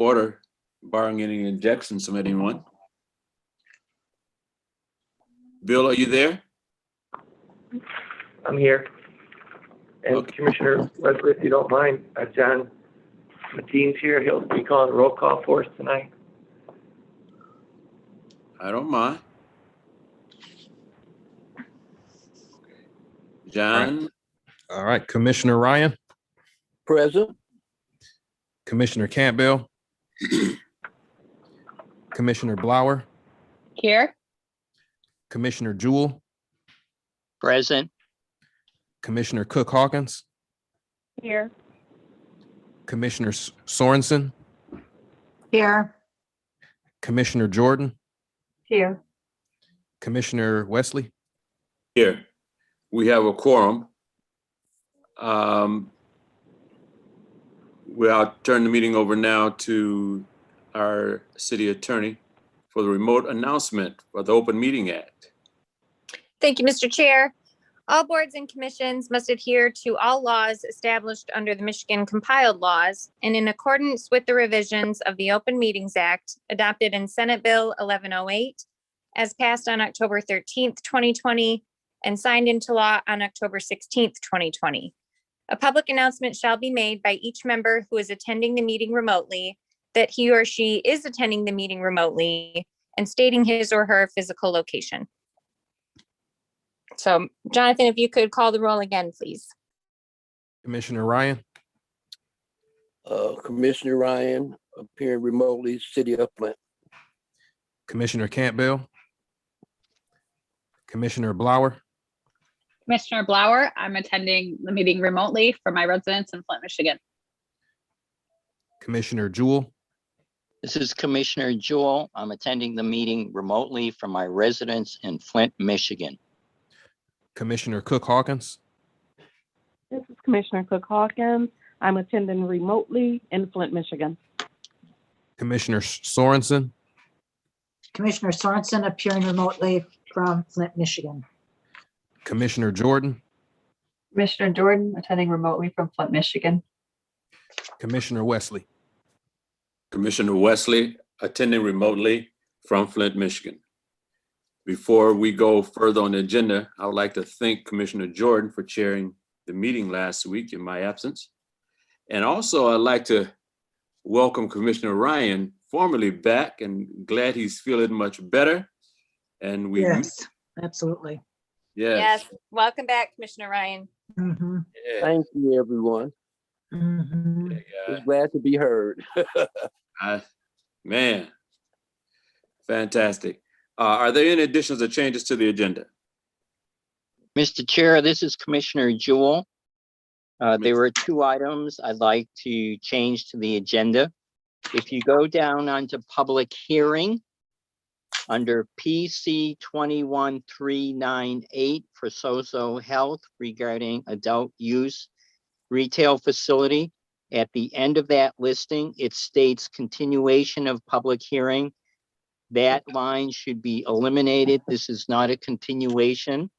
order, barring any objections from anyone. Bill, are you there? I'm here. And Okay. Commissioner Wesley, if you don't mind, John Mateen's here. He'll be calling roll call for us tonight. I don't mind. John, All right, Commissioner Ryan, Present. Commissioner Campbell, Commissioner Blower, Here. Commissioner Jewell, Present. Commissioner Cook Hawkins, Here. Commissioner Sorensen, Here. Commissioner Jordan, Here. Commissioner Wesley. here. We have a quorum. I'll turn the meeting over now to our city attorney for the remote announcement for the Open Meeting Act. Thank you, Mr. Chair. All boards and commissions must adhere to all laws established under the Michigan compiled laws and in accordance with the revisions of the Open Meetings Act adopted in Senate Bill 1108 as passed on October 13th, 2020 and signed into law on October 16th, 2020. A public announcement shall be made by each member who is attending the meeting remotely that he or she is attending the meeting remotely and stating his or her physical location. So, Jonathan, if you could call the roll again, please. Commissioner Ryan, Commissioner Ryan appearing remotely, City of Flint. Commissioner Campbell, Commissioner Blower, Commissioner Blower, I'm attending the meeting remotely from my residence in Flint, Michigan. Commissioner Jewell, This is Commissioner Jewell. I'm attending the meeting remotely from my residence in Flint, Michigan. Commissioner Cook Hawkins, This is Commissioner Cook Hawkins. I'm attending remotely in Flint, Michigan. Commissioner Sorensen, Commissioner Sorensen appearing remotely from Flint, Michigan. Commissioner Jordan, Commissioner Jordan attending remotely from Flint, Michigan. Commissioner Wesley. Commissioner Wesley attending remotely from Flint, Michigan. Before we go further on the agenda, I would like to thank Commissioner Jordan for chairing the meeting last week in my absence. And also I'd like to welcome Commissioner Ryan formally back, and glad he's feeling much better. And we, Yes, absolutely. yes, Welcome back, Commissioner Ryan. Mhm, yeah, Thank you, everyone. mhm. yeah, Just glad to be heard. man, fantastic. Are there any additions or changes to the agenda? Mr. Chair, this is Commissioner Jewell. There were two items I'd like to change to the agenda. If you go down onto public hearing, under PC 21398 for Sozo Health regarding adult use retail facility, at the end of that listing, it states continuation of public hearing. That line should be eliminated. This is not a continuation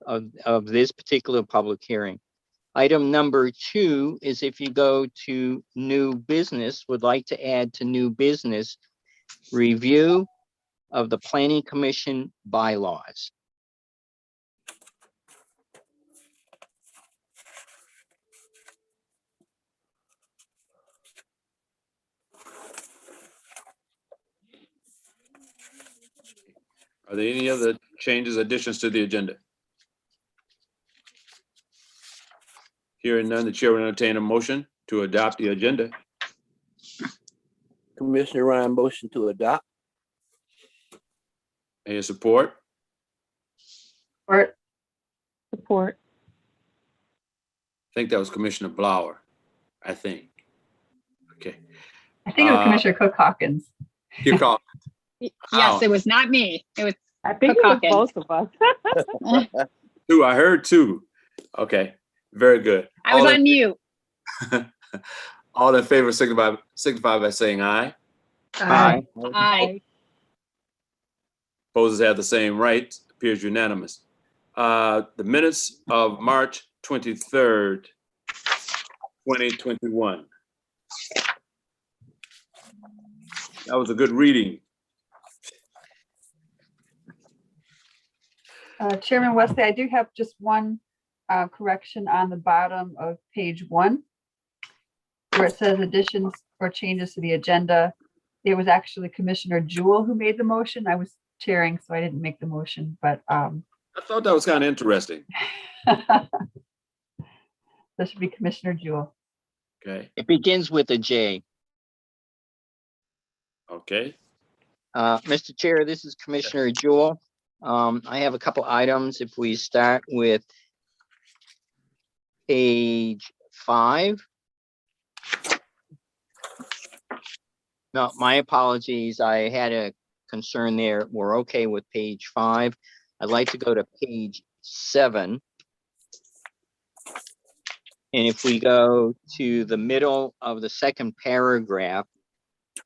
of this particular public hearing. Item number 2 is if you go to new business, would like to add to new business, review of the Planning Commission bylaws. Are there any other changes, additions to the agenda? Hearing none, the chair will entertain a motion to adopt the agenda. Commissioner Ryan, motion to adopt. Any support? Support. Support. I think that was Commissioner Blower, I think. Okay. I think it was Commissioner Cook Hawkins. You call. Yes, Wow. it was not me. It was I think Cook it was Hawkins. both of us. Two, I heard two. Okay, very good. I was All on in- mute. All in favor signify by saying aye. Aye. Aye. Opposers have the same right. Appears unanimous. The minutes of March 23rd, 2021. That was a good reading. Chairman Wesley, I do have just one correction on the bottom of page 1, where it says additions or changes to the agenda. It was actually Commissioner Jewell who made the motion. I was chairing, so I didn't make the motion, but I thought that was kind of interesting. that should be Commissioner Jewell. Okay, It begins with a J. okay. Mr. Chair, this is Commissioner Jewell. I have a couple items. If we start with page 5. No, my apologies. I had a concern there. We're okay with page 5. I'd like to go to page 7. And if we go to the middle of the second paragraph,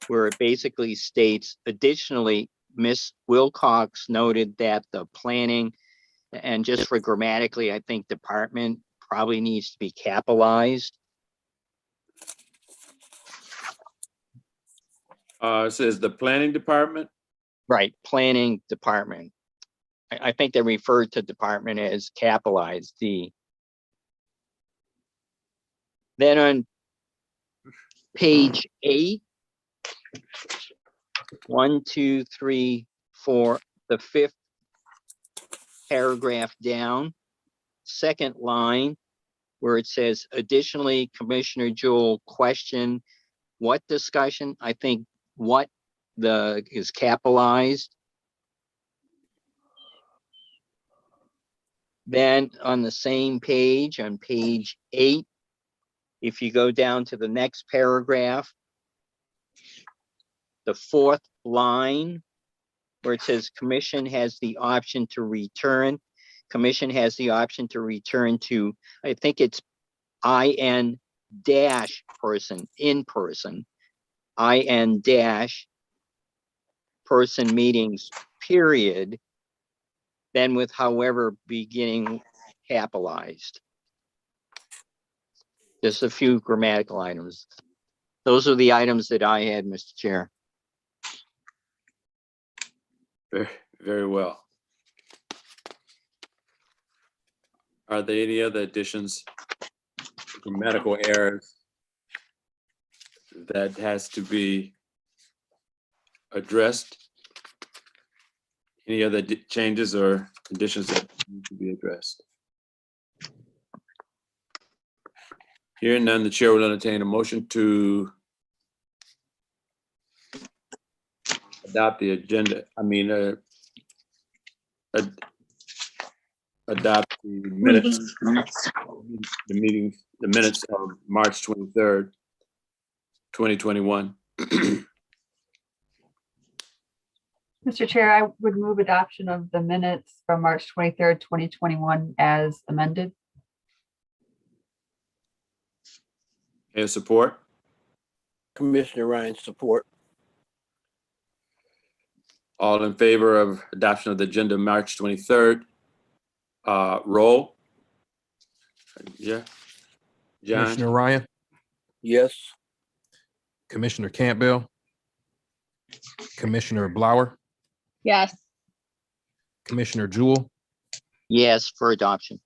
where it basically states, additionally, Ms. Wilcox noted that the planning, and just for grammatically, I think department probably needs to be capitalized. It says the planning department. Right, planning department. I think they refer to department as capitalized D. Then on page 8, 1, 2, 3, 4, the 5th paragraph down, second line, where it says additionally, Commissioner Jewell questioned what discussion. I think what is capitalized. Then on the same page, on page 8, if you go down to the next paragraph, the 4th line, where it says commission has the option to return. Commission has the option to return to, I think it's IN dash person, in person, IN dash person meetings, period, then with however beginning capitalized. Just a few grammatical items. Those are the items that I had, Mr. Chair. Very, very well. Are there any other additions, grammatical errors that has to be addressed? Any other changes or additions that need to be addressed? Hearing none, the chair will entertain a motion to adopt the agenda. Adopt the minutes. The minutes of March 23rd, 2021. Mr. Chair, I would move adoption of the minutes from March 23rd, 2021 as amended. Any support? Commissioner Ryan, support. All in favor of adoption of the agenda March 23rd? Roll. Yeah. John? Commissioner Ryan, Yes. Commissioner Campbell, Commissioner Blower, Yes. Commissioner Jewell, Yes, for adoption.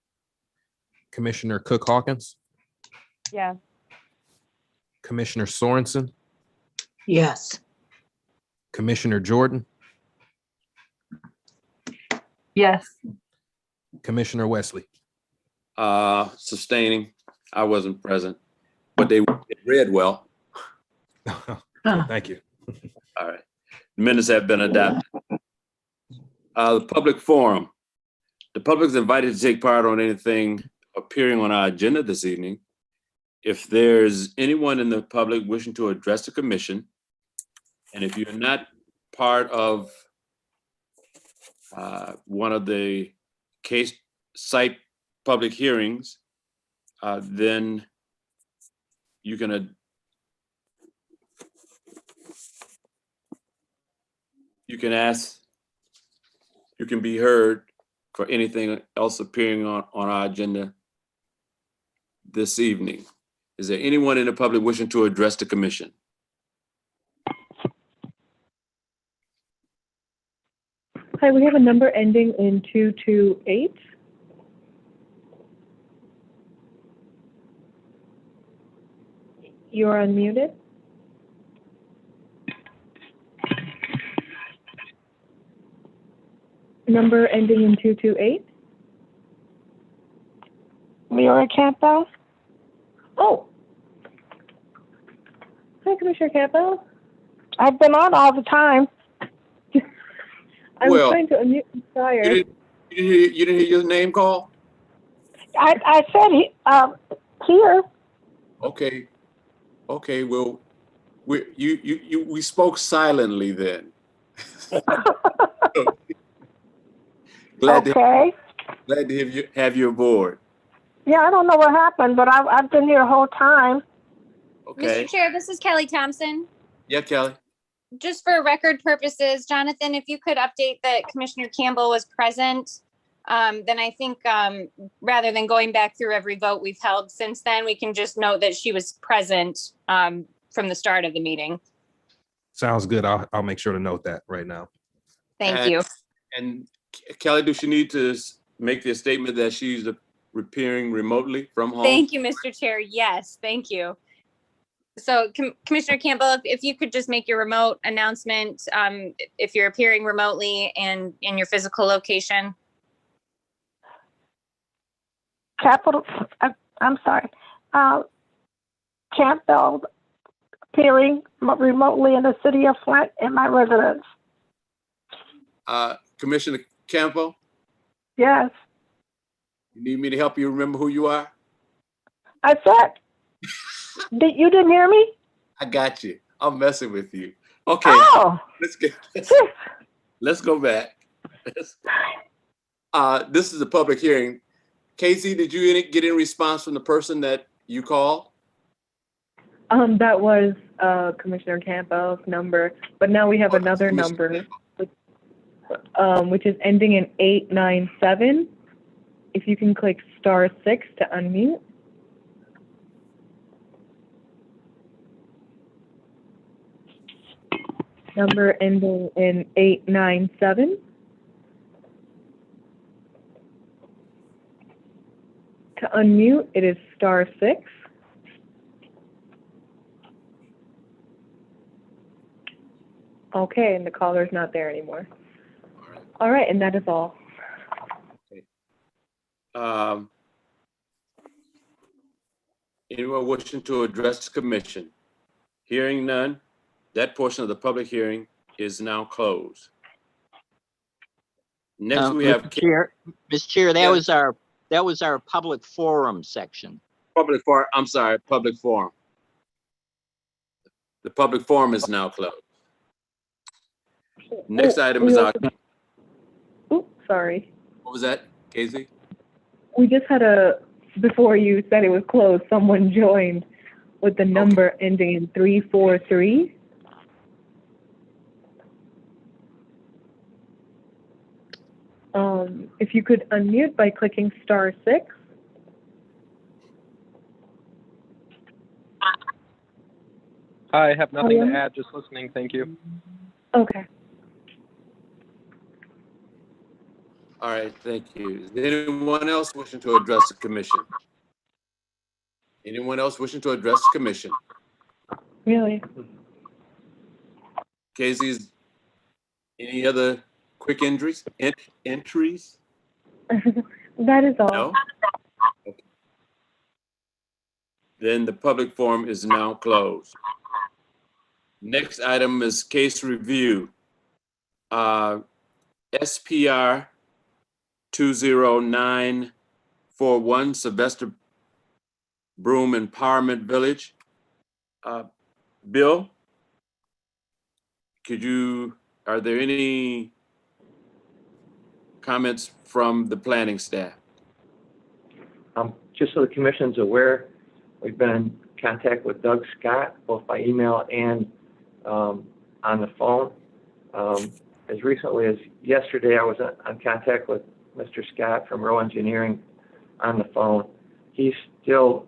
Commissioner Cook Hawkins, Yes. Commissioner Sorensen, Yes. Commissioner Jordan, Yes. Commissioner Wesley. Sustaining. I wasn't present, but they read well. Thank you. All right. Minutes have been adopted. The public forum. The public is invited to take part on anything appearing on our agenda this evening. If there's anyone in the public wishing to address the commission, and if you're not part of one of the case site public hearings, then you can ask, you can be heard for anything else appearing on our agenda this evening. Is there anyone in the public wishing to address the commission? Hi, we have a number ending in 228. You're unmuted. Number ending in 228. Leora Campbell. Oh. Hi, Commissioner Campbell. I've been on all the time. I was Well, trying to unmute you prior. You didn't hear your name call? I said here. Okay. Okay, well, we spoke silently then. Glad Okay. to have you aboard. Yeah, I don't know what happened, but I've been here the whole time. Okay. Mr. Chair, this is Kelly Thompson. Yeah, Kelly. Just for record purposes, Jonathan, if you could update that Commissioner Campbell was present, then I think rather than going back through every vote we've held since then, we can just note that she was present from the start of the meeting. Sounds good. I'll make sure to note that right now. Thank you. And Kelly, does she need to make the statement that she's appearing remotely from home? Thank you, Mr. Chair. Yes, thank you. So Commissioner Campbell, if you could just make your remote announcement, if you're appearing remotely and in your physical location. I'm sorry. Campbell appearing remotely in the city of Flint in my residence. Commissioner Campbell, Yes. you need me to help you remember who you are? I said, you didn't hear me? I got you. I'm messing with you. Okay. Oh. Let's go back. This is a public hearing. Casey, did you get any response from the person that you called? That was Commissioner Campbell's number, but now we have another number, which is ending in 897. If you can click *6 to unmute. Number ending in 897. To unmute, it is *6. Okay, and the caller's not there anymore. All right, and that is all. Okay. Anyone wishing to address the commission? Hearing none, that portion of the public hearing is now closed. Next, we have Mr. Chair, that Yeah. was our public forum section. public forum. I'm sorry, public forum. The public forum is now closed. Next item is our, Oops, sorry. what was that, Casey? We just had before you said it was closed, someone joined with the number ending in 343. If you could unmute by clicking *6. I have nothing Hello? to add, just listening, thank you. Okay. All right, thank you. Is there anyone else wishing to address the commission? Anyone else wishing to address the commission? Really? Casey's, any other quick entries? That is all. No? Okay. Then the public forum is now closed. Next item is case review. SPR 20941, Sylvester Broom Empowerment Village. Bill, are there any comments from the planning staff? Just so the commission's aware, we've been in contact with Doug Scott, both by email and on the phone. As recently as yesterday, I was in contact with Mr. Scott from Rowe Engineering on the phone. He's still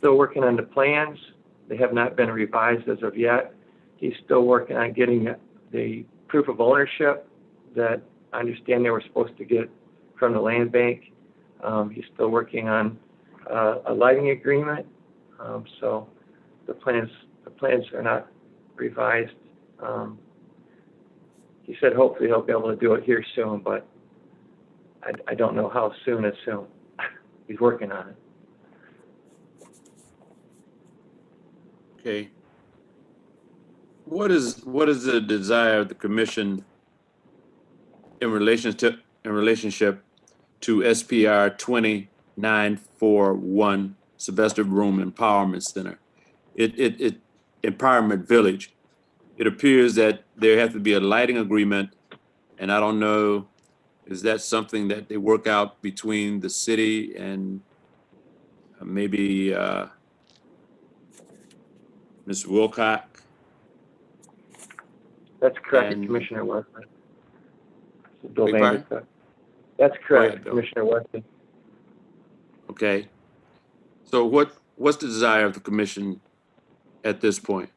working on the plans. They have not been revised as of yet. He's still working on getting the proof of ownership that I understand they were supposed to get from the land bank. He's still working on a lighting agreement. So the plans are not revised. He said hopefully he'll be able to do it here soon, but I don't know how soon is soon. He's working on it. Okay. What is the desire of the commission in relationship to SPR 2941 Sylvester Room Empowerment Center? It Empowerment Village. It appears that there has to be a lighting agreement, and I don't know, is that something that they work out between the city and maybe Ms. Wilcock? That's correct, And- Commissioner Wesley. Bill Beg your pardon? Vandercook. That's correct, ahead, Bill. Commissioner Wesley. Okay. So what's the desire of the commission at this point?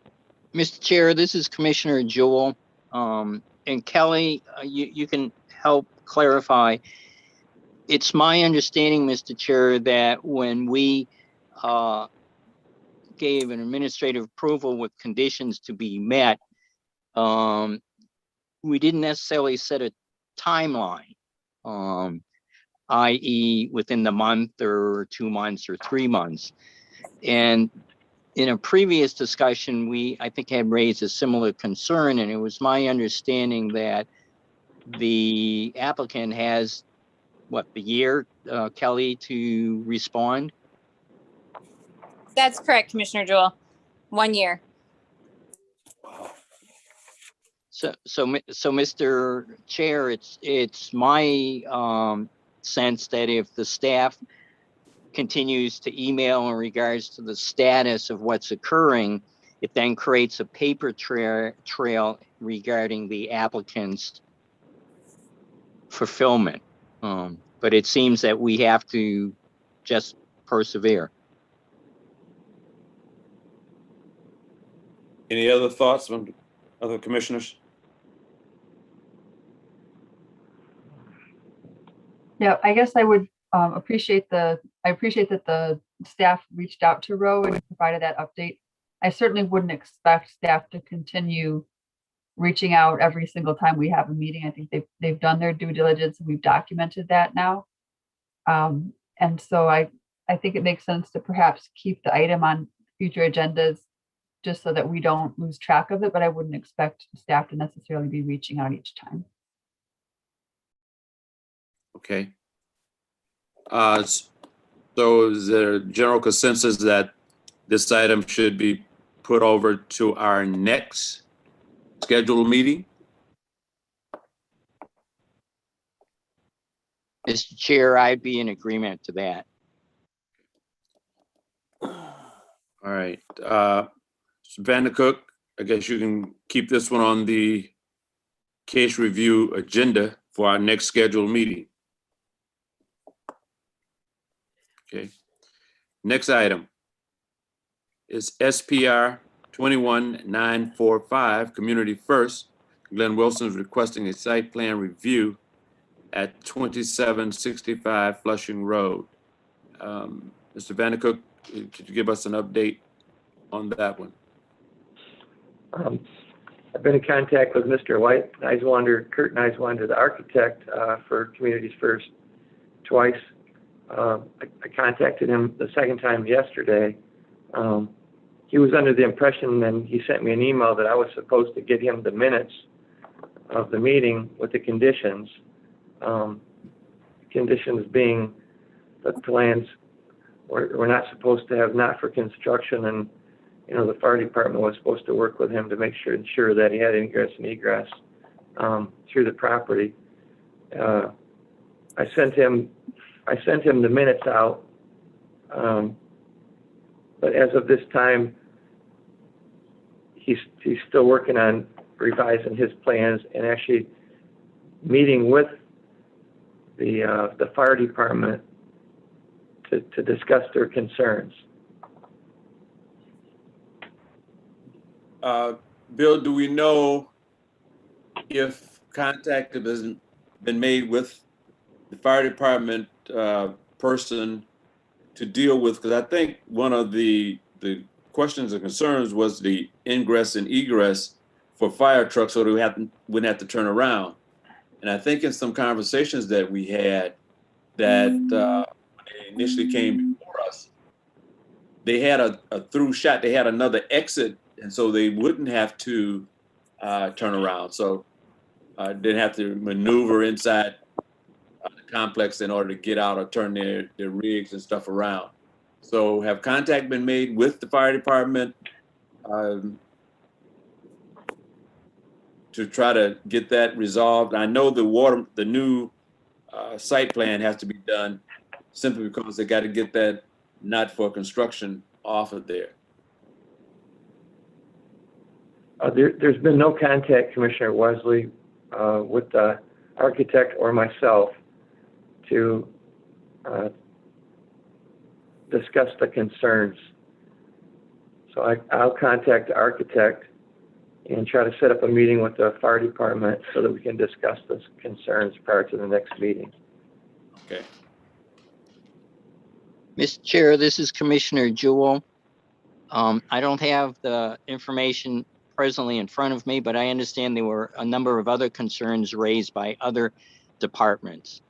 Mr. Chair, this is Commissioner Jewell. And Kelly, you can help clarify. It's my understanding, Mr. Chair, that when we gave an administrative approval with conditions to be met, we didn't necessarily set a timeline, i.e. within the month or 2 months or 3 months. And in a previous discussion, I think had raised a similar concern, and it was my understanding that the applicant has, the year, Kelly, to respond? That's correct, Commissioner Jewell. 1 year. So, Mr. Chair, it's my sense that if the staff continues to email in regards to the status of what's occurring, it then creates a paper trail regarding the applicant's fulfillment. But it seems that we have to just persevere. Any other thoughts from other commissioners? Yeah, I guess I would appreciate that the staff reached out to Roe and provided that update. I certainly wouldn't expect staff to continue reaching out every single time we have a meeting. I think they've done their due diligence and we've documented that now. And so I think it makes sense to perhaps keep the item on future agendas just so that we don't lose track of it, but I wouldn't expect staff to necessarily be reaching out each time. Okay. So is there a general consensus that this item should be put over to our next scheduled meeting? Mr. Chair, I'd be in agreement to that. All right. Mr. Vandercook, I guess you can keep this one on the case review agenda for our next scheduled meeting. Okay. Next item is SPR 21945, Community First. Glenn Wilson is requesting a site plan review at 2765 Flushing Road. Mr. Vandercook, could you give us an update on that one? I've been in contact with Mr. Kurt Neiswander, the architect for Communities First, twice. I contacted him the second time yesterday. He was under the impression, and he sent me an email, that I was supposed to get him the minutes of the meeting with the conditions. Conditions being that plans we're not supposed to have not for construction, and the fire department was supposed to work with him to ensure that he had ingress and egress through the property. I sent him the minutes out, but as of this time, he's still working on revising his plans and actually meeting with the fire department to discuss their concerns. Bill, do we know if contact has been made with the fire department person to deal with, because I think one of the questions and concerns was the ingress and egress for fire trucks, so they wouldn't have to turn around. And I think in some conversations that we had, that when they initially came before us, they had a through shot. They had another exit, and so they wouldn't have to turn around. So didn't have to maneuver inside the complex in order to get out or turn their rigs and stuff around. So have contact been made with the fire department to try to get that resolved? I know the new site plan has to be done simply because they got to get that not for construction off of there. There's been no contact, Commissioner Wesley, with the architect or myself to discuss the concerns. So I'll contact the architect and try to set up a meeting with the fire department so that we can discuss those concerns prior to the next meeting. Okay. Mr. Chair, this is Commissioner Jewell. I don't have the information presently in front of me, but I understand there were a number of other concerns raised by other departments.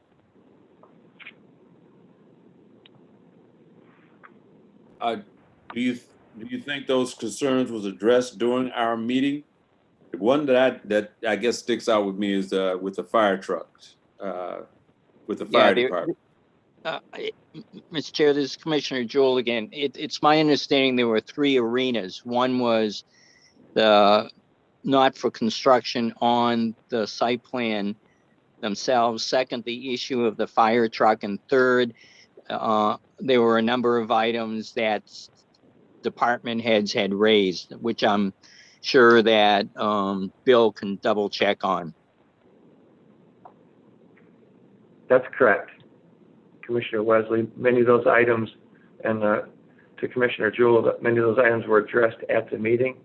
Do you think those concerns was addressed during our meeting? The one that I guess sticks out with me is with the fire trucks, with the fire department. Mr. Chair, this is Commissioner Jewell again. It's my understanding there were three arenas. One was the not for construction on the site plan themselves. Second, the issue of the fire truck. And third, there were a number of items that department heads had raised, which I'm sure that Bill can double check on. That's correct, Commissioner Wesley. Many of those items, and to Commissioner Jewell, that many of those items were addressed at the meeting,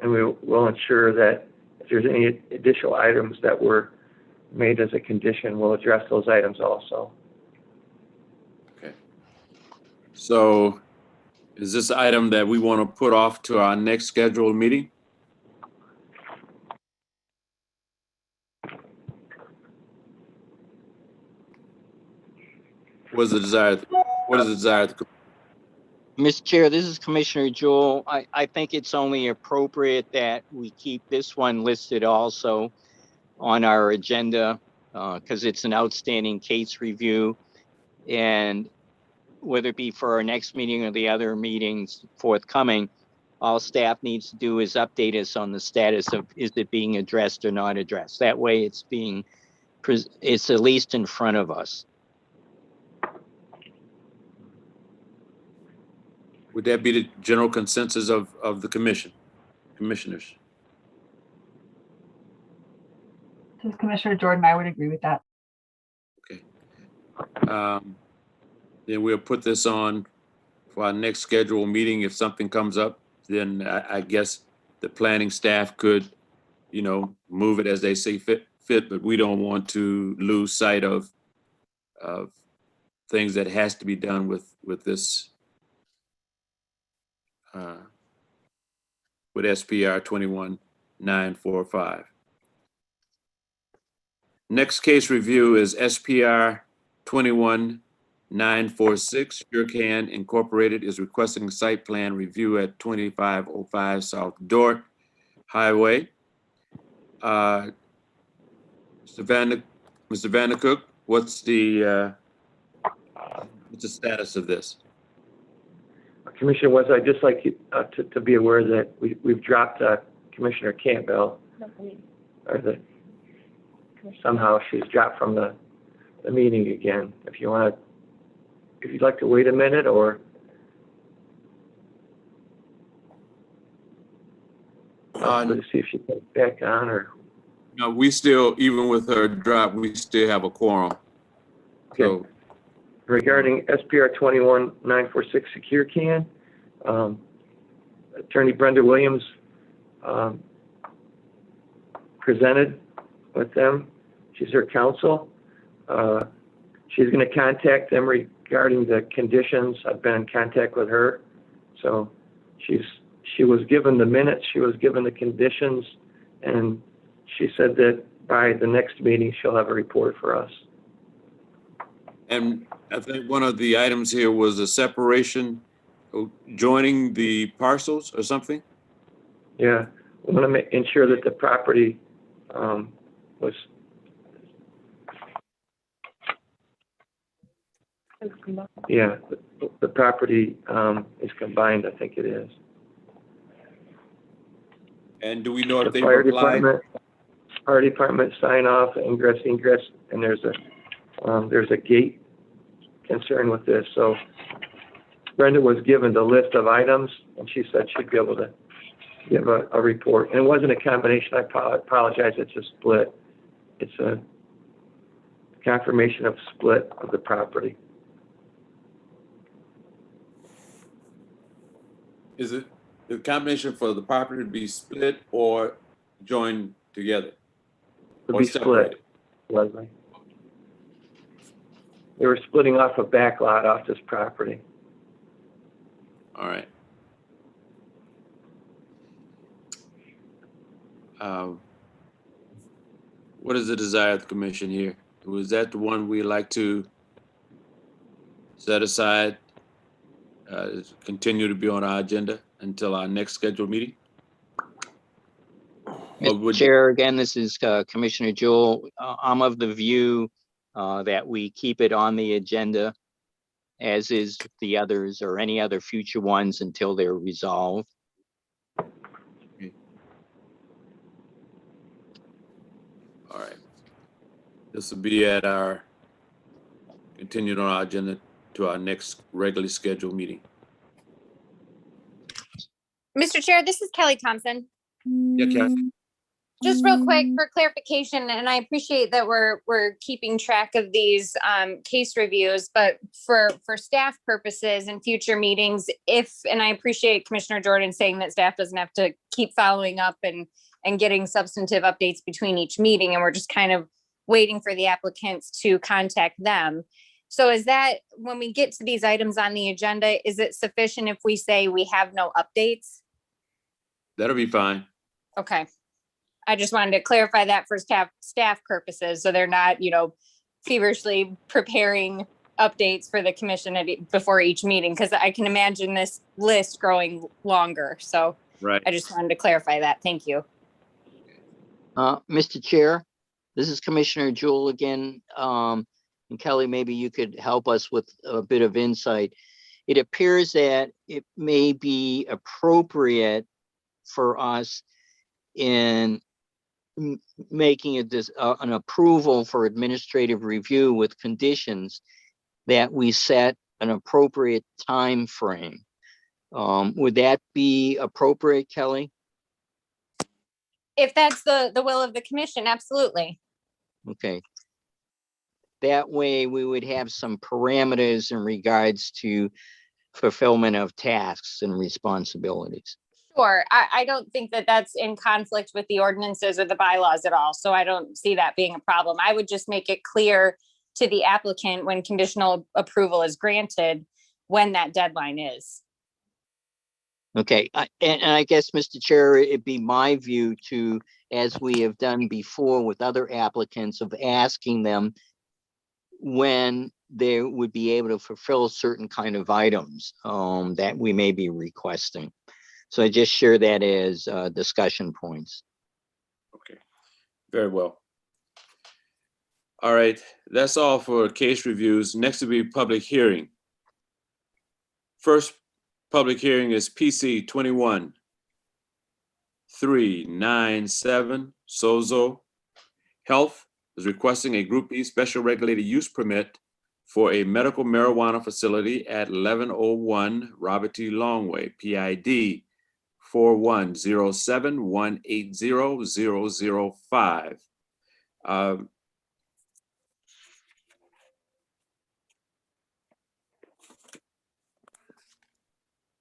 and we will ensure that if there's any additional items that were made as a condition, we'll address those items also. Okay. So is this item that we want to put off to our next scheduled meeting? What is the desire? What is the desire? Mr. Chair, this is Commissioner Jewell. I think it's only appropriate that we keep this one listed also on our agenda because it's an outstanding case review. And whether it be for our next meeting or the other meetings forthcoming, all staff needs to do is update us on the status of is it being addressed or not addressed. That way it's at least in front of us. Would that be the general consensus of the commissioners? This is Commissioner Jordan. I would agree with that. Okay. Then we'll put this on for our next scheduled meeting. If something comes up, then I guess the planning staff could, move it as they see fit, but we don't want to lose sight of things that has to be done with this, with SPR 21945. Next case review is SPR 21946. Surecan Incorporated is requesting site plan review at 2505 South Dort Highway. Mr. Vandercook, what's the status of this? Commissioner Wesley, I'd just like you to be aware that we've dropped Commissioner Campbell, or somehow she's dropped from the meeting again. If you'd like to wait a minute, or let's see if she comes back on, or. No, we still, even with her drop, we still have a quorum. Okay. So, regarding SPR 21946 Secure Can, Attorney Brenda Williams presented with them. She's their counsel. She's going to contact them regarding the conditions. I've been in contact with her. So she was given the minutes, she was given the conditions, and she said that by the next meeting, she'll have a report for us. And I think one of the items here was a separation, joining the parcels or something? Yeah, we want to ensure that the property was, yeah, the property is combined, I think it is. And do we know The if they've fire applied? department sign off, ingress, and there's a gate concern with this. So Brenda was given the list of items, and she said she'd be able to give a report. And it wasn't a combination, I apologize, it's a split. It's a confirmation of split of the property. Is it the combination for the property to be split or joined together? To Or be separated? split, Leslie. They were splitting off a back lot off this property. All right. What is the desire of the commission here? Was that the one we'd like to set aside, continue to be on our agenda until our next scheduled meeting? Or Mr. would- Chair, again, this is Commissioner Jewell. I'm of the view that we keep it on the agenda, as is the others or any other future ones until they're resolved. All right. This will be at our, continued on our agenda to our next regularly scheduled meeting. Mr. Chair, this is Kelly Thompson. Yeah, Kathy. Just real quick for clarification, and I appreciate that we're keeping track of these case reviews, but for staff purposes and future meetings, and I appreciate Commissioner Jordan saying that staff doesn't have to keep following up and getting substantive updates between each meeting, and we're just kind of waiting for the applicants to contact them. So is that, when we get to these items on the agenda, is it sufficient if we say we have no updates? That'll be fine. Okay. I just wanted to clarify that for staff purposes, so they're not, feverishly preparing updates for the commission before each meeting, because I can imagine this list growing longer. So Right. I just wanted to clarify that. Thank you. Mr. Chair, this is Commissioner Jewell again. And Kelly, maybe you could help us with a bit of insight. It appears that it may be appropriate for us in making an approval for administrative review with conditions that we set an appropriate time frame. Would that be appropriate, Kelly? If that's the will of the commission, absolutely. Okay. That way we would have some parameters in regards to fulfillment of tasks and responsibilities. Sure. I don't think that that's in conflict with the ordinances or the bylaws at all. So I don't see that being a problem. I would just make it clear to the applicant when conditional approval is granted, when that deadline is. Okay, and I guess, Mr. Chair, it'd be my view to, as we have done before with other applicants, of asking them when they would be able to fulfill certain kind of items that we may be requesting. So I just share that as discussion points. Okay, very well. All right, that's all for case reviews. Next will be public hearing. First public hearing is PC 21-397, Sozo Health is requesting a Group E special regulated use permit for a medical marijuana facility at 1101 Robert T. Longway, PID 4107180005.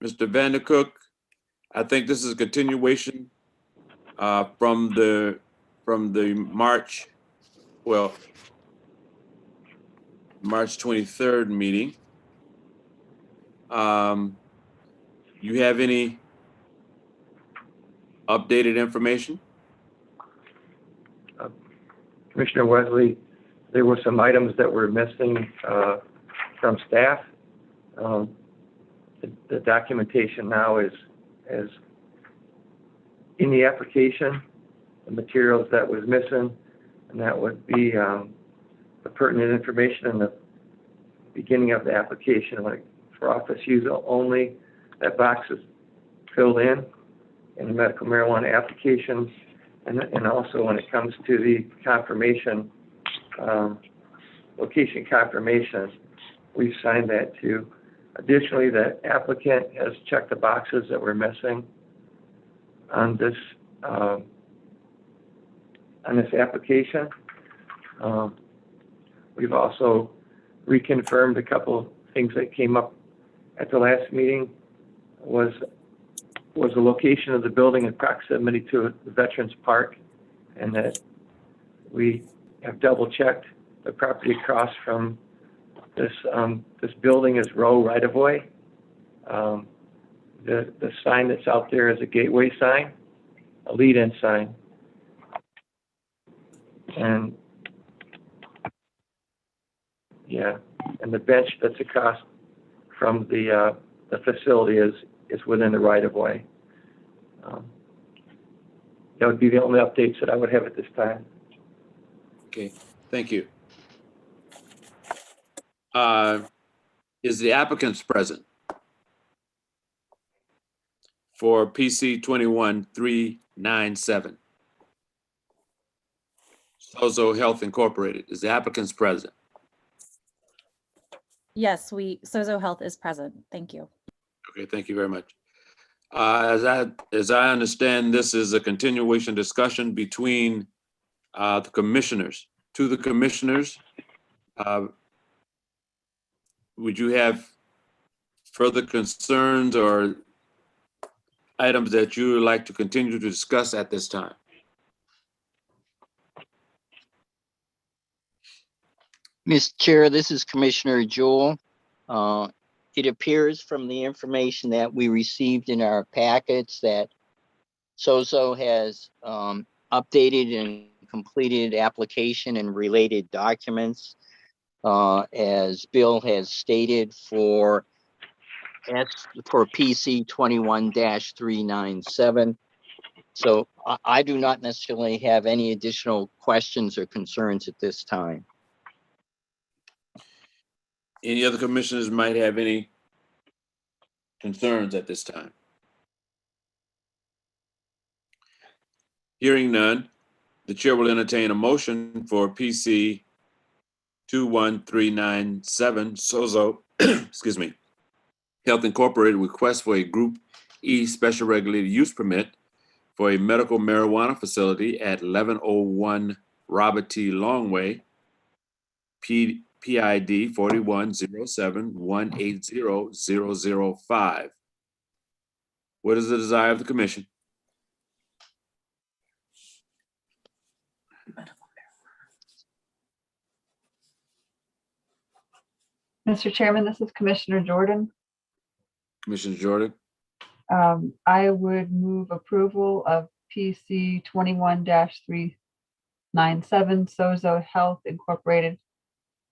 Mr. Vandercook, I think this is a continuation from from the March 23rd meeting. You have any updated information? Commissioner Wesley, there were some items that were missing from staff. The documentation now is in the application, the materials that was missing, and that would be the pertinent information in the beginning of the application, like for office use only. That box is filled in the medical marijuana application, and also when it comes to the confirmation, location confirmation, we've signed that too. Additionally, the applicant has checked the boxes that were missing on this application. We've also reconfirmed a couple things that came up at the last meeting. Was the location of the building in proximity to the Veterans Park, and that we have double checked the property across from this building is row right of way. The sign that's out there is a gateway sign, a lead-in sign, and the bench that's across from the facility is within the right of way. That would be the only updates that I would have at this time. Okay, thank you. Is the applicants present for PC 21397? Sozo Health Incorporated, is the applicants present? Yes, Sozo Health is present. Thank you. Okay, thank you very much. As I understand, this is a continuation discussion between the commissioners. To the commissioners, would you have further concerns or items that you would like to continue to discuss at this time? Mr. Chair, this is Commissioner Jewell. It appears from the information that we received in our packets that Sozo has updated and completed application and related documents, as Bill has stated for PC 21-397. So I do not necessarily have any additional questions or concerns at this time. Any other commissioners might have any concerns at this time? Hearing none, the chair will entertain a motion for PC 21397 Sozo, excuse me, Health Incorporated request for a Group E special regulated use permit for a medical marijuana facility at 1101 Robert T. Longway, PID 4107180005. What is the desire of the commission? Mr. Chairman, this is Commissioner Jordan. Commissioner Jordan, I would move approval of PC 21-397 Sozo Health Incorporated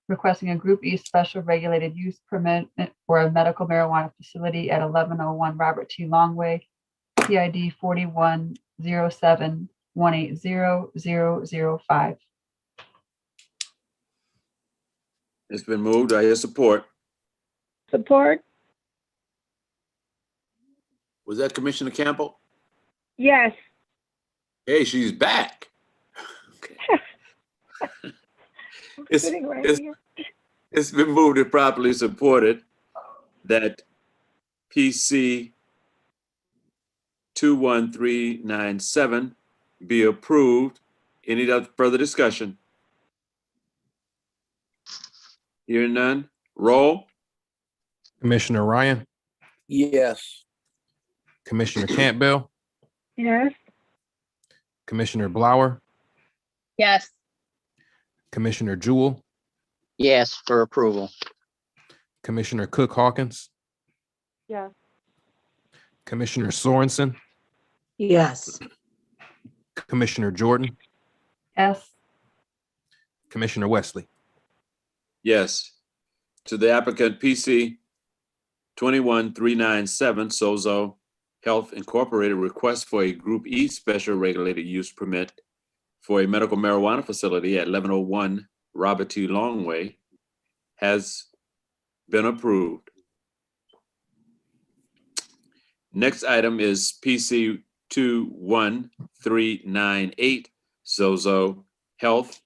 requesting a Group E special regulated use permit for a medical marijuana facility at 1101 Robert T. Longway, PID 4107180005. it's been moved. I hear support. Support? Was that Commissioner Campbell? Yes. Hey, she's back. Okay. I'm It's- sitting right it's- here. It's been moved and properly supported that PC 21397 be approved. Any other further discussion? Hearing none, roll. Commissioner Ryan, Yes. Commissioner Campbell, Yes. Commissioner Blower, Yes. Commissioner Jewell, Yes, for approval. Commissioner Cook Hawkins, Yes. Commissioner Sorensen, Yes. Commissioner Jordan, yes, Commissioner Wesley. Yes. To the applicant PC 21397 Sozo Health Incorporated, request for a Group E special regulated use permit for a medical marijuana facility at 1101 Robert T. Longway has been approved. Next item is PC 21398 Zozo Health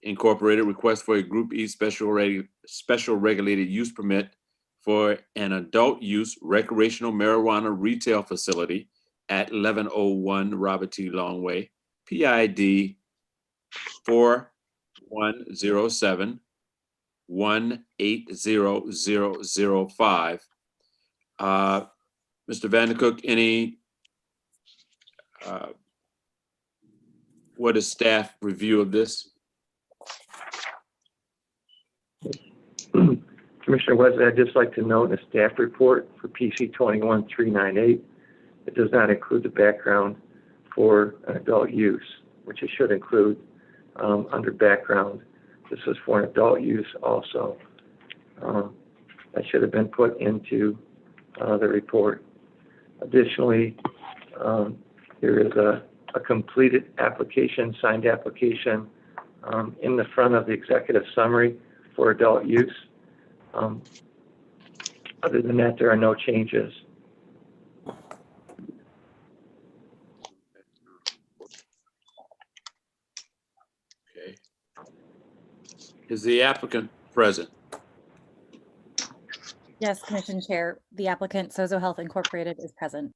Incorporated, request for a Group E special regulated use permit for an adult use recreational marijuana retail facility at 1101 Robert T. Longway, PID 4107 180005. Mr. Vandercook, what is staff review of this? Commissioner Wesley, I'd just like to note in the staff report for PC 21398, it does not include the background for an adult use, which it should include under background. This is for an adult use also. That should have been put into the report. Additionally, there is a completed application, signed application in the front of the executive summary for adult use. Other than that, there are no changes. Okay. Is the applicant present? Yes, Commission Chair, the applicant Sozo Health Incorporated is present.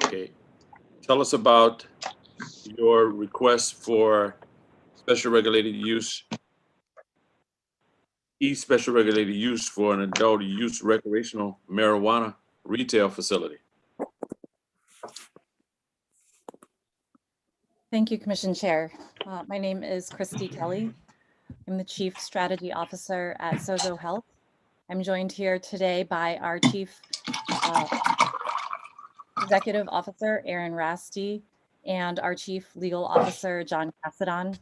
Okay. Tell us about your request for special regulated use, special regulated use for an adult use recreational marijuana retail facility. Thank you, Commission Chair. My name is Christy Kelly. I'm the Chief Strategy Officer at Sozo Health. I'm joined here today by our Chief Executive Officer, Aaron Rasty, and our Chief Legal Officer, John Cassadon,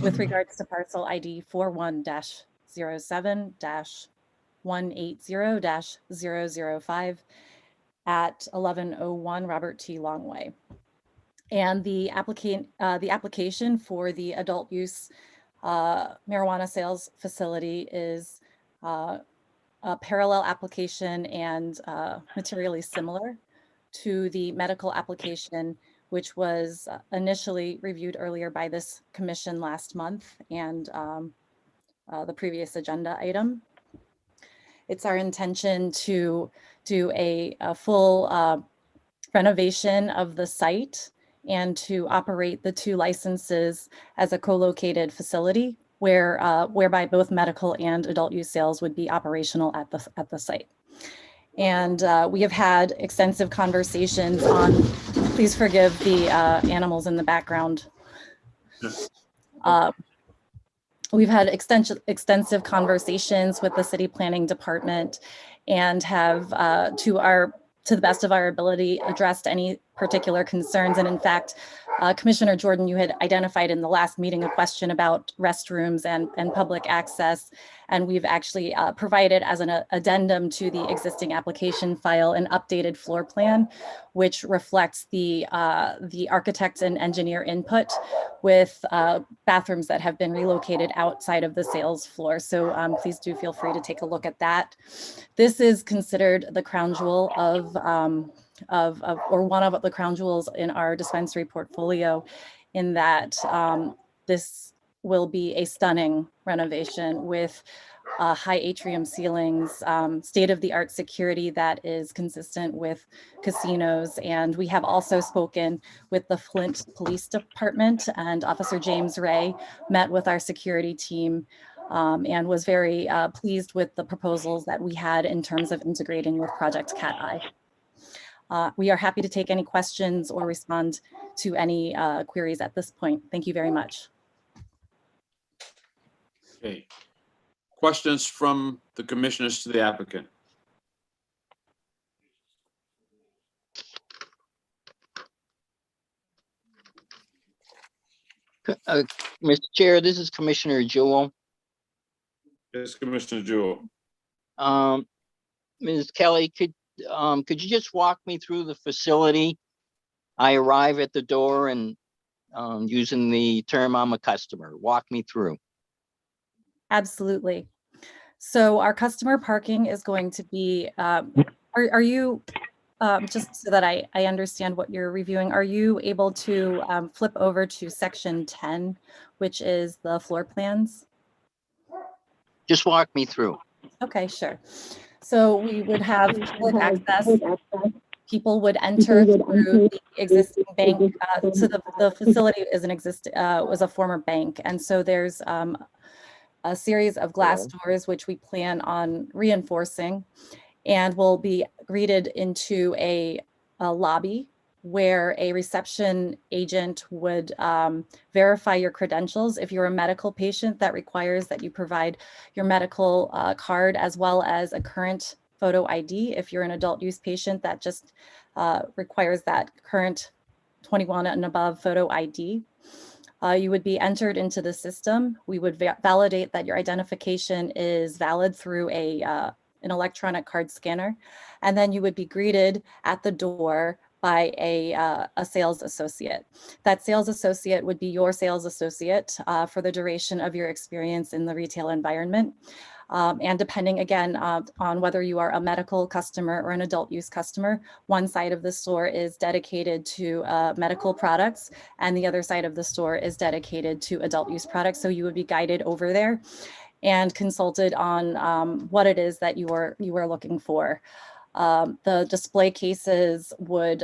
with regards to parcel ID 41-07-180-005 at 1101 Robert T. Longway. And the application for the adult use marijuana sales facility is a parallel application and materially similar to the medical application, which was initially reviewed earlier by this commission last month and the previous agenda item. It's our intention to do a full renovation of the site and to operate the two licenses as a co-located facility whereby both medical and adult use sales would be operational at the site. And we have had extensive conversations on, please forgive the animals in the background. We've had extensive conversations with the city planning department and have, to the best of our ability, addressed any particular concerns. And in fact, Commissioner Jordan, you had identified in the last meeting a question about restrooms and public access. And we've actually provided as an addendum to the existing application file an updated floor plan, which reflects the architect and engineer input with bathrooms that have been relocated outside of the sales floor. So please do feel free to take a look at that. This is considered the crown jewel or one of the crown jewels in our dispensary portfolio, in that this will be a stunning renovation with high atrium ceilings, state-of-the-art security that is consistent with casinos. And we have also spoken with the Flint Police Department, and Officer James Ray met with our security team and was very pleased with the proposals that we had in terms of integrating with Project Cat Eye. We are happy to take any questions or respond to any queries at this point. Thank you very much. Okay. Questions from the commissioners to the applicant? Mr. Chair, this is Commissioner Jewell. Yes, Commissioner Jewell. Ms. Kelly, could you just walk me through the facility? I arrive at the door and using the term I'm a customer. Walk me through. Absolutely. So our customer parking is going to be, are you, just so that I understand what you're reviewing, are you able to flip over to section 10, which is the floor plans? Just walk me through. Okay, sure. So we would have public access. People would enter through the existing bank. So the facility is was a former bank. And so there's a series of glass doors, which we plan on reinforcing, and will be greeted into a lobby where a reception agent would verify your credentials. If you're a medical patient, that requires that you provide your medical card as well as a current photo ID. If you're an adult use patient, that just requires that current 21 and above photo ID. You would be entered into the system. We would validate that your identification is valid through an electronic card scanner. And then you would be greeted at the door by a sales associate. That sales associate would be your sales associate for the duration of your experience in the retail environment. And depending again on whether you are a medical customer or an adult use customer, one side of the store is dedicated to medical products and the other side of the store is dedicated to adult use products. So you would be guided over there and consulted on what it is that you are looking for. The display cases would,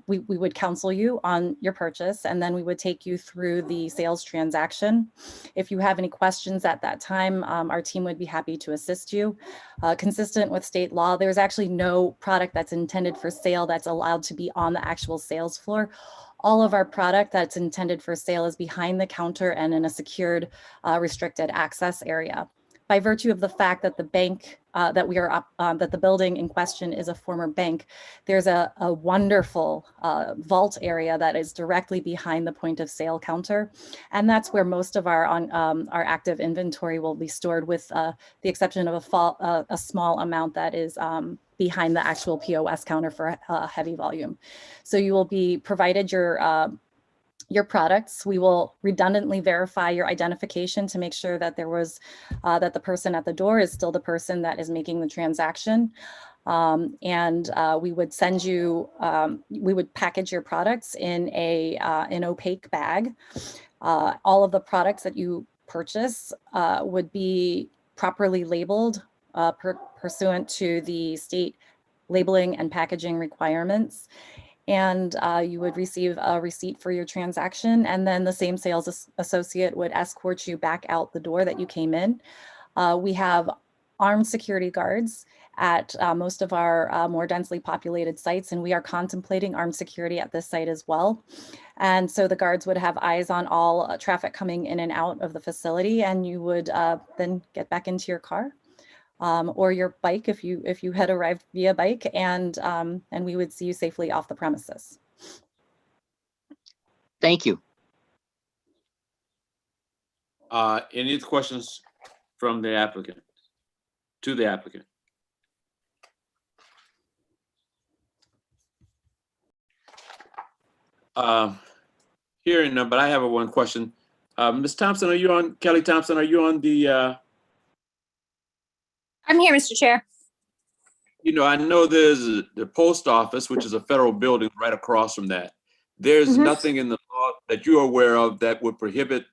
we would counsel you on your purchase, and then we would take you through the sales transaction. If you have any questions at that time, our team would be happy to assist you. Consistent with state law, there's actually no product that's intended for sale that's allowed to be on the actual sales floor. All of our product that's intended for sale is behind the counter and in a secured, restricted access area. By virtue of the fact that the bank that the building in question is a former bank, there's a wonderful vault area that is directly behind the point of sale counter. And that's where most of our active inventory will be stored, with the exception of a small amount that is behind the actual POS counter for heavy volume. So you will be provided your products. We will redundantly verify your identification to make sure that that the person at the door is still the person that is making the transaction. And we would send you, we would package your products in an opaque bag. All of the products that you purchase would be properly labeled pursuant to the state labeling and packaging requirements. And you would receive a receipt for your transaction, and then the same sales associate would escort you back out the door that you came in. We have armed security guards at most of our more densely populated sites, and we are contemplating armed security at this site as well. And so the guards would have eyes on all traffic coming in and out of the facility, and you would then get back into your car. Or your bike if you had arrived via bike, and we would see you safely off the premises. Thank you. Any questions from the applicant to the applicant? Hearing none, but I have one question. Ms. Thompson, Kelly Thompson, are you on the I'm here, Mr. Chair. I know there's the post office, which is a federal building right across from that. There's nothing in the law that you're aware of that would prohibit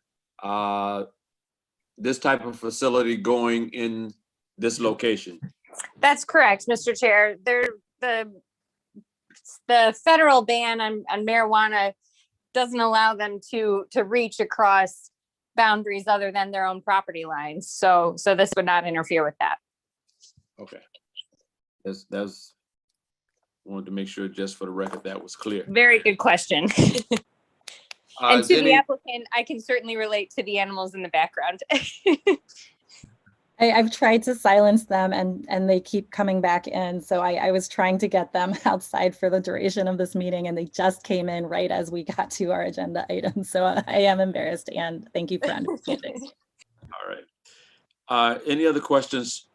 this type of facility going in this location. That's correct, Mr. Chair. The federal ban on marijuana doesn't allow them to reach across boundaries other than their own property lines. So this would not interfere with that. Okay. That's Wanted to make sure just for the record that was clear. Very good question. And Is to the any- applicant, I can certainly relate to the animals in the background. I've tried to silence them and they keep coming back in. So I was trying to get them outside for the duration of this meeting and they just came in right as we got to our agenda item. So I am embarrassed and thank you for understanding. All right. Any other questions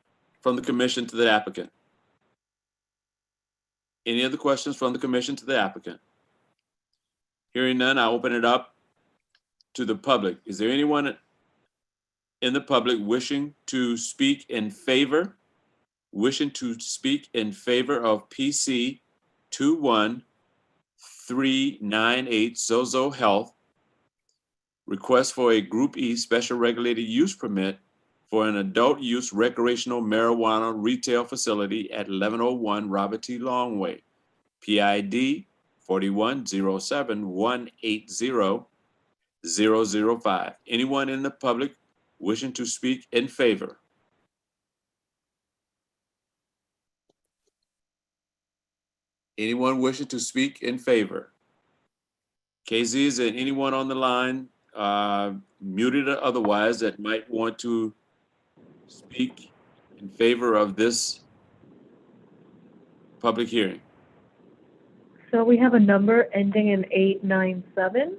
from the commission to the applicant? Any other questions from the commission to the applicant? Hearing none, I open it up to the public. Is there anyone in the public wishing to speak in favor of PC 21398 Zozo Health, request for a Group E special regulated use permit for an adult use recreational marijuana retail facility at 1101 Robert T. Longway, PID 4107180005. Anyone in the public wishing to speak in favor? Anyone wishing to speak in favor? KZ, is there anyone on the line, muted or otherwise, that might want to speak in favor of this public hearing? So we have a number ending in 897.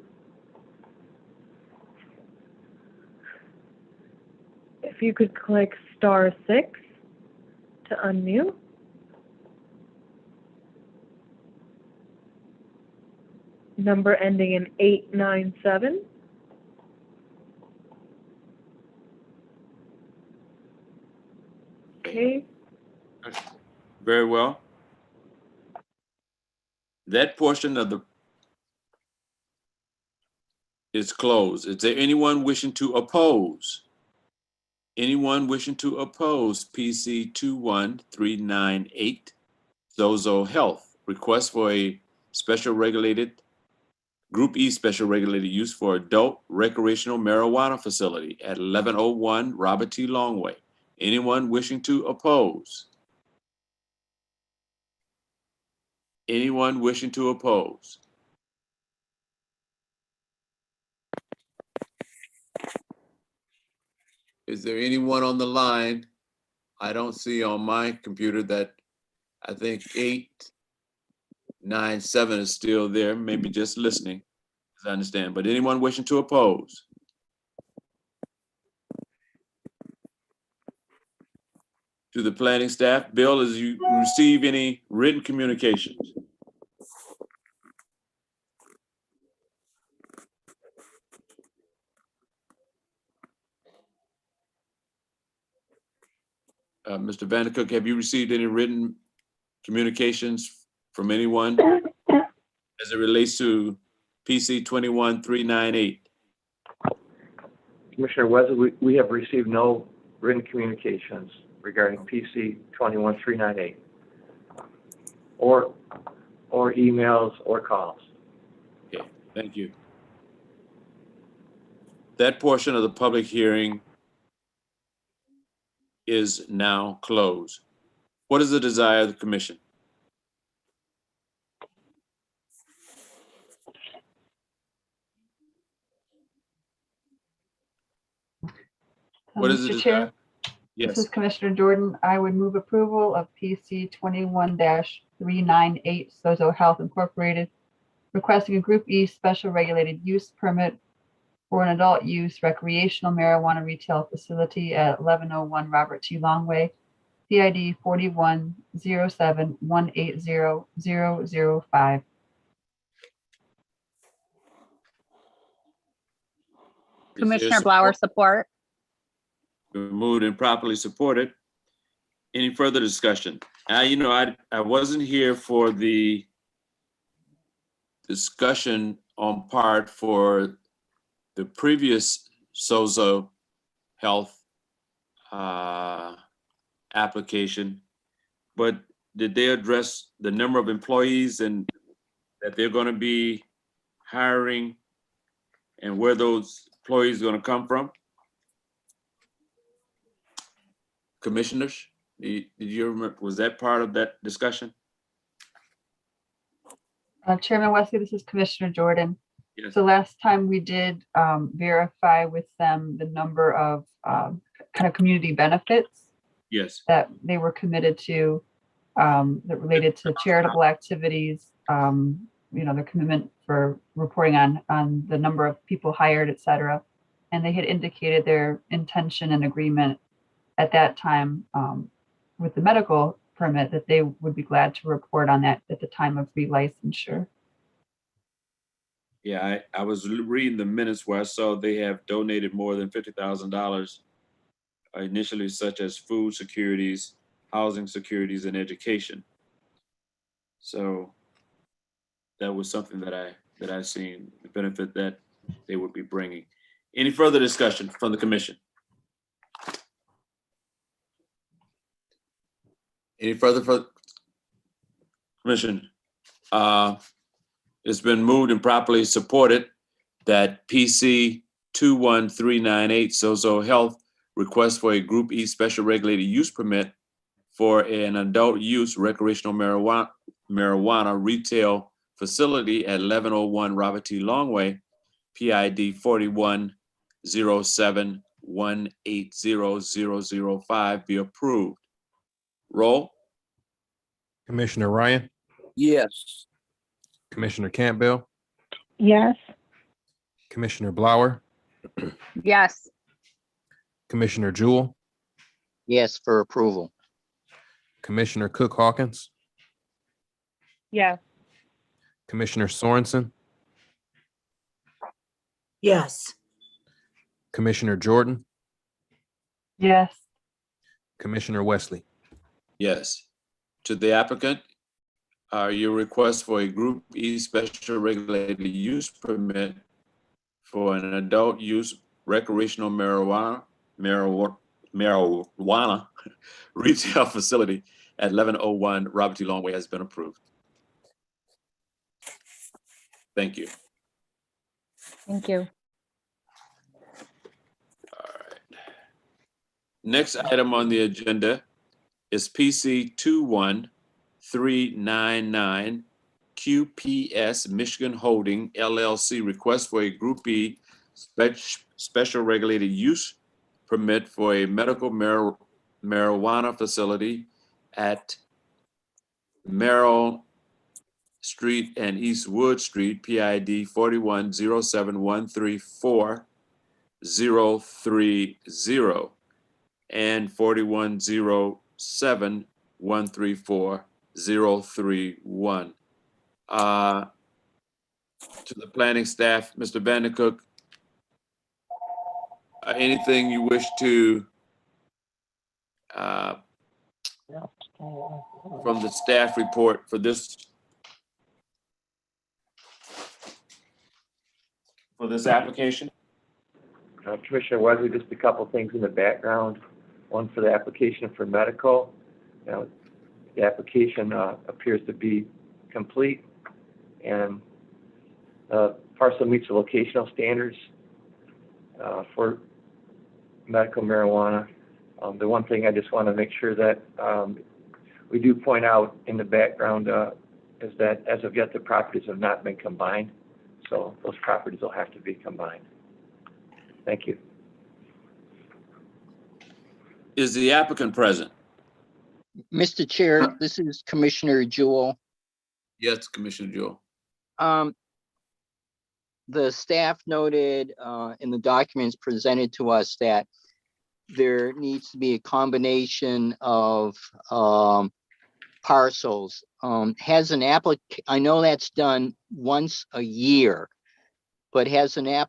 If you could click *6 to unmute. Number ending in 897. Okay. Very well. That portion of the is closed. Is there anyone wishing to oppose? Anyone wishing to oppose PC 21398 Zozo Health, request for a special regulated Group E special regulated use for adult recreational marijuana facility at 1101 Robert T. Longway. Anyone wishing to oppose? Anyone wishing to oppose? Is there anyone on the line? I don't see on my computer that. I think 897 is still there, maybe just listening, as I understand. But anyone wishing to oppose? To the planning staff, Bill, as you receive any written communications? Mr. Vandercook, have you received any written communications from anyone as it relates to PC 21398? Commissioner Wesley, we have received no written communications regarding PC 21398 or emails or calls. Okay, thank you. That portion of the public hearing is now closed. What is the desire of the commission? What is the Mr. desire? Chair, Yes. this is Commissioner Jordan. I would move approval of PC 21-398 Sozo Health Incorporated, requesting a Group E special regulated use permit for an adult use recreational marijuana retail facility at 1101 Robert T. Longway, PID 4107180005. Commissioner Blauer, support. Been moved and properly supported. Any further discussion? I wasn't here for the discussion on part for the previous Sozo Health application, but did they address the number of employees and that they're going to be hiring and where those employees are going to come from? Commissioners, did you remember, was that part of that discussion? Chairman Wesley, this is Commissioner Jordan. Yes. So last time we did verify with them the number of kind of community benefits Yes. that they were committed to, that related to charitable activities, their commitment for reporting on the number of people hired, et cetera. And they had indicated their intention and agreement at that time with the medical permit that they would be glad to report on that at the time of relicensure. Yeah, I was reading the minutes where I saw they have donated more than $50,000 initially, such as food securities, housing securities, and education. So that was something that I seen, the benefit that they would be bringing. Any further discussion from the commission? Any further for commission? It's been moved and properly supported that PC 21398 Sozo Health request for a Group E special regulated use permit for an adult use recreational marijuana retail facility at 1101 Robert T. Longway, PID 4107180005 be approved. Roll. Commissioner Ryan, Yes. Commissioner Campbell, Yes. Commissioner Blower, Yes. Commissioner Jewell, Yes, for approval. Commissioner Cook Hawkins, Yes. Commissioner Sorensen, Yes. Commissioner Jordan, Yes. Commissioner Wesley. Yes. To the applicant, your request for a Group E special regulated use permit for an adult use recreational marijuana retail facility at 1101 Robert T. Longway has been approved. Thank you. Thank you. All right. Next item on the agenda is PC 21399 QPS Michigan Holding LLC request for a Group E special regulated use permit for a medical marijuana facility at Merrill Street and East Wood Street, PID 4107134030 and 4107134031. To the planning staff, Mr. Vandercook, anything you wish to from the staff report for this application? Commissioner Wesley, just a couple things in the background. One for the application for medical. The application appears to be complete, and parcel meets the locational standards for medical marijuana. The one thing I just want to make sure that we do point out in the background is that as of yet the properties have not been combined, so those properties will have to be combined. Thank you. Is the applicant present? Mr. Chair, this is Commissioner Jewell. Yes, Commissioner Jewell. The staff noted in the documents presented to us that there needs to be a combination of parcels. Has an I know that's done once a year, but has an an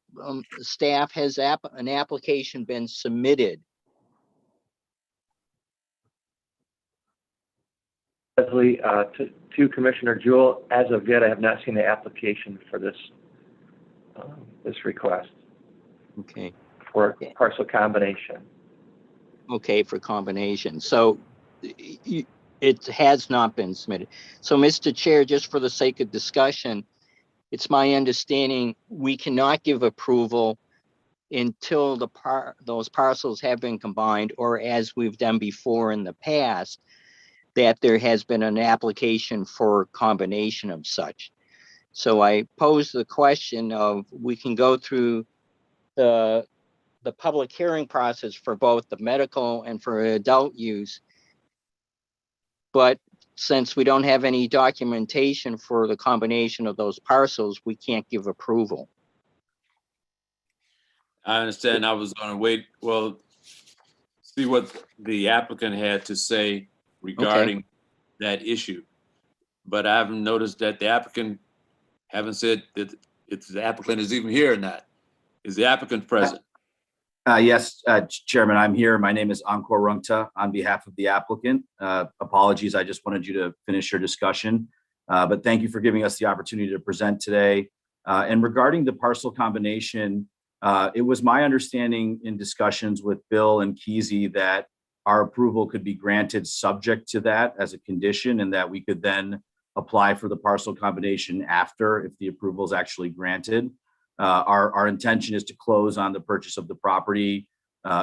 application been submitted? Leslie, to Commissioner Jewell, as of yet, I have not seen the application for this request. Okay. For parcel combination. Okay, for combination. So it has not been submitted. So, Mr. Chair, just for the sake of discussion, it's my understanding we cannot give approval until those parcels have been combined, or as we've done before in the past, that there has been an application for combination of such. So I pose the question of, we can go through the public hearing process for both the medical and for adult use. But since we don't have any documentation for the combination of those parcels, we can't give approval. I understand. I was gonna wait, well, see what the applicant had to say regarding that issue. But I haven't noticed that the applicant haven't said that if the applicant is even here or not. Is the applicant present? Yes, Chairman, I'm here. My name is Ankor Rungta on behalf of the applicant. Apologies, I just wanted you to finish your discussion. But thank you for giving us the opportunity to present today. And regarding the parcel combination, it was my understanding in discussions with Bill and Kesey that our approval could be granted subject to that as a condition, and that we could then apply for the parcel combination after, if the approval is actually granted. Our intention is to close on the purchase of the property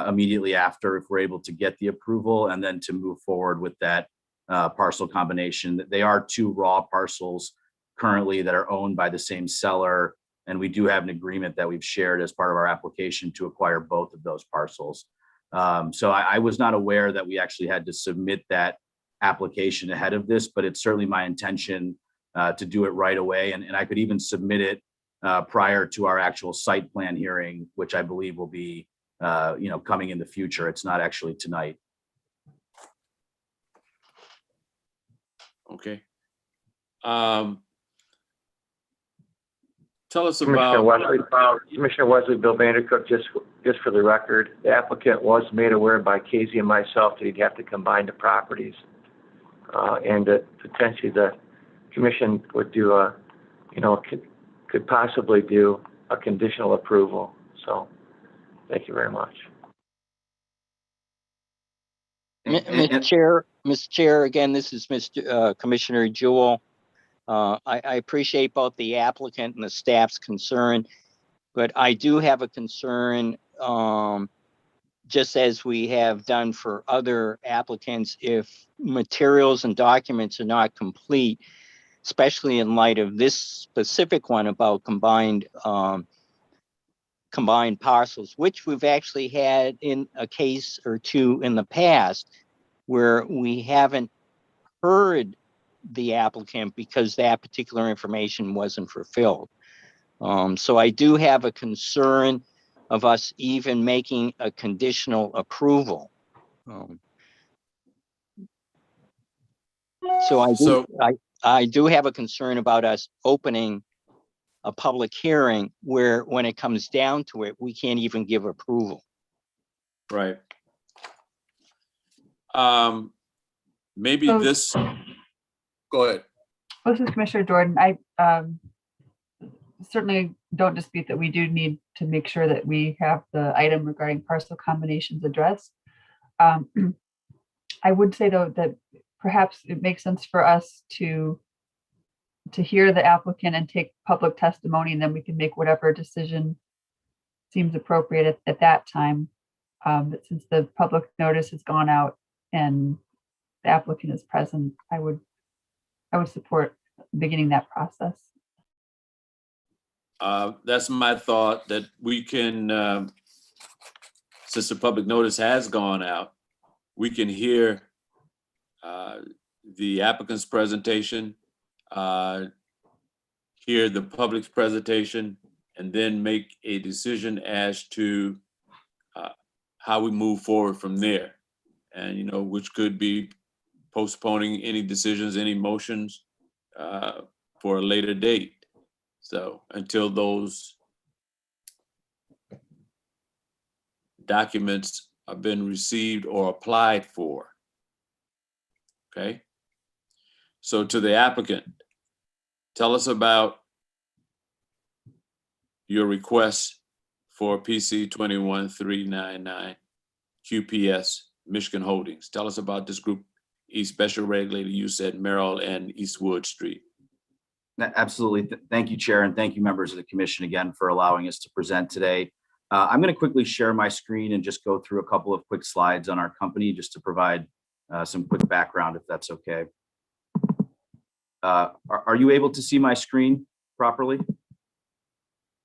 immediately after, if we're able to get the approval, and then to move forward with that parcel combination. They are two raw parcels currently that are owned by the same seller, and we do have an agreement that we've shared as part of our application to acquire both of those parcels. So I was not aware that we actually had to submit that application ahead of this, but it's certainly my intention to do it right away, and I could even submit it prior to our actual site plan hearing, which I believe will be, coming in the future. It's not actually tonight. Okay. Tell us Commissioner about. Commissioner Wesley, Bill Vandercook, just for the record, the applicant was made aware by Casey and myself that he'd have to combine the properties, and that potentially the commission would do could possibly do a conditional approval. So, thank you very much. Mr. Chair, again, this is Commissioner Jewell. I appreciate both the applicant and the staff's concern, but I do have a concern, just as we have done for other applicants, if materials and documents are not complete, especially in light of this specific one about combined parcels, which we've actually had in a case or two in the past, where we haven't heard the applicant because that particular information wasn't fulfilled. So I do have a concern of us even making a conditional approval. I do have a concern about us opening a public hearing where, when it comes down to it, we can't even give approval. Right. Maybe So- this, go ahead. This is Commissioner Jordan. I certainly don't dispute that we do need to make sure that we have the item regarding parcel combinations addressed. I would say, though, that perhaps it makes sense for us to hear the applicant and take public testimony, and then we can make whatever decision seems appropriate at that time. But since the public notice has gone out and the applicant is present, I would support beginning that process. That's my thought, that we can, since the public notice has gone out, we can hear the applicant's presentation, hear the public's presentation, and then make a decision as to how we move forward from there. And, which could be postponing any decisions, any motions for a later date. So until those documents have been received or applied for. Okay. So to the applicant, tell us about your request for PC 21399 QPS Michigan Holdings. Tell us about this group, East Special Regulated Use at Merrill and Eastwood Street. Absolutely. Thank you, Chair, and thank you, members of the commission, again, for allowing us to present today. I'm going to quickly share my screen and just go through a couple of quick slides on our company, just to provide some quick background, if that's okay. Are you able to see my screen? properly?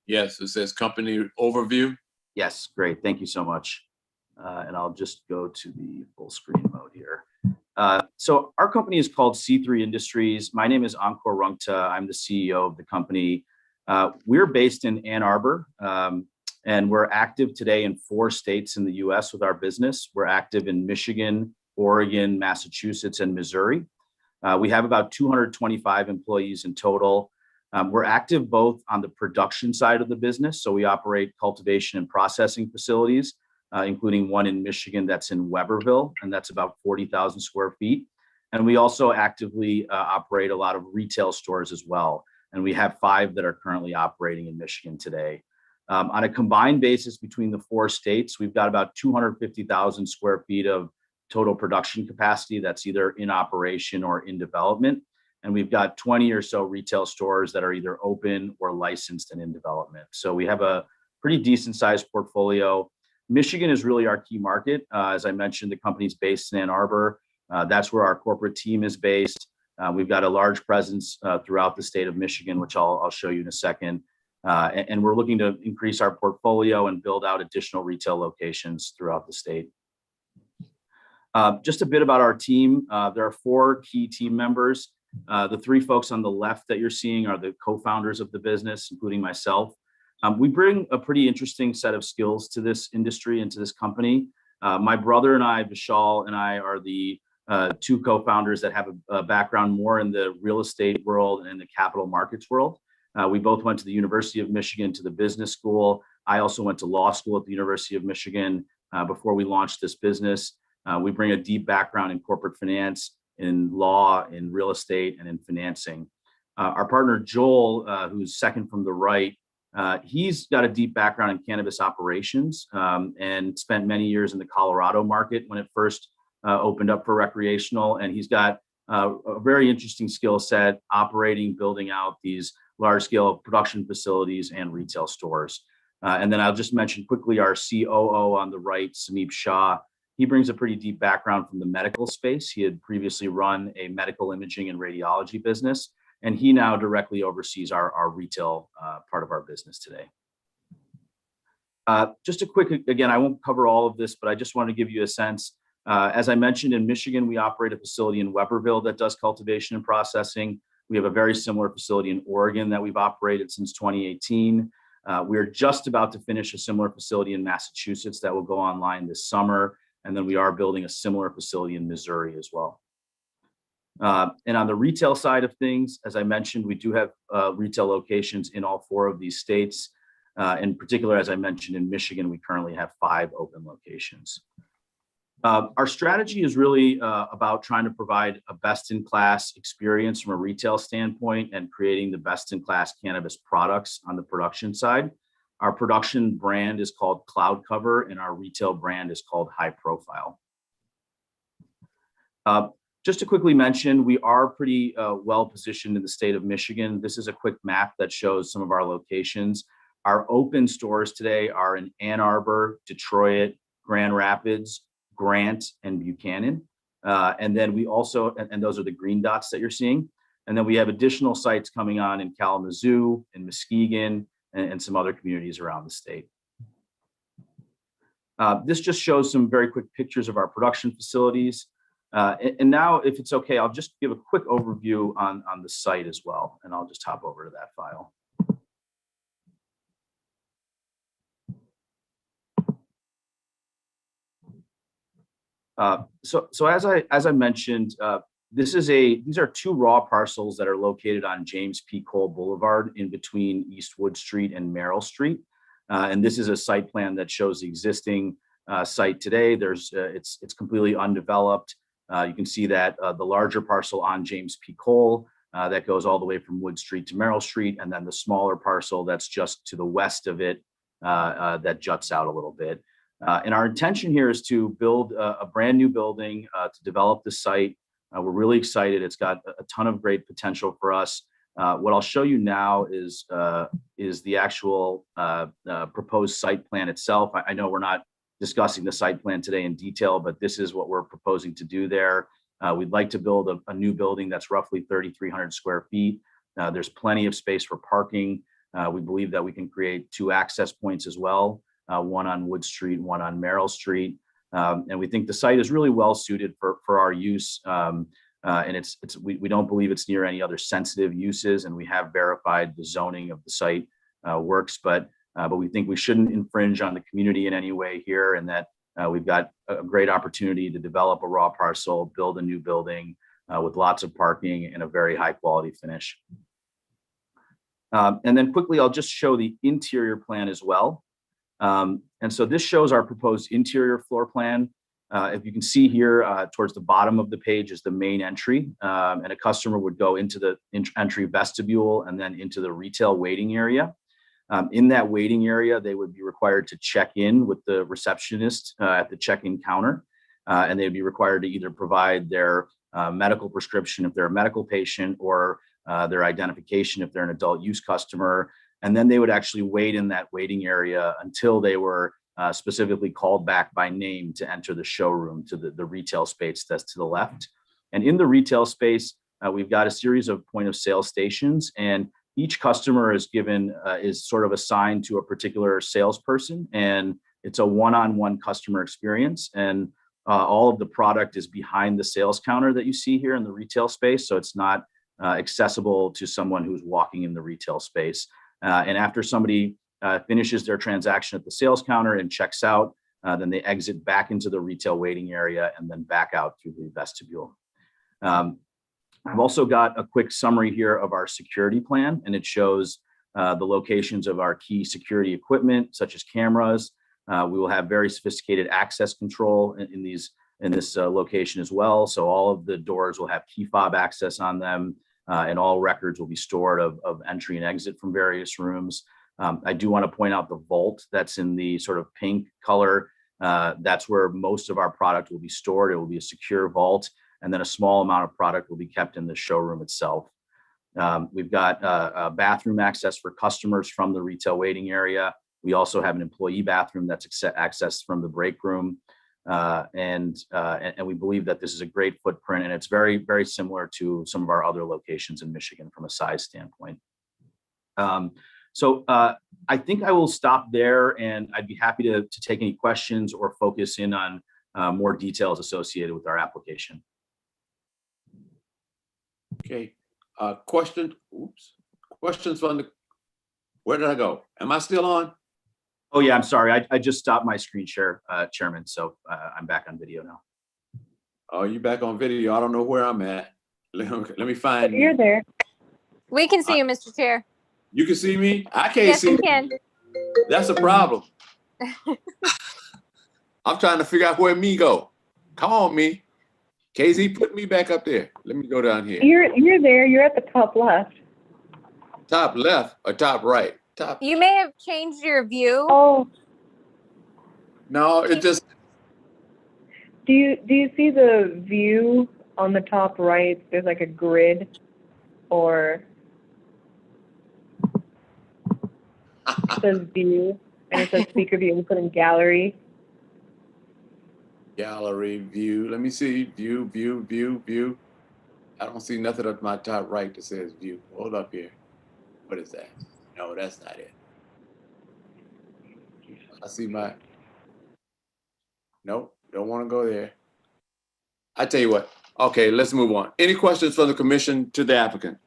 Yes, it says company overview. Yes, great. Thank you so much. And I'll just go to the full screen mode here. So our company is called C3 Industries. My name is Encore Rungta. I'm the CEO of the company. We're based in Ann Arbor, and we're active today in 4 states in the US with our business. We're active in Michigan, Oregon, Massachusetts, and Missouri. We have about 225 employees in total. We're active both on the production side of the business. So we operate cultivation and processing facilities, including one in Michigan that's in Weberville, and that's about 40,000 square feet. And we also actively operate a lot of retail stores as well. And we have 5 that are currently operating in Michigan today. On a combined basis between the 4 states, we've got about 250,000 square feet of total production capacity that's either in operation or in development. And we've got 20 or so retail stores that are either open or licensed and in development. So we have a pretty decent sized portfolio. Michigan is really our key market. As I mentioned, the company's based in Ann Arbor. That's where our corporate team is based. We've got a large presence throughout the state of Michigan, which I'll show you in a second. And we're looking to increase our portfolio and build out additional retail locations throughout the state. Just a bit about our team. There are 4 key team members. The 3 folks on the left that you're seeing are the co-founders of the business, including myself. We bring a pretty interesting set of skills to this industry and to this company. My brother and I, Vishal and I, are the 2 co-founders that have a background more in the real estate world and the capital markets world. We both went to the University of Michigan to the business school. I also went to law school at the University of Michigan before we launched this business. We bring a deep background in corporate finance, in law, in real estate, and in financing. Our partner, Joel, who's second from the right, he's got a deep background in cannabis operations and spent many years in the Colorado market when it first opened up for recreational. And he's got a very interesting skill set operating, building out these large scale production facilities and retail stores. And then I'll just mention quickly our COO on the right, Sameep Shah. He brings a pretty deep background from the medical space. He had previously run a medical imaging and radiology business, and he now directly oversees our retail part of our business today. Just a quick, again, I won't cover all of this, but I just want to give you a sense. As I mentioned, in Michigan, we operate a facility in Weberville that does cultivation and processing. We have a very similar facility in Oregon that we've operated since 2018. We're just about to finish a similar facility in Massachusetts that will go online this summer. And then we are building a similar facility in Missouri as well. And on the retail side of things, as I mentioned, we do have retail locations in all 4 of these states. In particular, as I mentioned, in Michigan, we currently have 5 open locations. Our strategy is really about trying to provide a best-in-class experience from a retail standpoint and creating the best-in-class cannabis products on the production side. Our production brand is called Cloud Cover, and our retail brand is called High Profile. Just to quickly mention, we are pretty well positioned in the state of Michigan. This is a quick map that shows some of our locations. Our open stores today are in Ann Arbor, Detroit, Grand Rapids, Grant, and Buchanan. And then we also, and those are the green dots that you're seeing. And then we have additional sites coming on in Kalamazoo, in Muskegon, and some other communities around the state. This just shows some very quick pictures of our production facilities. And now, if it's okay, I'll just give a quick overview on the site as well, and I'll just hop over to that file. So as I mentioned, these are 2 raw parcels that are located on James P. Cole Boulevard in between Eastwood Street and Merrill Street. And this is a site plan that shows the existing site today. It's completely undeveloped. You can see that the larger parcel on James P. Cole that goes all the way from Wood Street to Merrill Street, and then the smaller parcel that's just to the west of it that juts out a little bit. And our intention here is to build a brand new building to develop the site. We're really excited. It's got a ton of great potential for us. What I'll show you now is the actual proposed site plan itself. I know we're not discussing the site plan today in detail, but this is what we're proposing to do there. We'd like to build a new building that's roughly 3,300 square feet. There's plenty of space for parking. We believe that we can create 2 access points as well, one on Wood Street and one on Merrill Street. And we think the site is really well suited for our use. And we don't believe it's near any other sensitive uses, and we have verified the zoning of the site works, but we think we shouldn't infringe on the community in any way here, and that we've got a great opportunity to develop a raw parcel, build a new building with lots of parking and a very high quality finish. And then quickly, I'll just show the interior plan as well. And so this shows our proposed interior floor plan. If you can see here towards the bottom of the page is the main entry, and a customer would go into the entry vestibule and then into the retail waiting area. In that waiting area, they would be required to check in with the receptionist at the check-in counter, and they'd be required to either provide their medical prescription if they're a medical patient, or their identification if they're an adult use customer. And then they would actually wait in that waiting area until they were specifically called back by name to enter the showroom, to the retail space that's to the left. And in the retail space, we've got a series of point of sale stations, and each customer is given, is sort of assigned to a particular salesperson, and it's a one-on-one customer experience. And all of the product is behind the sales counter that you see here in the retail space. So it's not accessible to someone who's walking in the retail space. And after somebody finishes their transaction at the sales counter and checks out, then they exit back into the retail waiting area and then back out through the vestibule. I've also got a quick summary here of our security plan, and it shows the locations of our key security equipment, such as cameras. We will have very sophisticated access control in this location as well. So all of the doors will have key fob access on them, and all records will be stored of entry and exit from various rooms. I do want to point out the vault that's in the sort of pink color. That's where most of our product will be stored. It will be a secure vault, and then a small amount of product will be kept in the showroom itself. We've got a bathroom access for customers from the retail waiting area. We also have an employee bathroom that's accessed from the break room. And we believe that this is a great footprint, and it's very, very similar to some of our other locations in Michigan from a size standpoint. So I think I will stop there, and I'd be happy to take any questions or focus in on more details associated with our application. Okay, questions from the, where did I go? Am I still on? Oh yeah, I'm sorry. I just stopped my screen share, Chairman. So I'm back on video now. Oh, you back on video? I don't know where I'm at. Let me find you. You're there. We can see you, Mr. Chair. You can see me? I can't Yes, see. we can. That's a problem. I'm trying to figure out where me go. Come on, me. KZ, put me back up there. Let me go down here. You're there. You're at the top left. Top left or top right? Top. You may have changed your view. Oh, No, it just. do you see the view on the top right? There's like a grid, or it says view, and it says speaker view. We put in gallery. Gallery view. Let me see. View, view, view, view. I don't see nothing at my top right that says view. Hold up here. What is that? No, that's not it. I see my. Nope, don't want to go there. I tell you what. Okay, let's move on. Any questions from the commission to the applicant?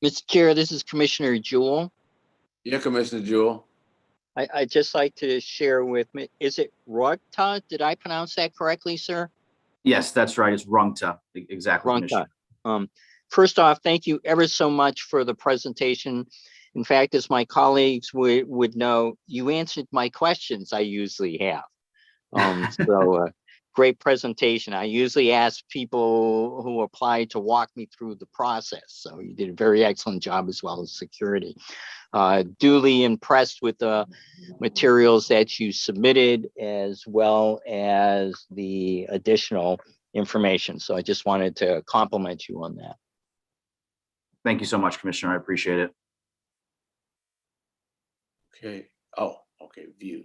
Mr. Chair, this is Commissioner Jewell. Yeah, Commissioner Jewell. I'd just like to share with me, is it Rogta? Did I pronounce that correctly, sir? Yes, that's right. It's Rungta. Exactly. Rogta. First off, thank you ever so much for the presentation. In fact, as my colleagues would know, you answered my questions I usually have. So great presentation. I usually ask people who apply to walk me through the process. So you did a very excellent job, as well as security. Duly impressed with the materials that you submitted, as well as the additional information. So I just wanted to compliment you on that. Thank you so much, Commissioner. I appreciate it. Okay. Oh, okay. View.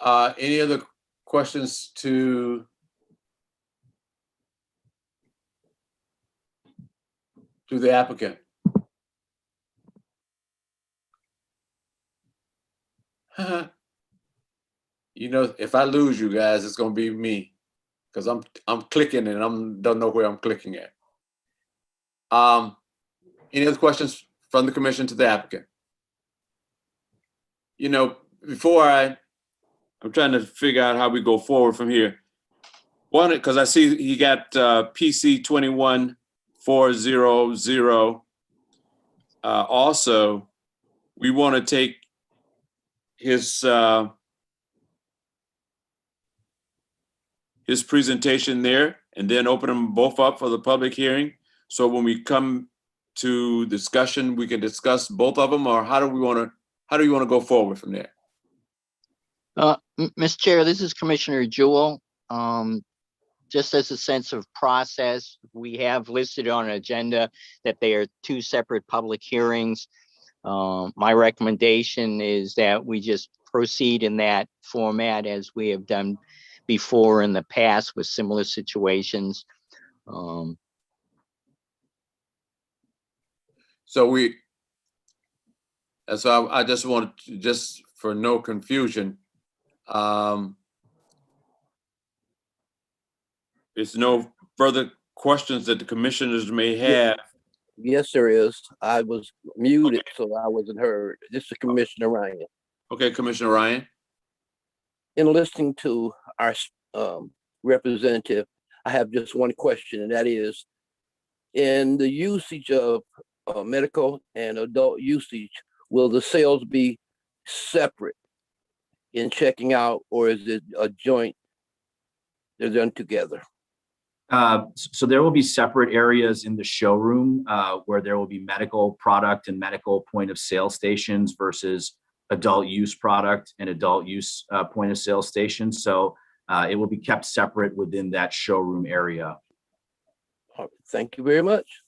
Any other questions to the applicant? You know, if I lose you guys, it's gonna be me, because I'm clicking and don't know where I'm clicking at. Any other questions from the commission to the applicant? You know, before I'm trying to figure out how we go forward from here. One, because I see he got PC 21400. Also, we want to take his presentation there and then open them both up for the public hearing. So when we come to discussion, we can discuss both of them, or how do you want to go forward from there? Mr. Chair, this is Commissioner Jewell. Just as a sense of process, we have listed on an agenda that they are two separate public hearings. My recommendation is that we just proceed in that format as we have done before in the past with similar situations. So I just want to, just for no confusion, there's no further questions that the commissioners may have. Yes, there is. I was muted, so I wasn't heard. This is Commissioner Ryan. Okay, Commissioner Ryan. In listening to our representative, I have just one question, and that is, in the usage of medical and adult usage, will the sales be separate in checking out, or is it a joint? They're done together. So there will be separate areas in the showroom where there will be medical product and medical point of sale stations versus adult use product and adult use point of sale stations. So it will be kept separate within that showroom area. Thank you very much.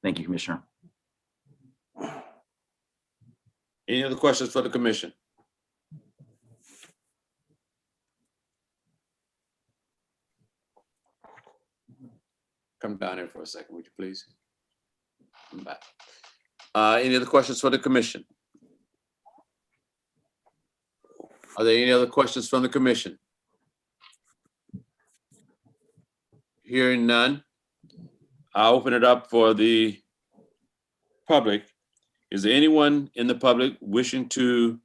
Thank you, Commissioner. Any other questions for the commission? Come down here for a second, would you please? Come back. Any other questions for the commission? Are there any other questions from the commission? Hearing none, I'll open it up for the public. Is there anyone in the public wishing to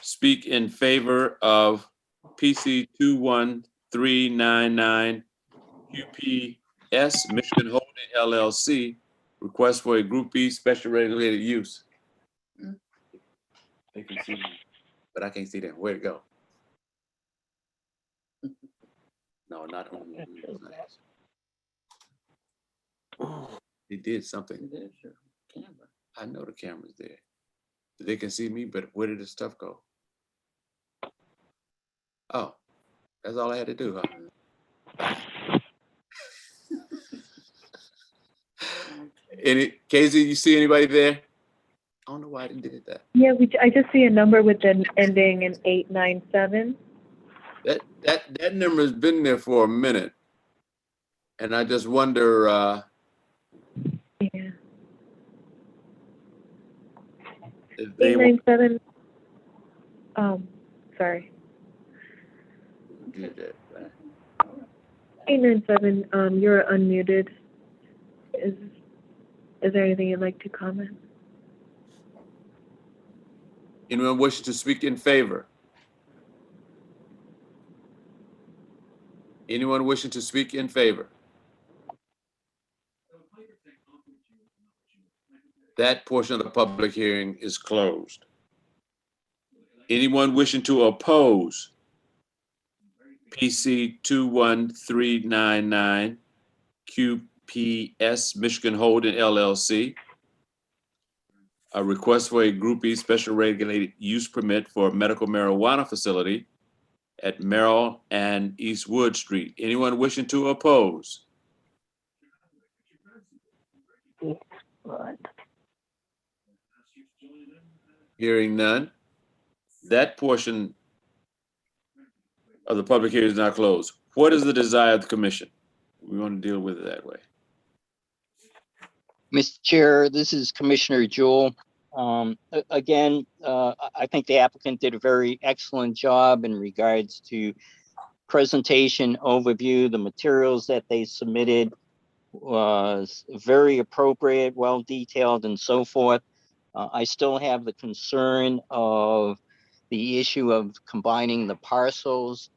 speak in favor of PC 21399 QPS Michigan Holding LLC, request for a Group B special regulated use? They can see me, but I can't see them. Where'd it go? No, not on the He did something. I know the camera's there. They can see me, but where did the stuff go? Oh, that's all I had to do, huh? Casey, you see anybody there? I don't know why I did that. Yeah, I just see a number with an ending in 897. That number has been there for a minute, and I just wonder. Yeah. If they 897. Sorry. 897. You're unmuted. Is there anything you'd like to comment? Anyone wishing to speak in favor? Anyone wishing to speak in favor? That portion of the public hearing is closed. Anyone wishing to oppose PC 21399 QPS Michigan Holding LLC, a request for a Group E special regulated use permit for a medical marijuana facility at Merrill and East Wood Street. Anyone wishing to oppose? Hearing none, that portion of the public hearing is now closed. What is the desire of the commission? We want to deal with it that way. Mr. Chair, this is Commissioner Jewell. Again, I think the applicant did a very excellent job in regards to presentation overview. The materials that they submitted was very appropriate, well detailed, and so forth. I still have the concern of the issue of combining the parcels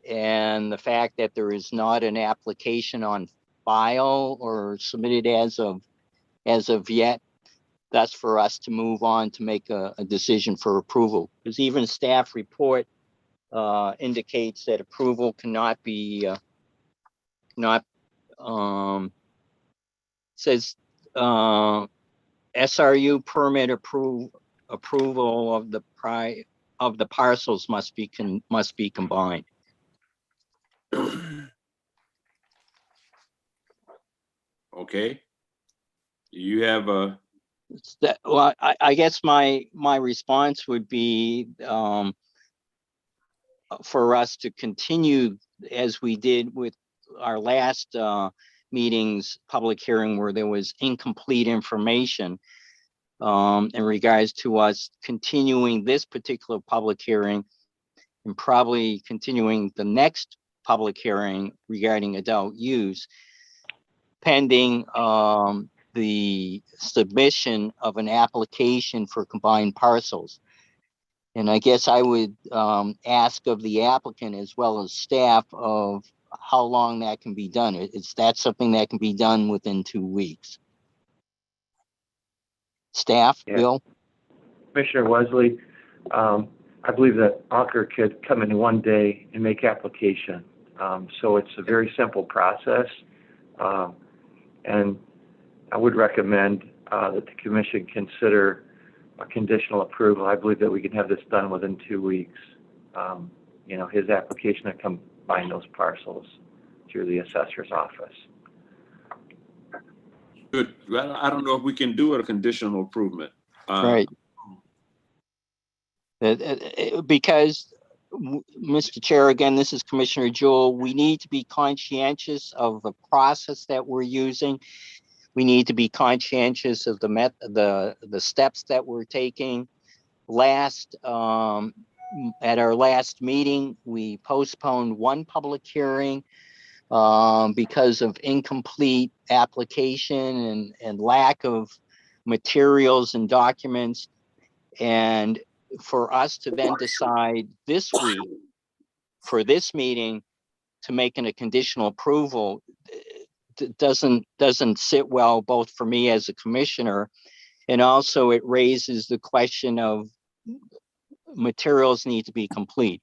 and the fact that there is not an application on file or submitted as of yet. That's for us to move on to make a decision for approval, because even staff report indicates that approval cannot be says SRU permit approval of the parcels must be combined. Okay. You have a, Well, I guess my response would be for us to continue as we did with our last meeting's public hearing, where there was incomplete information in regards to us continuing this particular public hearing and probably continuing the next public hearing regarding adult use, pending the submission of an application for combined parcels. And I guess I would ask of the applicant as well as staff of how long that can be done. Is that something that can be done within 2 weeks? Staff, Yeah. Bill? Commissioner Wesley, I believe that Anker could come in one day and make application. So it's a very simple process. And I would recommend that the commission consider a conditional approval. I believe that we can have this done within 2 weeks. You know, his application to combine those parcels through the assessor's office. good. I don't know if we can do a conditional improvement. Right. Because, Mr. Chair, again, this is Commissioner Jewell, we need to be conscientious of the process that we're using. We need to be conscientious of the steps that we're taking. At our last meeting, we postponed one public hearing because of incomplete application and lack of materials and documents. And for us to then decide this week for this meeting to make a conditional approval doesn't sit well, both for me as a commissioner, and also it raises the question of materials need to be complete.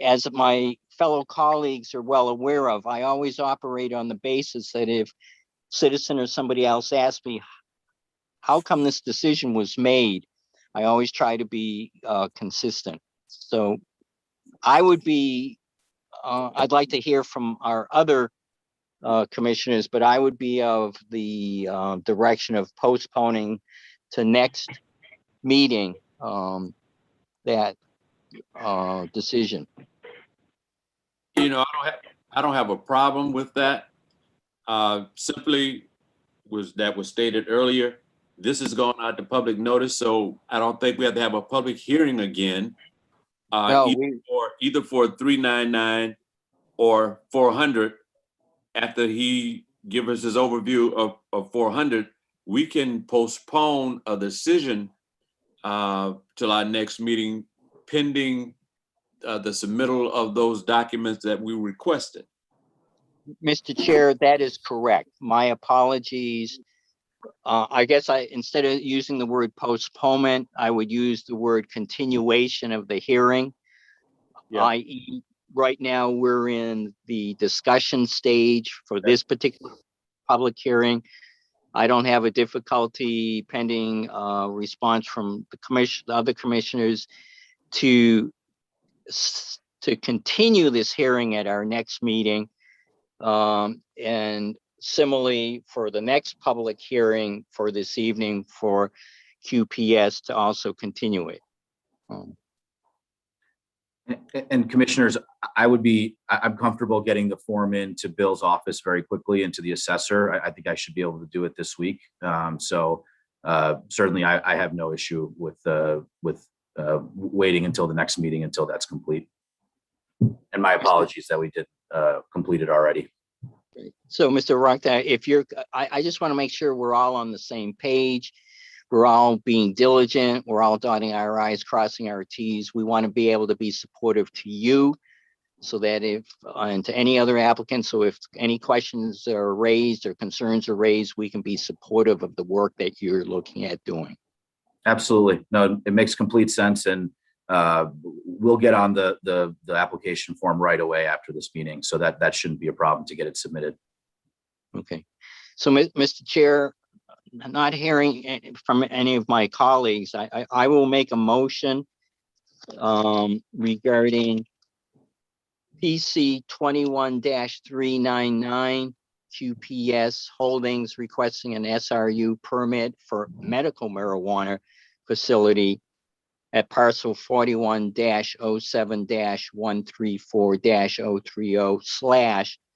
As my fellow colleagues are well aware of, I always operate on the basis that if citizen or somebody else asks me, how come this decision was made? I always try to be consistent. So I would be, I'd like to hear from our other commissioners, but I would be of the direction of postponing to next meeting that decision. You know, I don't have a problem with that. Simply was stated earlier. This is going out to public notice, so I don't think we have to have a public hearing again. No, either for 399 or 400. After he gives us his overview of 400, we can postpone a decision till our next meeting, pending the submittal of those documents that we requested. Mr. Chair, that is correct. My apologies. I guess instead of using the word postponement, I would use the word continuation of the hearing. Yeah. I.e., right now we're in the discussion stage for this particular public hearing. I don't have a difficulty pending response from the other commissioners to continue this hearing at our next meeting. And similarly for the next public hearing for this evening for QPS to also continue it. And commissioners, I'm comfortable getting the form into Bill's office very quickly and to the assessor. I think I should be able to do it this week. Certainly I have no issue with waiting until the next meeting until that's complete. And my apologies that we did complete it already. So, Mr. Runkta, I just want to make sure we're all on the same page. We're all being diligent. We're all dotting our I's, crossing our T's. We want to be able to be supportive to you so that and to any other applicants. So if any questions are raised or concerns are raised, we can be supportive of the work that you're looking at doing. Absolutely. No, it makes complete sense. And we'll get on the application form right away after this meeting. So that shouldn't be a problem to get it submitted. Okay. So, Mr. Chair, not hearing from any of my colleagues, I will make a motion regarding PC 21-399 QPS Holdings requesting an SRU permit for medical marijuana facility at parcel 41-07-134-030 /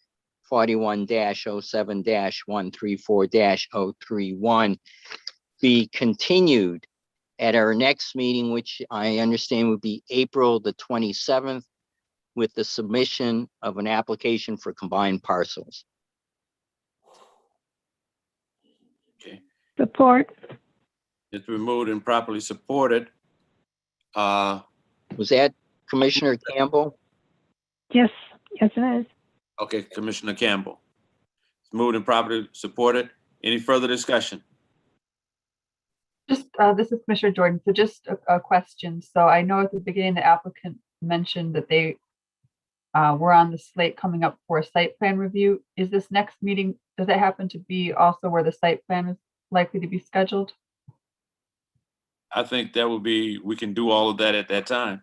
41-07-134-031 be continued at our next meeting, which I understand would be April the 27th, with the submission of an application for combined parcels. Okay, Support. it's been moved and properly supported. Was that Commissioner Campbell? Yes, yes it is. Okay, Commissioner Campbell. It's moved and properly supported. Any further discussion? Just, this is Commissioner Jordan. So just a question. So I know at the beginning, the applicant mentioned that they were on the slate coming up for a site plan review. Is this next meeting, does that happen to be also where the site plan is likely to be scheduled? I think that would be, we can do all of that at that time.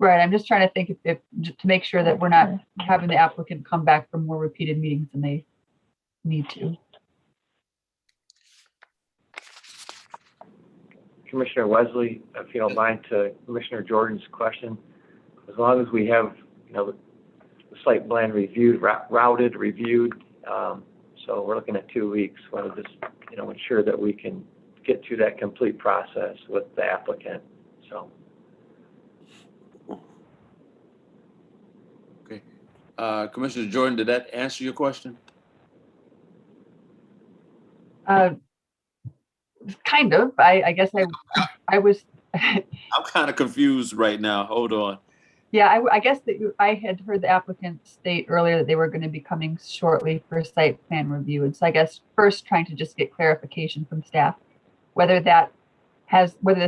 Right. I'm just trying to think if to make sure that we're not having the applicant come back for more repeated meetings than they need to. Commissioner Wesley, if you don't mind, to Commissioner Jordan's question, as long as we have, the site plan reviewed, routed, reviewed, so we're looking at 2 weeks. Want to just, ensure that we can get through that complete process with the applicant. So. Okay. Commissioner Jordan, did that answer your question? Kind of. I guess I was. I'm kind of confused right now. Hold on. Yeah, I guess that I had heard the applicant state earlier that they were going to be coming shortly for site plan review. And so I guess first trying to just get clarification from staff, whether the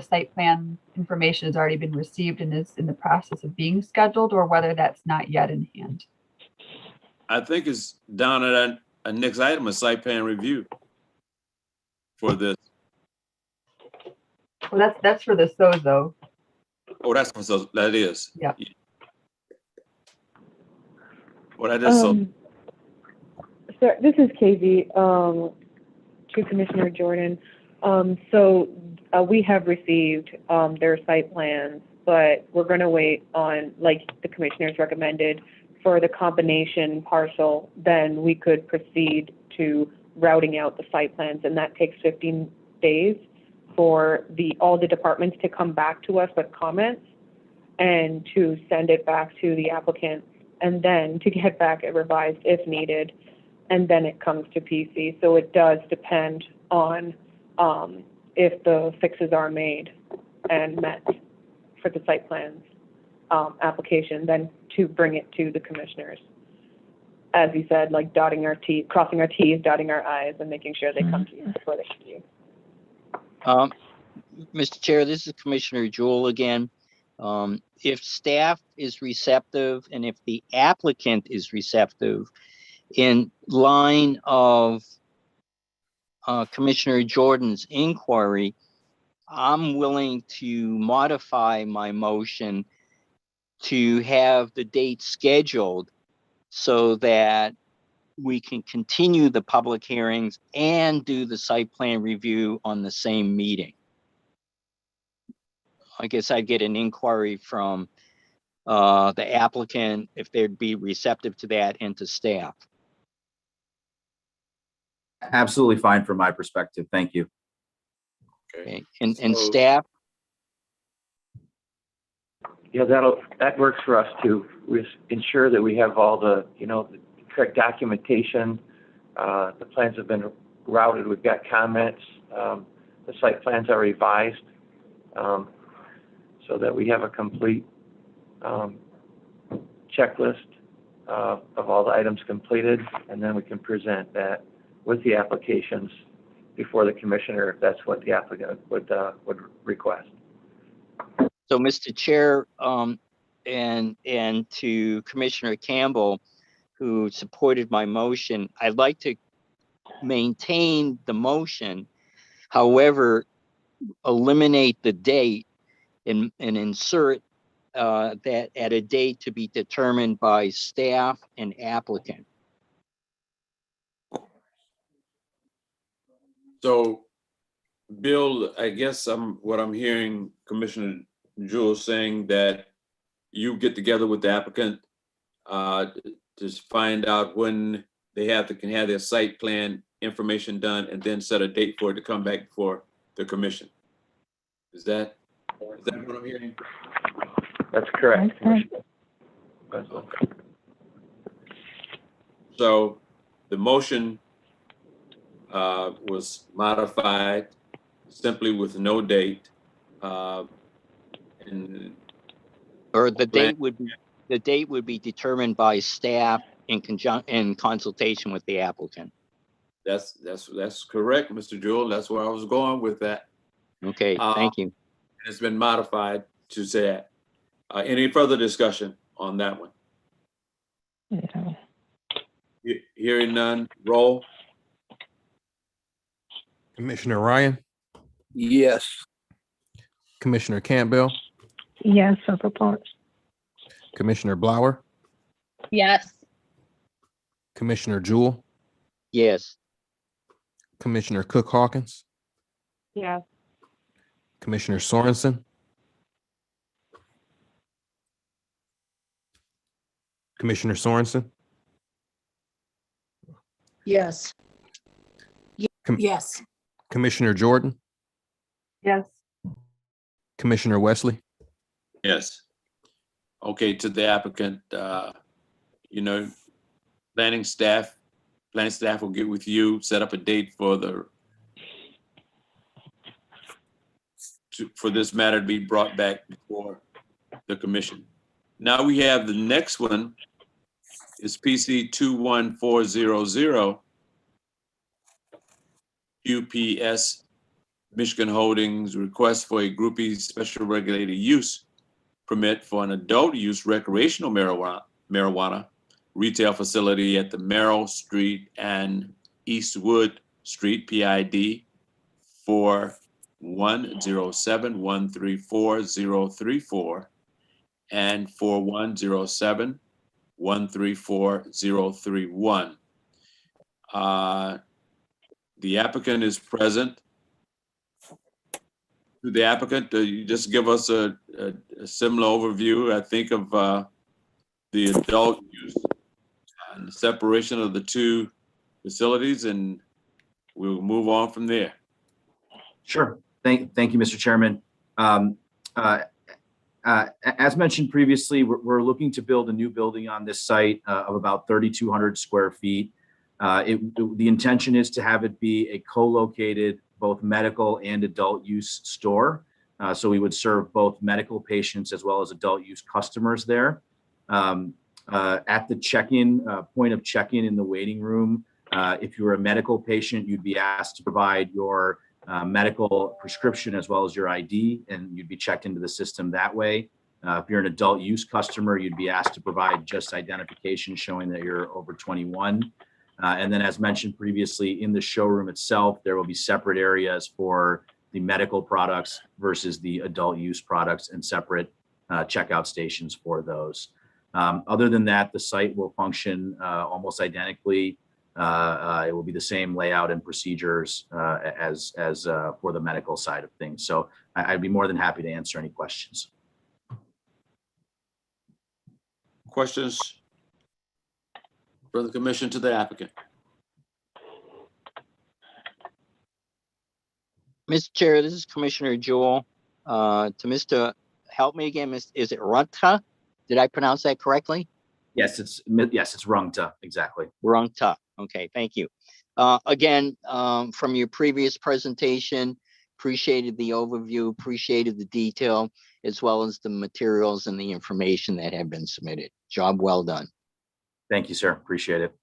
site plan information has already been received and is in the process of being scheduled, or whether that's not yet in hand. I think it's down at a next item, a site plan review for this. Well, that's for the SOZO. Oh, that is. Yeah. Well, that is so. Sir, this is Casey, to Commissioner Jordan. We have received their site plans, but we're going to wait on, like the commissioners recommended, for the combination parcel. Then we could proceed to routing out the site plans, and that takes 15 days for all the departments to come back to us with comments and to send it back to the applicant, and then to get back a revised if needed, and then it comes to PC. So it does depend on if the fixes are made and met for the site plans application, then to bring it to the commissioners. As you said, like crossing our T's, dotting our I's, and making sure they come to you before they come to you. Mr. Chair, this is Commissioner Jewell again. If staff is receptive and if the applicant is receptive, in line of Commissioner Jordan's inquiry, I'm willing to modify my motion to have the date scheduled so that we can continue the public hearings and do the site plan review on the same meeting. I guess I'd get an inquiry from the applicant, if they'd be receptive to that, and to staff. Absolutely fine from my perspective. Thank you. Okay, and So- staff, Yeah, that works for us too. We ensure that we have all the, the correct documentation. The plans have been routed. We've got comments. The site plans are revised, so that we have a complete checklist of all the items completed, and then we can present that with the applications before the commissioner, if that's what the applicant would request. so Mr. Chair, and to Commissioner Campbell, who supported my motion, I'd like to maintain the motion. However, eliminate the date and insert that at a date to be determined by staff and applicant. So, Bill, I guess what I'm hearing Commissioner Jewell saying that you get together with the applicant to find out when they can have their site plan information done, and then set a date for it to come back before the commission. Is that what I'm hearing? That's correct, Commissioner. So the motion was modified simply with no date. And Or the date would be determined by staff in consultation with the applicant. that's correct, Mr. Jewell. That's where I was going with that. Okay, thank you. It's been modified to say that. Any further discussion on that one? Hearing none, roll. Commissioner Ryan, Yes. Commissioner Campbell, Yes, for proponents. Commissioner Blower, Yes. Commissioner Jewell, Yes, Commissioner Cook Hawkins, Yes. Commissioner Sorensen, Commissioner Sorensen, Yes. Com- Yes. Commissioner Jordan, Yes. Commissioner Wesley. Yes. Okay, to the applicant, planning staff will get with you, set up a date for for this matter to be brought back before the commission. Now we have the next one is PC 21400, UPS Michigan Holdings request for a groupie special regulated use permit for an adult use recreational marijuana retail facility at the Merrill Street and Eastwood Street PID for 107-134-034 and for 107-134-031. The applicant is present. To the applicant, you just give us a similar overview, I think, of the adult use and the separation of the two facilities, and we'll move on from there. Sure. Thank you, Mr. Chairman. As mentioned previously, we're looking to build a new building on this site of about 3,200 square feet. The intention is to have it be a co-located both medical and adult use store. So we would serve both medical patients as well as adult use customers there. At the check-in, point of check-in in the waiting room, if you're a medical patient, you'd be asked to provide your medical prescription as well as your ID, and you'd be checked into the system that way. If you're an adult use customer, you'd be asked to provide just identification showing that you're over 21. And then, as mentioned previously, in the showroom itself, there will be separate areas for the medical products versus the adult use products and separate checkout stations for those. Other than that, the site will function almost identically. It will be the same layout and procedures as for the medical side of things. So I'd be more than happy to answer any questions. questions from the commission to the applicant? Mr. Chair, this is Commissioner Jewell. To Mr., help me again, is it Runta? Did I pronounce that correctly? Yes, it's Rungta, exactly. Runta. Okay, thank you. Again, from your previous presentation, appreciated the overview, appreciated the detail, as well as the materials and the information that have been submitted. Job well done. Thank you, sir. Appreciate it.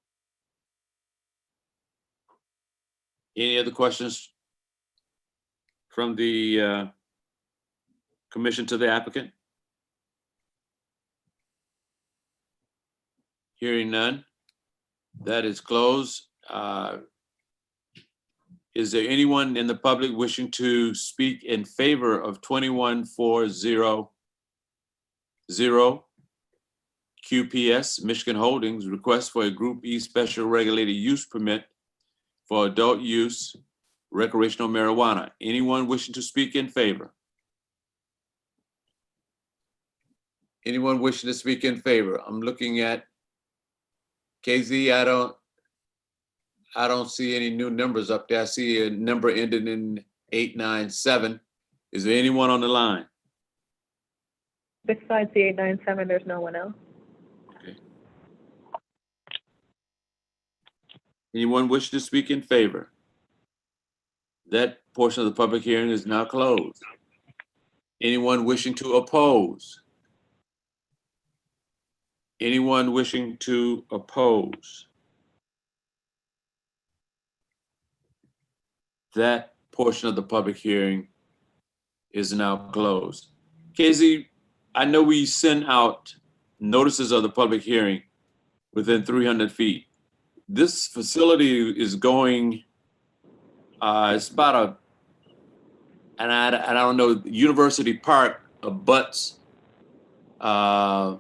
Any other questions from the commission to the applicant? Hearing none, that is closed. Is there anyone in the public wishing to speak in favor of 21400 QPS Michigan Holdings request for a Group E special regulated use permit for adult use recreational marijuana? Anyone wishing to speak in favor? Anyone wishing to speak in favor? I'm looking at KZ. I don't see any new numbers up there. I see a number ending in 897. Is there anyone on the line? Besides the 897, there's no one else. Okay. Anyone wish to speak in favor? That portion of the public hearing is now closed. Anyone wishing to oppose? Anyone wishing to oppose? That portion of the public hearing is now closed. KZ, I know we send out notices of the public hearing within 300 feet. This facility is going, it's about and I don't know, University Park abuts the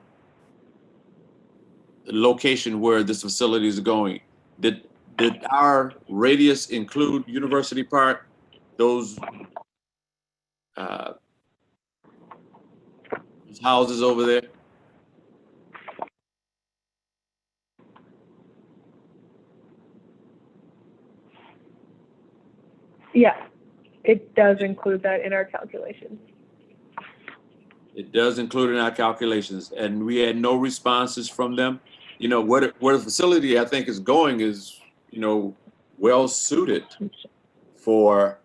location where this facility is going. Did our radius include University Park? Those houses over there? Yeah, it does include that in our calculations. It does include in our calculations, and we had no responses from them. You know, where the facility I think is going is, you know, well suited for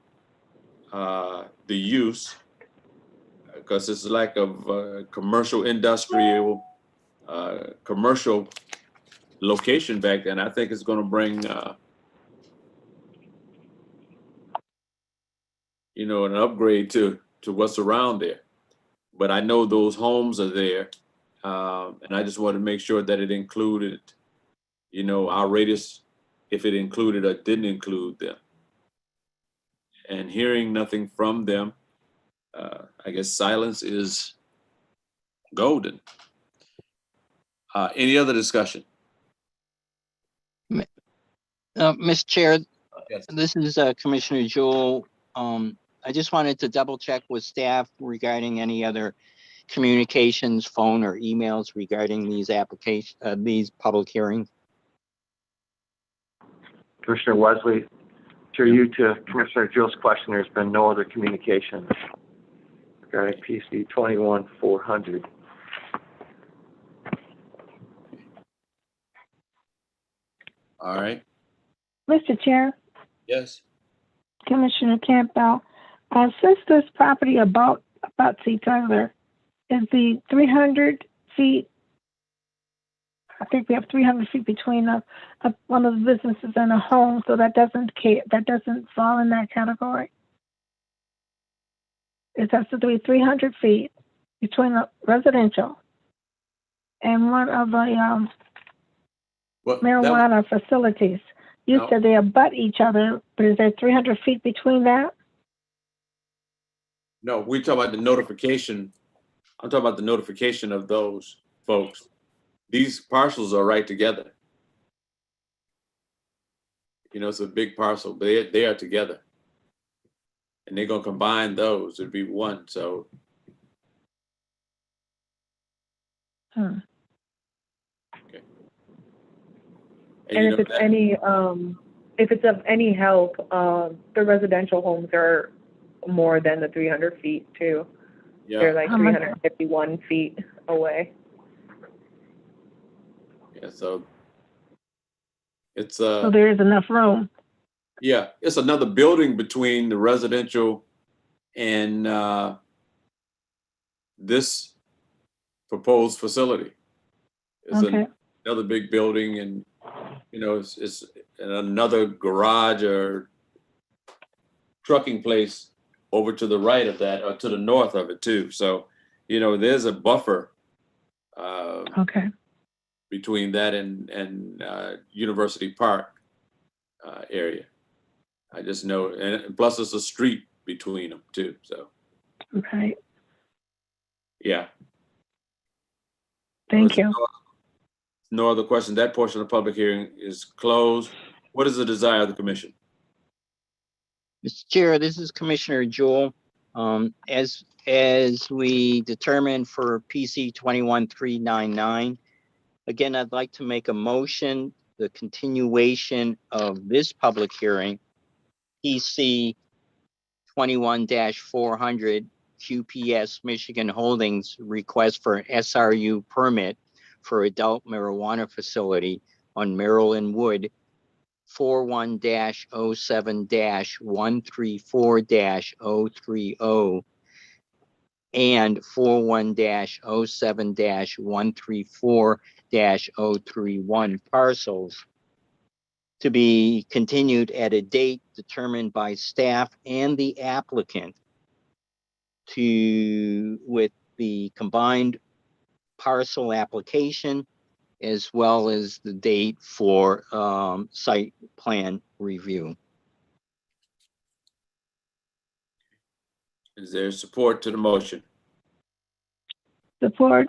the use, because it's like of commercial, industrial, commercial location back then. I think it's going to bring, you know, an upgrade to what's around there. But I know those homes are there, and I just wanted to make sure that it included, you know, our radius, if it included or didn't include them. And hearing nothing from them, I guess silence is golden. Any other discussion? Mr. Chair, Yes. this is Commissioner Jewell. I just wanted to double check with staff regarding any other communications, phone or emails regarding these these public hearings. Commissioner Wesley, through you to Commissioner Jewell's question, there's been no other communication regarding PC 21400. All right. Mr. Chair, Yes. Commissioner Campbell, since this property abuts each other, is the 300 feet, I think we have 300 feet between one of the businesses and a home, so that doesn't fall in that category. It has to be 300 feet between a residential and one of the marijuana facilities. You said they abut each other, but is there 300 feet between that? No, we're talking about the notification. I'm talking about the notification of those folks. These parcels are right together. You know, it's a big parcel, but they are together. And they're gonna combine those, it'd be one, so. And you if know it's that- if it's of any help, the residential homes are more than the 300 feet too. They're Yeah, like How much? 351 feet away. yeah, so it's So there is enough room. yeah, it's another building between the residential and this proposed facility. It's Okay. another big building, and you know, it's another garage or trucking place over to the right of that, or to the north of it too. So, you know, there's a buffer Okay. between that and University Park area. I just know, and plus it's a street between them too. So, Right. yeah. Thank you. No other questions. That portion of the public hearing is closed. What is the desire of the commission? Mr. Chair, this is Commissioner Jewell. As we determined for PC 21399, again, I'd like to make a motion, the continuation of this public hearing, PC 21-400 QPS Michigan Holdings request for SRU permit for adult marijuana facility on Maryland Wood 41-07-134-030 and 41-07-134-031 parcels to be continued at a date determined by staff and the applicant with the combined parcel application as well as the date for site plan review. Is there support to the motion? Support.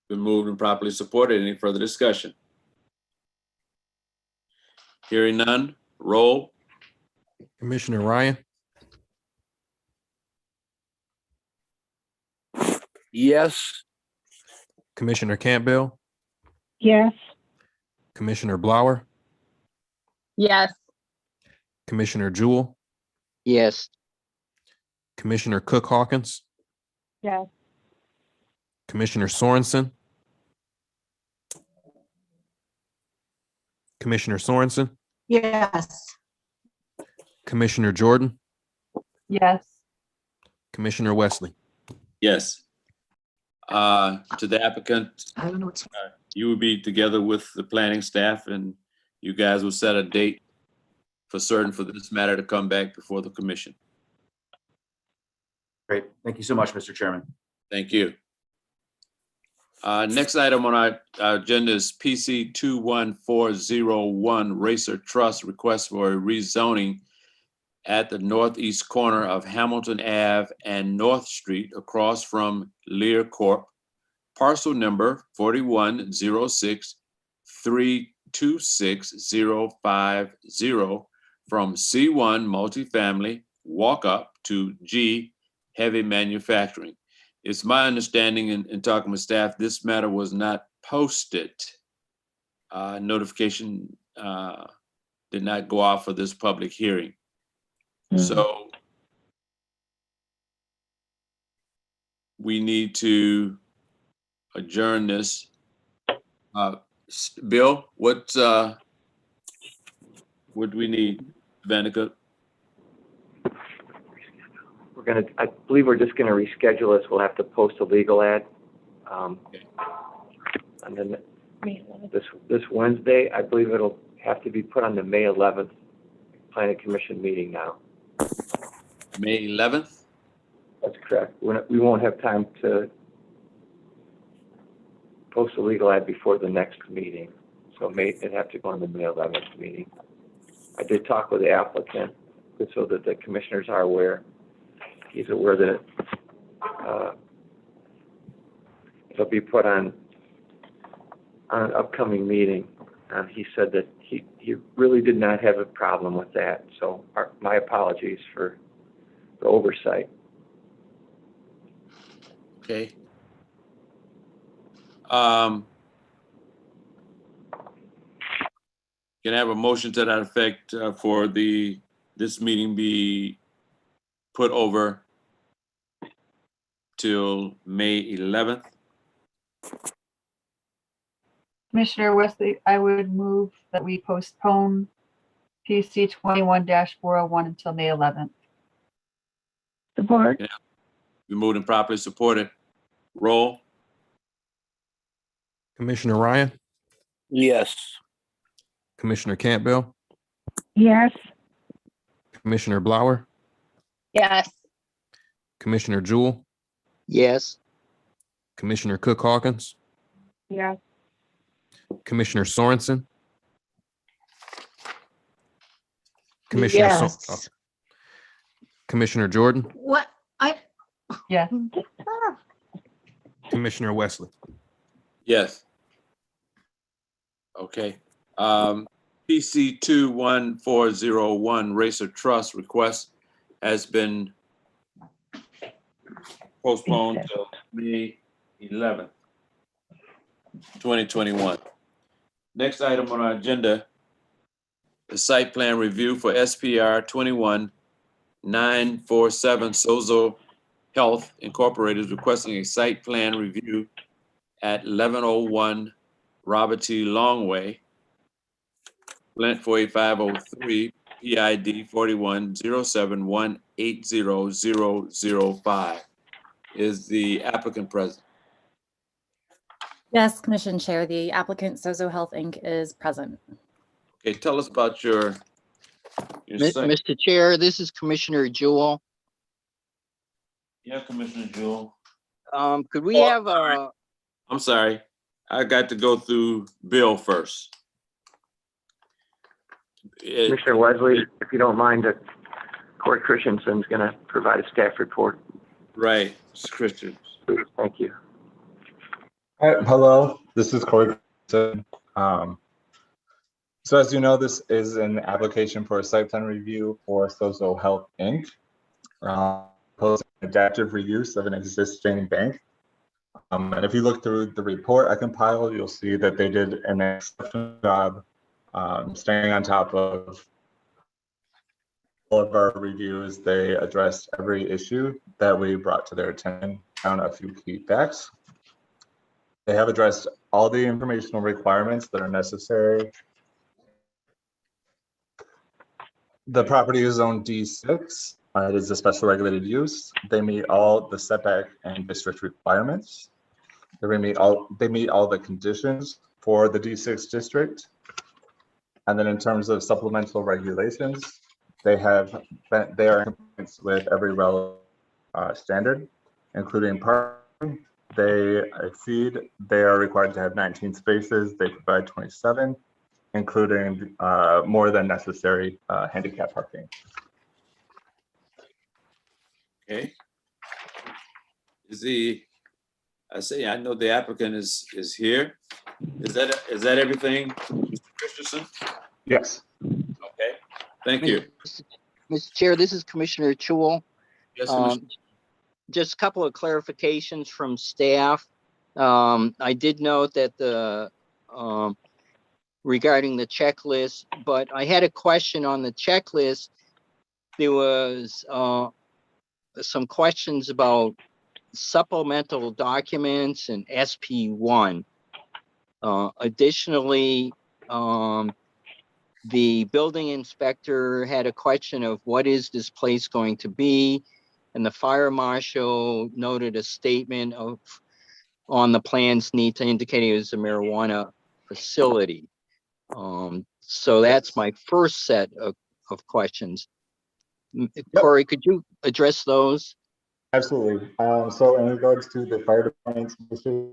Been moved and properly supported. Any further discussion? Hearing none, roll. Commissioner Ryan, Yes. Commissioner Campbell, Yes. Commissioner Blower, Yes. Commissioner Jewell, Yes. Commissioner Cook Hawkins, Yes. Commissioner Sorensen, Commissioner Sorensen, Yes. Commissioner Jordan, Yes. Commissioner Wesley. Yes. To the applicant, I don't know what's. you will be together with the planning staff and you guys will set a date for certain for this matter to come back before the commission. Great. Thank you so much, Mr. Chairman. Thank you. Next item on our agenda is PC 21401 Racer Trust request for a rezoning at the northeast corner of Hamilton Ave and North Street across from Lear Corp. Parcel number 4106326050 from C1 multifamily walk up to G heavy manufacturing. It's my understanding in talking with staff, this matter was not posted. Notification did not go out for this public hearing. So we need to adjourn this. Bill, what do we need, Vanica? I believe we're just gonna reschedule this. We'll have to post a legal ad. Okay. And then this Wednesday, I believe it'll have to be put on the May 11th Planning Commission meeting now. May 11th? That's correct. We won't have time to post a legal ad before the next meeting. So it'd have to go on the May 11th meeting. I did talk with the applicant so that the commissioners are aware. He's aware that it'll be put on an upcoming meeting. He said that he really did not have a problem with that. So my apologies for the oversight. Okay. Can I have a motion to that effect for this meeting be put over till May 11th? Commissioner Wesley, I would move that we postpone PC 21-401 until May 11th. Support. Been moved and properly supported. Roll. Commissioner Ryan, Yes. Commissioner Campbell, Yes. Commissioner Blower, Yes. Commissioner Jewell, Yes. Commissioner Cook Hawkins, Yes. Commissioner Sorensen. Commissioner, Commissioner Jordan, What? Yes. Commissioner Wesley. Yes. Okay. PC 21401 Racer Trust request has been postponed till May 11th, 2021. Next item on our agenda, the site plan review for SPR 21947 Sozo Health Incorporated is requesting a site plan review at 1101 Robert T. Longway, Flint 48503, PID 4107180005. Is the applicant present? Yes, Commission Chair, the applicant Sozo Health Inc. is present. Okay, tell us about your site. Mr. Chair, this is Commissioner Jewell. Yeah, Commissioner Jewell. Could we have I'm sorry. I got to go through Bill first. Commissioner Wesley, if you don't mind, Corey Christensen's going to provide a staff report. Right, Christian. Please, thank you. All right, hello, this is Corey. So as you know, this is an application for a site plan review for Sozo Health Inc. Proposing adaptive reuse of an existing bank. And if you look through the report I compiled, you'll see that they did an exceptional job staying on top of all of our reviews. They addressed every issue that we brought to their attention, found a few key facts. They have addressed all the informational requirements that are necessary. The property is zoned D6. It is a special regulated use. They meet all the setback and district requirements. They meet all the conditions for the D6 district. And then in terms of supplemental regulations, they are in compliance with every relevant standard, including parking. They are required to have 19 spaces. They provide 27, including more than necessary handicap parking. Okay. I know the applicant is here. Is that everything, Mr. Christensen? Yes. Okay, thank you. Mr. Chair, this is Commissioner Jewell. Yes, Commissioner. Just a couple of clarifications from staff. I did note that regarding the checklist, but I had a question on the checklist. There was some questions about supplemental documents and SP1. Additionally, the building inspector had a question of what is this place going to be? And the fire marshal noted a statement on the plans need to indicate it was a marijuana facility. So that's my first set of questions. Corey, could you address those? Absolutely. So in regards to the fire department's issue,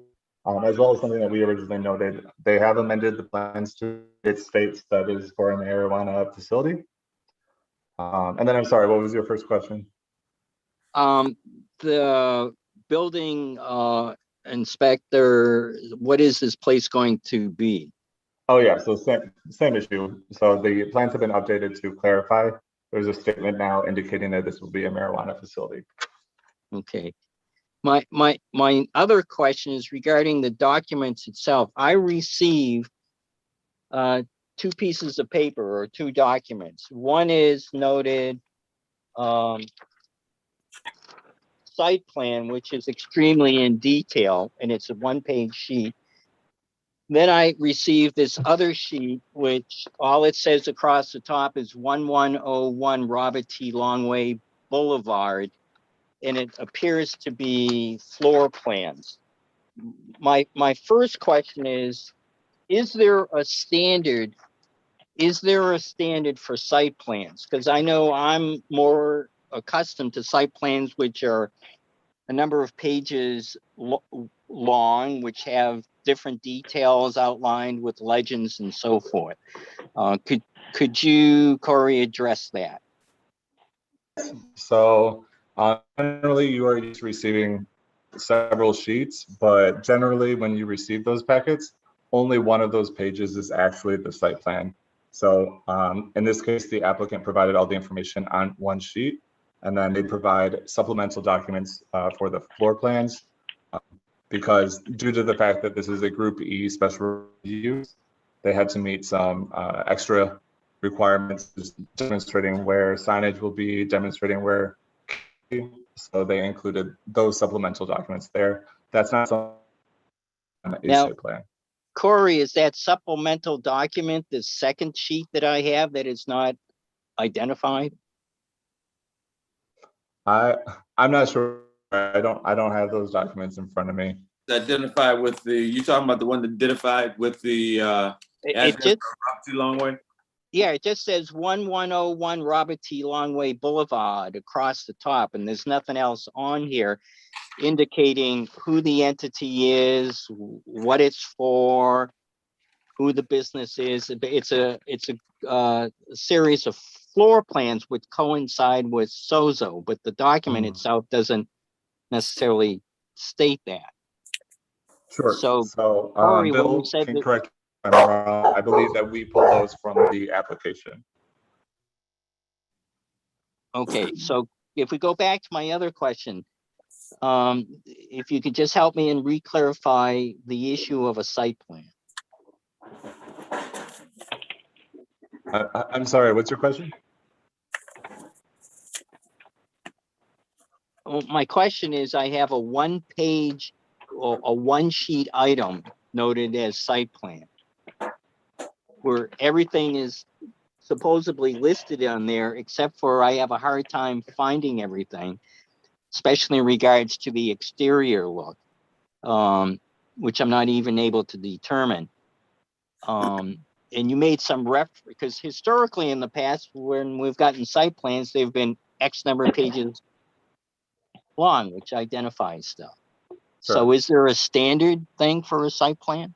as well as something that we originally noted, they have amended the plans to it states that is for a marijuana facility. And then I'm sorry, what was your first question? The building inspector, what is this place going to be? Oh yeah, so same issue. So the plans have been updated to clarify. There's a statement now indicating that this will be a marijuana facility. Okay. My other question is regarding the documents itself. I received two pieces of paper or two documents. One is noted site plan, which is extremely in detail, and it's a one-page sheet. Then I received this other sheet, which all it says across the top is 1101 Robert T. Longway Boulevard, and it appears to be floor plans. My first question is there a standard? Is there a standard for site plans? Because I know I'm more accustomed to site plans, which are a number of pages long, which have different details outlined with legends and so forth. Could you, Corey, address that? So generally, you are just receiving several sheets, but generally, when you receive those packets, only one of those pages is actually the site plan. So in this case, the applicant provided all the information on one sheet, and then they provide supplemental documents for the floor plans. Because due to the fact that this is a Group E special use, they had to meet some extra requirements demonstrating where signage will be, demonstrating where, so they included those supplemental documents there. That's not something a site plan. Corey, is that supplemental document the second sheet that I have that is not identified? I'm not sure. I don't have those documents in front of me. Identified with the, you talking about the one that identified with the It just, too long way? yeah, it just says 1101 Robert T. Longway Boulevard across the top, and there's nothing else on here indicating who the entity is, what it's for, who the business is. It's a series of floor plans which coincide with SOZO, but the document itself doesn't necessarily state that. Sure. So Corey, Bill can correct me if I'm wrong. I believe that we pulled those from the application. Okay, so if we go back to my other question, if you could just help me and re-clarify the issue of a site plan. I'm sorry, what's your question? Well, my question is, I have a one-page or a one-sheet item noted as site plan, where everything is supposedly listed on there, except for I have a hard time finding everything, especially in regards to the exterior look, which I'm not even able to determine. And you made some reference, because historically in the past, when we've gotten site plans, they've been X number of pages long, which identifies stuff. Sure. So is there a standard thing for a site plan?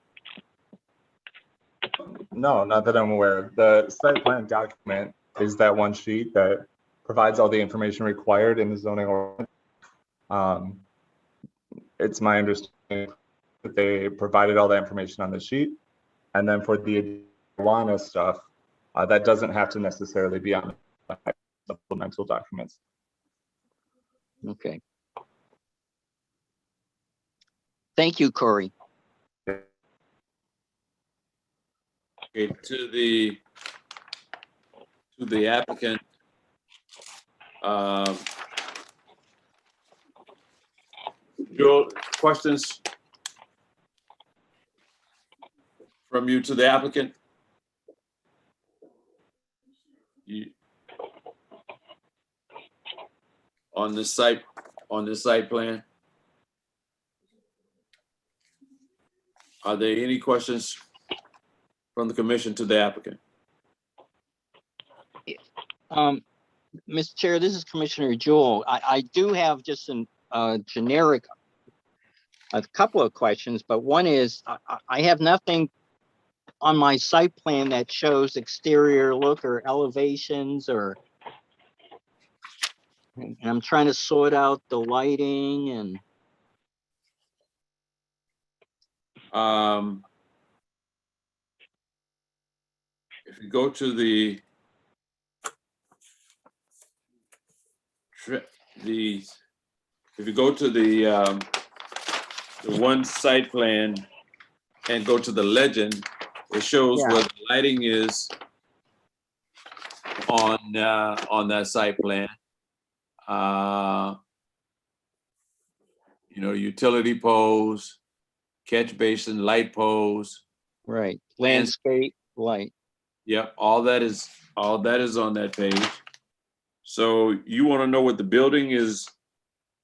No, not that I'm aware of. The site plan document is that one sheet that provides all the information required in the zoning ordinance. It's my understanding that they provided all the information on the sheet. And then for the Awana stuff, that doesn't have to necessarily be on the supplemental documents. Okay. Thank you, Corey. Okay, to the applicant. Joel, questions from you to the applicant? On this site plan? Are there any questions from the commission to the applicant? Mr. Chair, this is Commissioner Jewell. I do have just a generic, a couple of questions, but one is I have nothing on my site plan that shows exterior look or elevations, or and I'm trying to sort out the lighting and if you go to the one site plan and go to the legend, it shows where the lighting is on that site plan. You know, utility poles, catch basin, light poles. Right, landscape, light. Yep, all that is on that page. So you want to know what the building is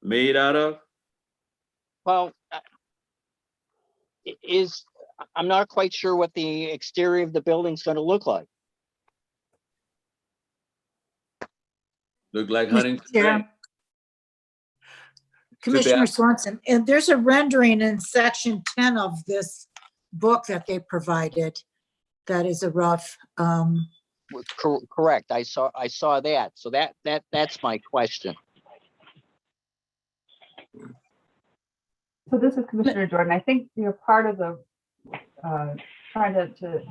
made out of? Well, I'm not quite sure what the exterior of the building's gonna look like. Look like Mr. Huntington Chair. Bank. Commissioner Swanson, and there's a rendering in section 10 of this book that they provided. That is a rough, Correct, I saw that, so that's my question. So this is Commissioner Jordan. I think, part of the, trying to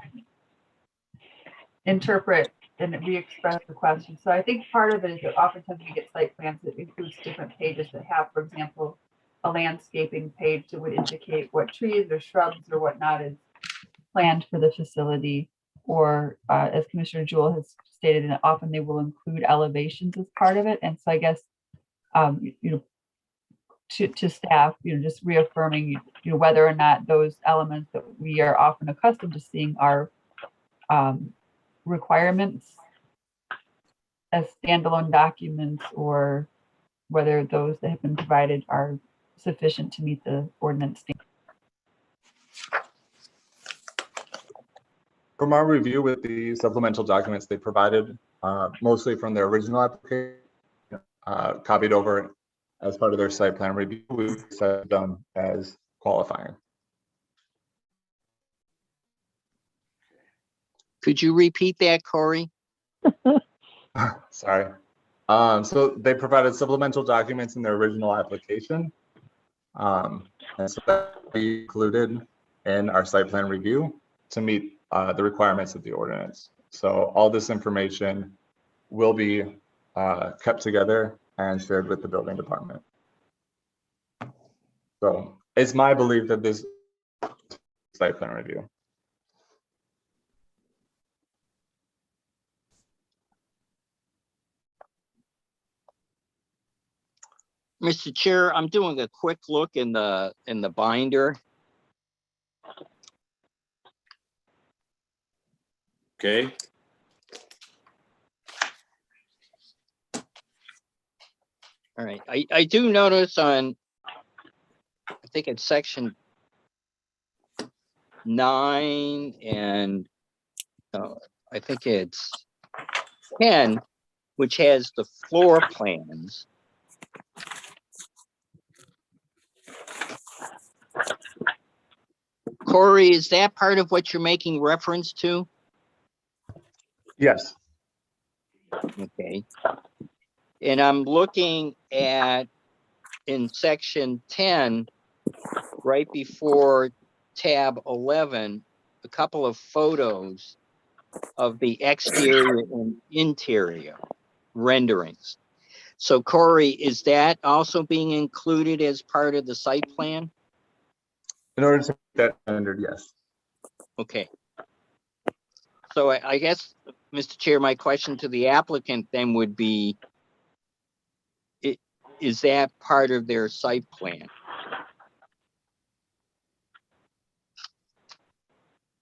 interpret and re-express the question. So I think part of it is that oftentimes we get site plans that includes different pages that have, for example, a landscaping page that would indicate what trees or shrubs or whatnot is planned for the facility. Or as Commissioner Jewell has stated, and often they will include elevations as part of it. And so I guess, to staff, just reaffirming, whether or not those elements that we are often accustomed to seeing are requirements as standalone documents, or whether those that have been provided are sufficient to meet the ordinance standard. From our review with the supplemental documents they provided, mostly from their original application, copied over as part of their site plan review, we set them as qualifying. Could you repeat that, Corey? Sorry. So they provided supplemental documents in their original application. And so that we included in our site plan review to meet the requirements of the ordinance. So all this information will be kept together and shared with the building department. So it's my belief that this site plan review. Mr. Chair, I'm doing a quick look in the binder. Okay. All right, I do notice on, I think it's section 9 and I think it's 10, which has the floor plans. Corey, is that part of what you're making reference to? Yes. Okay. And I'm looking at, in section 10, right before tab 11, a couple of photos of the exterior and interior renderings. So Corey, is that also being included as part of the site plan? In order to meet that standard, yes. Okay. So I guess, Mr. Chair, my question to the applicant then would be, is that part of their site plan?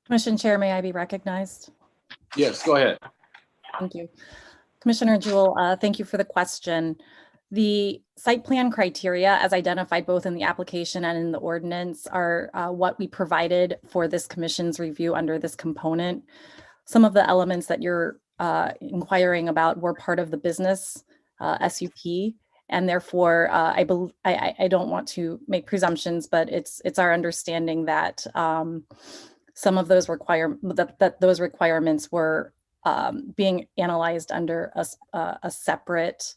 Commission Chair, may I be recognized? Yes, go ahead. Thank you. Commissioner Jewell, thank you for the question. The site plan criteria, as identified both in the application and in the ordinance, are what we provided for this commission's review under this component. Some of the elements that you're inquiring about were part of the business SUP, and therefore I don't want to make presumptions, but it's our understanding that some of those those requirements were being analyzed under a separate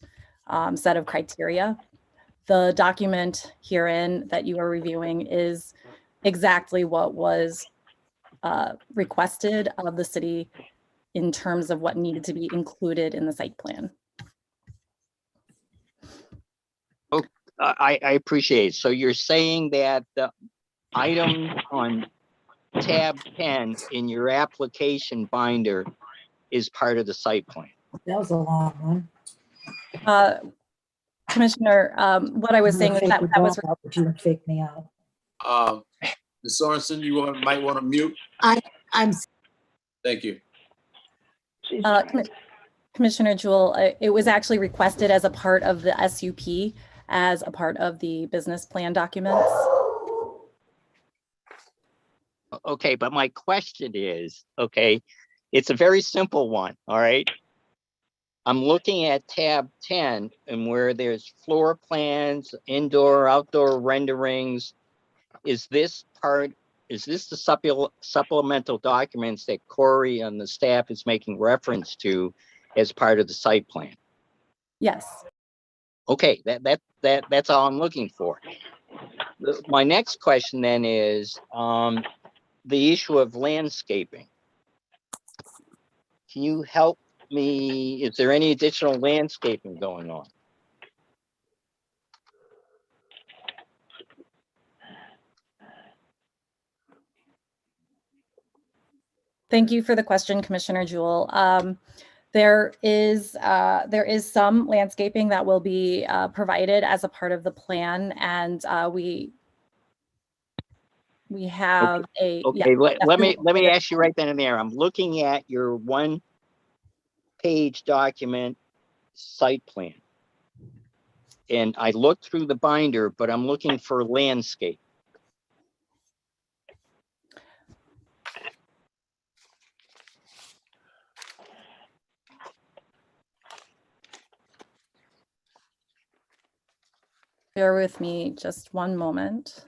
set of criteria. The document herein that you are reviewing is exactly what was requested of the city in terms of what needed to be included in the site plan. Oh, I appreciate it. So you're saying that the item on tab 10 in your application binder is part of the site plan. That was a long one. Commissioner, what I was saying is that that was, But you can fake me out. Ms. Sorensen, might want to mute. I'm Thank you. Commissioner Jewell, it was actually requested as a part of the SUP, as a part of the business plan documents. Okay, but my question is, okay, it's a very simple one, all right? I'm looking at tab 10 and where there's floor plans, indoor, outdoor renderings. Is this the supplemental documents that Corey and the staff is making reference to as part of the site plan? Yes. Okay, that's all I'm looking for. My next question then is the issue of landscaping. Can you help me? Is there any additional landscaping going on? Thank you for the question, Commissioner Jewell. There is some landscaping that will be provided as a part of the plan, and we have okay. yeah, Let me ask you right then and there. I'm looking at your 1-page document site plan, and I looked through the binder, but I'm looking for landscape. Bear with me just one moment.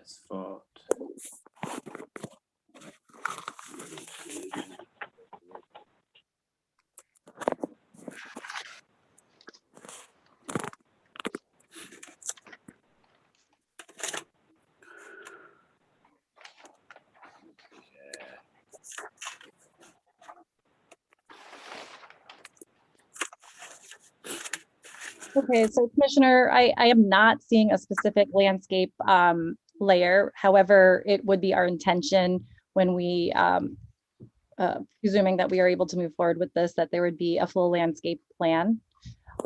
Asphalt. Okay, so Commissioner, I am not seeing a specific landscape layer. However, it would be our intention when we, presuming that we are able to move forward with this, that there would be a full landscape plan.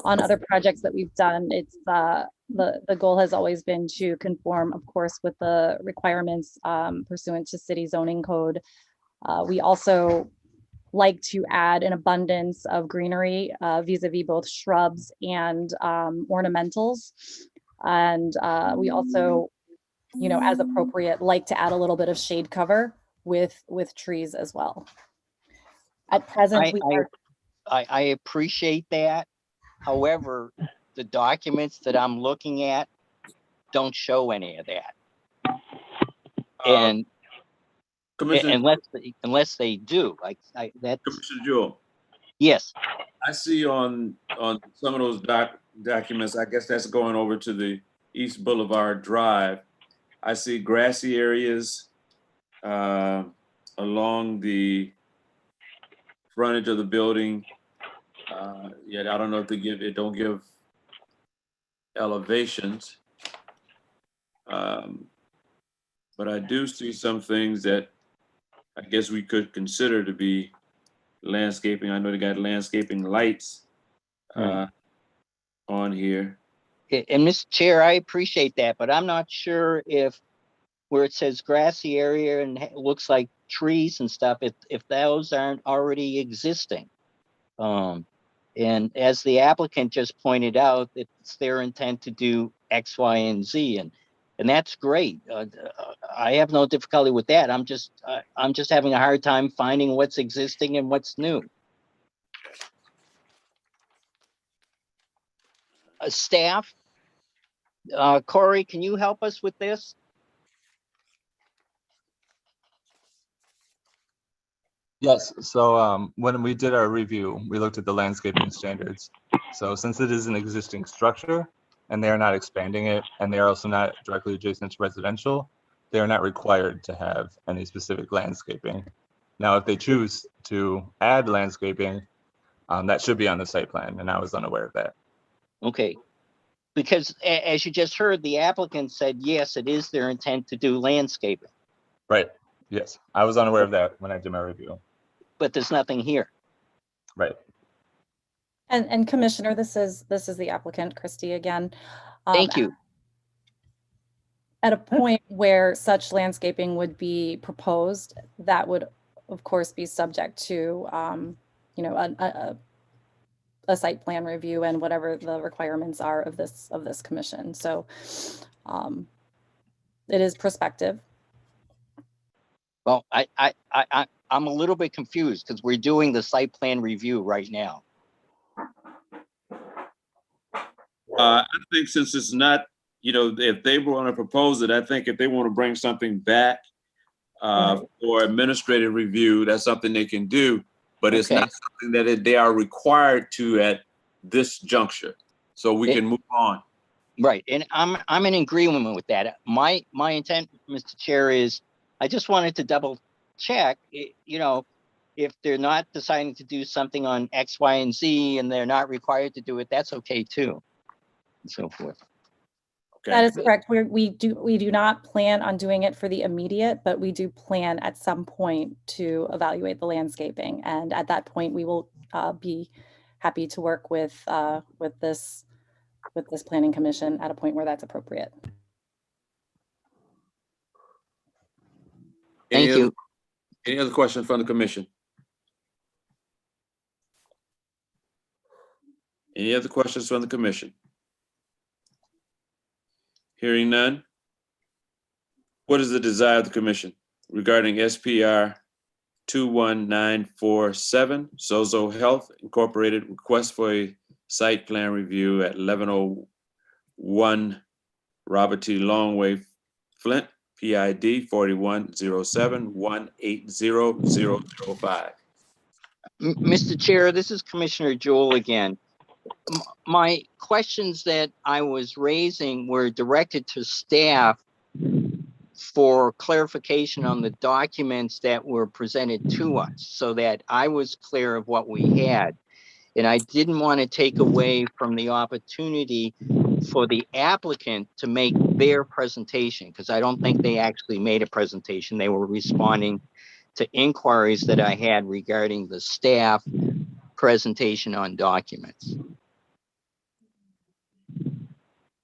On other projects that we've done, it's the goal has always been to conform, of course, with the requirements pursuant to city zoning code. We also like to add an abundance of greenery vis-a-vis both shrubs and ornamentals. And we also, you know, as appropriate, like to add a little bit of shade cover with trees as well. At present, I appreciate that. However, the documents that I'm looking at don't show any of that. And unless they do, that's Commissioner Jewell. Yes. I see on some of those documents, I guess that's going over to the East Boulevard Drive. I see grassy areas along the frontage of the building. Yet I don't know if they don't give elevations. But I do see some things that I guess we could consider to be landscaping. I know they got landscaping lights on here. And Mr. Chair, I appreciate that, but I'm not sure if where it says grassy area and it looks like trees and stuff, if those aren't already existing. And as the applicant just pointed out, it's their intent to do X, Y, and Z, and that's great. I have no difficulty with that. I'm just having a hard time finding what's existing and what's new. Staff, Corey, can you help us with this? Yes, so when we did our review, we looked at the landscaping standards. So since it is an existing structure and they are not expanding it and they are also not directly adjacent to residential, they are not required to have any specific landscaping. Now, if they choose to add landscaping, That should be on the site plan, and I was unaware of that. Okay. Because as you just heard, the applicant said, yes, it is their intent to do landscaping, Right. Yes, I was unaware of that when I did my review. but there's nothing here. Right. And Commissioner, this is the applicant, Christie, again. Thank you. At a point where such landscaping would be proposed, that would, of course, be subject to, you know, a site plan review and whatever the requirements are of this commission. So it is prospective. Well, I'm a little bit confused because we're doing the site plan review right now. I think since it's not, you know, if they want to propose it, I think if they want to bring something back for administrative review, that's something they can do. But it's Okay. not something that they are required to at this juncture. So we can move on. Right, and I'm in agreement with that. My intent, Mr. Chair, is I just wanted to double check, you know, if they're not deciding to do something on X, Y, and Z, and they're not required to do it, that's okay too, and so forth. Okay. That is correct. We do not plan on doing it for the immediate, but we do plan at some point to evaluate the landscaping. And at that point, we will be happy to work with this planning commission at a point where that's appropriate. Thank you. Any other questions from the commission? Any other questions from the commission? Hearing none. What is the desire of the commission regarding SPR 21947, Sozo Health Incorporated request for a site plan review at 1101 Robert T. Longway, Flint, PID 4107180005. Mr. Chair, this is Commissioner Jewell again. My questions that I was raising were directed to staff for clarification on the documents that were presented to us so that I was clear of what we had. And I didn't want to take away from the opportunity for the applicant to make their presentation, because I don't think they actually made a presentation. They were responding to inquiries that I had regarding the staff presentation on documents.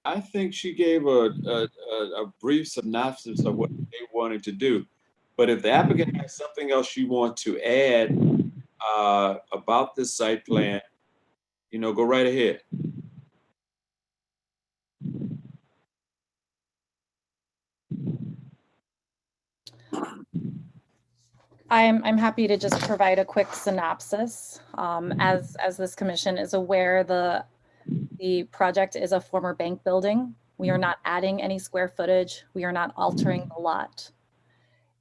I think she gave a brief synopsis of what they wanted to do. But if the applicant has something else you want to add about this site plan, you know, go right ahead. I'm happy to just provide a quick synopsis. As this commission is aware, the project is a former bank building. We are not adding any square footage. We are not altering the lot.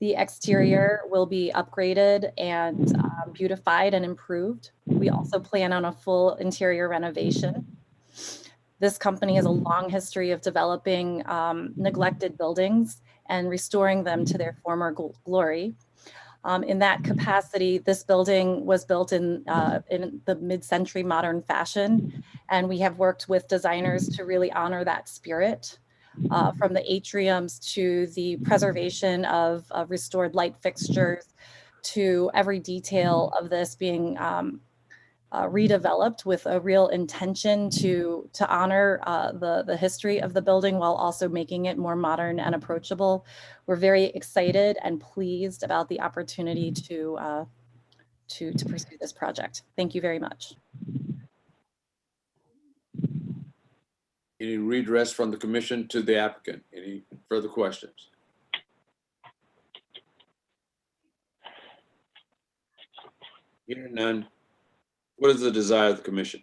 The exterior will be upgraded and beautified and improved. We also plan on a full interior renovation. This company has a long history of developing neglected buildings and restoring them to their former glory. In that capacity, this building was built in the mid-century modern fashion, and we have worked with designers to really honor that spirit, from the atriums to the preservation of restored light fixtures to every detail of this being redeveloped with a real intention to honor the history of the building while also making it more modern and approachable. We're very excited and pleased about the opportunity to pursue this project. Thank you very much. Any redress from the commission to the applicant? Any further questions? Hearing none. What is the desire of the commission?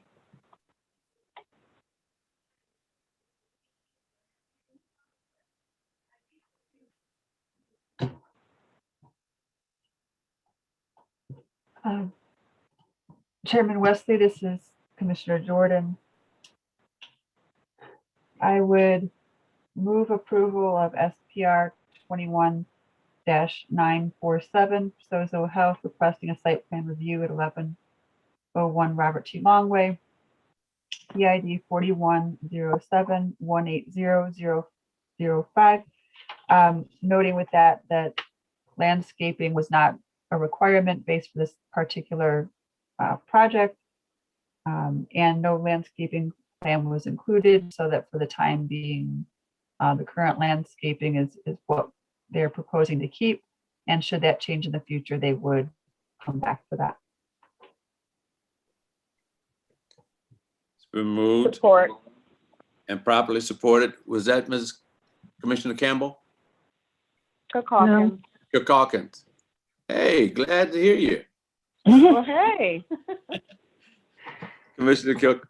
Chairman Wesley, this is Commissioner Jordan. I would move approval of SPR 21-947, Sozo Health requesting a site plan review at 1101 1101 Robert T. Longway, PID 4107180005. Noting with that landscaping was not a requirement based for this particular project. And no landscaping plan was included, so that for the time being, the current landscaping is what they're proposing to keep. And should that change in the future, they would come back for that. It's been moved Support. and properly supported. Was that Ms. Commissioner Campbell? Cook Hawkins. Cook Hawkins. Hey, glad to hear you. Well, hey. Commissioner Cook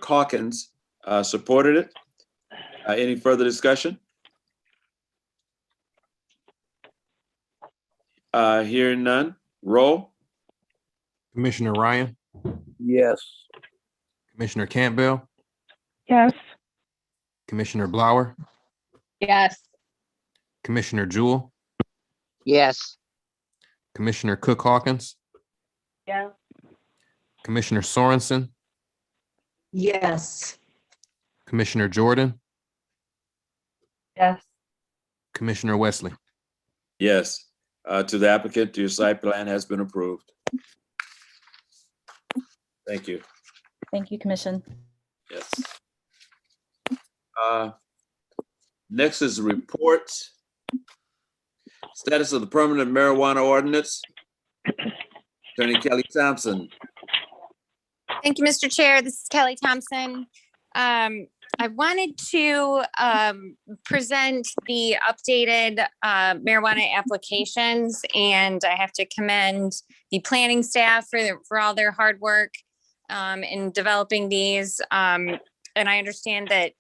Hawkins supported it. Any further discussion? Hearing none. Roll. Commissioner Ryan, Yes. Commissioner Campbell, Yes. Commissioner Blower, Yes. Commissioner Jewell, yes, Commissioner Cook Hawkins, Yeah. Commissioner Sorensen, Yes. Commissioner Jordan, Yes. Commissioner Wesley. Yes. To the applicant, your site plan has been approved. Thank you. Thank you, Commission. Yes. Next is reports. Status of the permanent marijuana ordinance. Attorney Kelly Sampson. Thank you, Mr. Chair. This is Kelly Thompson. I wanted to present the updated marijuana applications, and I have to commend the planning staff for all their hard work in developing these. And I understand that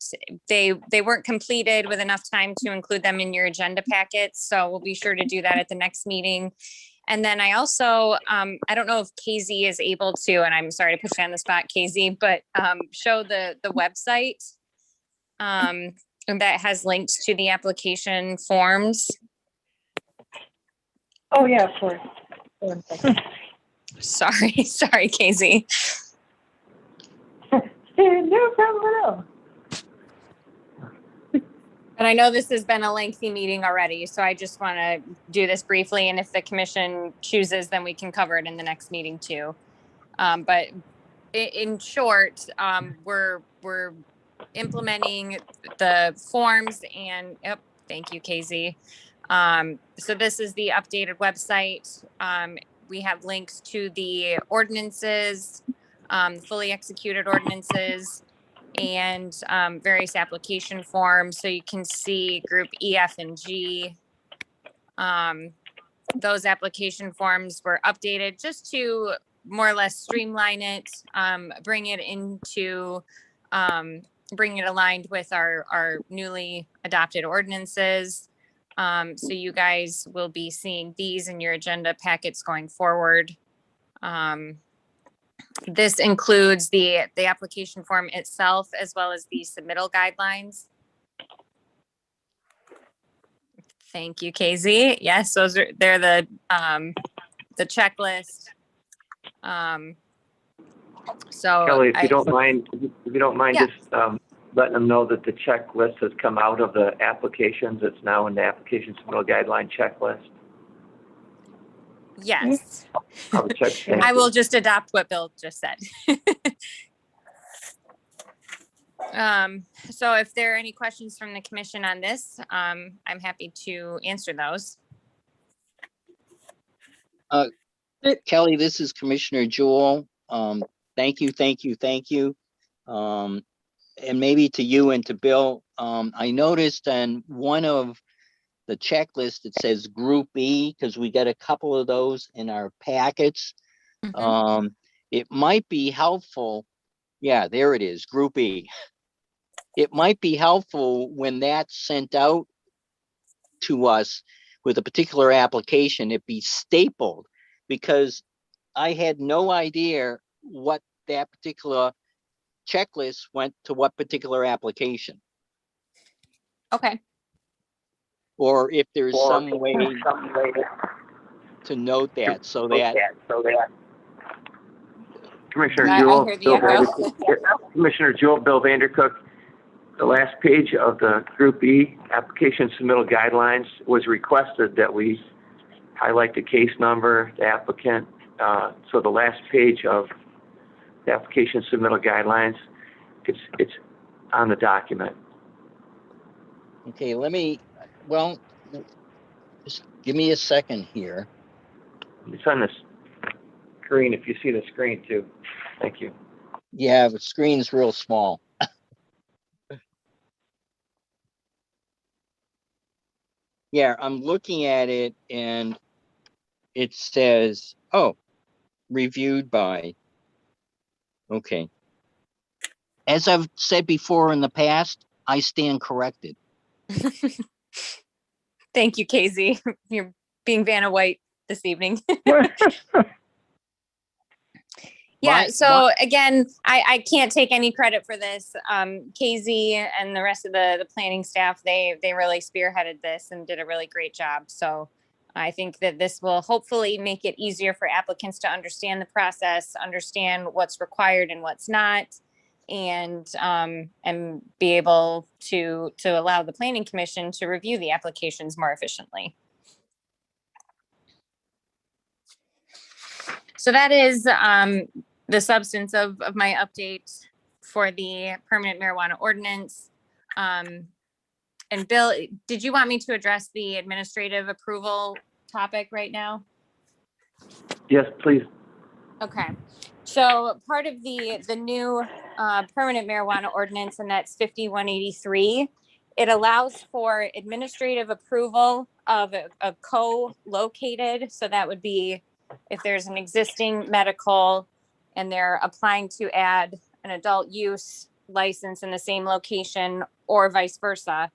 they weren't completed with enough time to include them in your agenda packets, so we'll be sure to do that at the next meeting. And then I also, I don't know if KZ is able to, and I'm sorry to put you on the spot, KZ, but show the website that has links to the application forms. Oh, yeah, of course. One second. Sorry, KZ. No problem at all. And I know this has been a lengthy meeting already, so I just want to do this briefly, and if the commission chooses, then we can cover it in the next meeting too. But in short, we're implementing the forms and, thank you, KZ. So this is the updated website. We have links to the ordinances, fully executed ordinances, and various application forms. So you can see group E, F, and G. Those application forms were updated just to more or less streamline it, bring it aligned with our newly adopted ordinances. So you guys will be seeing these in your agenda packets going forward. This includes the application form itself, as well as the submittal guidelines. Thank you, KZ. Yes, they're the checklist. So Kelly, if you don't mind, Yeah. just letting them know that the checklist has come out of the applications. It's now in the application submittal guideline checklist. Yes, I'll check. I will just adopt what Bill just said. So if there are any questions from the commission on this, I'm happy to answer those. Kelly, this is Commissioner Jewell. Thank you. And maybe to you and to Bill, I noticed on one of the checklist, it says Group E, because we got a couple of those in our packets. It might be helpful. Yeah, there it is, Group E. It might be helpful when that's sent out to us with a particular application, it be stapled, because I had no idea what that particular checklist went to what particular application. Okay. Or if there's some way to note that so that Commissioner I Jewell, heard the Bill echo. Vandercook, Commissioner Jewell, Bill Vandercook. The last page of the Group E application submittal guidelines was requested that we highlight the case number, the applicant. So the last page of the application submittal guidelines, it's on the document. Okay, well, just give me a second here. It's on the screen, if you see the screen too. Thank you. Yeah, the screen's real small. Yeah, I'm looking at it and it says, oh, reviewed by. Okay. As I've said before in the past, I stand corrected. Thank you, KZ. You're being Vanna White this evening. Yeah, My- so again, I can't take any credit for this. KZ and the rest of the planning staff, they really spearheaded this and did a really great job. So I think that this will hopefully make it easier for applicants to understand the process, understand what's required and what's not, and be able to allow the planning commission to review the applications more efficiently. So that is the substance of my update for the permanent marijuana ordinance. And Bill, did you want me to address the administrative approval topic right now? Yes, please. Okay, so part of the new permanent marijuana ordinance, and that's 5183, it allows for administrative approval of a co-located, so that would be if there's an existing medical and they're applying to add an adult use license in the same location or vice versa,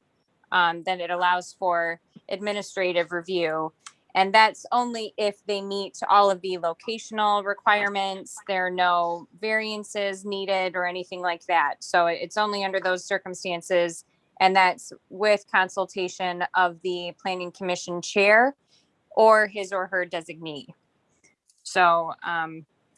then it allows for administrative review. And that's only if they meet all of the locational requirements, there are no variances needed or anything like that. So it's only under those circumstances, and that's with consultation of the Planning Commission chair or his or her designee. So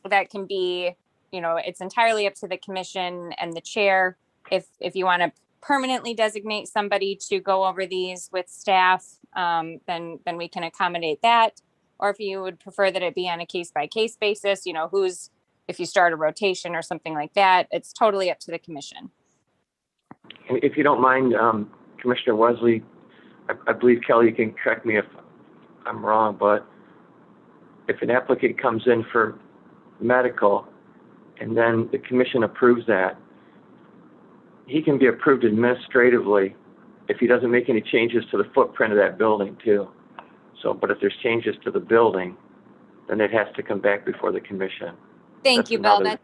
that can be, it's entirely up to the commission and the chair. If you want to permanently designate somebody to go over these with staff, then we can accommodate that. Or if you would prefer that it be on a case-by-case basis, if you start a rotation or something like that, it's totally up to the commission. If you don't mind, Commissioner Wesley, I believe, Kelly, you can correct me if I'm wrong, but if an applicant comes in for medical and then the commission approves that, he can be approved administratively if he doesn't make any changes to the footprint of that building too. So, but if there's changes to the building, then it has to come back before the commission. Thank That's you, Bill. another-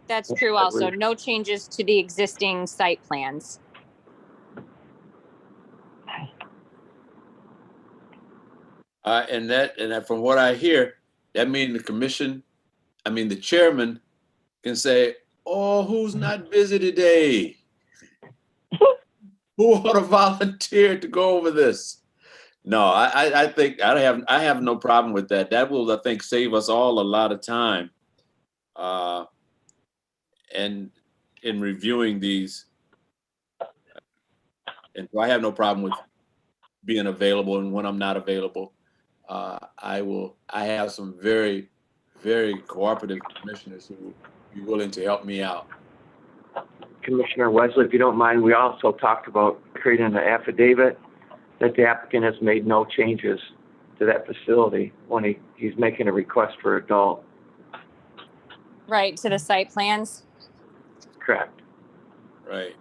That's true also. believe- No changes to the existing site plans. And that from what I hear, that means the chairman can say, oh, who's not busy today? Who ought to volunteer to go over this? No, I think I have no problem with that. That will, I think, save us all a lot of time. And in reviewing these, and so I have no problem with being available, and when I'm not available, I have some very, very cooperative commissioners who will be willing to help me out. Commissioner Wesley, if you don't mind, we also talked about creating an affidavit that the applicant has made no changes to that facility when he's making a request for adult. Right, to the site plans. Correct. Right.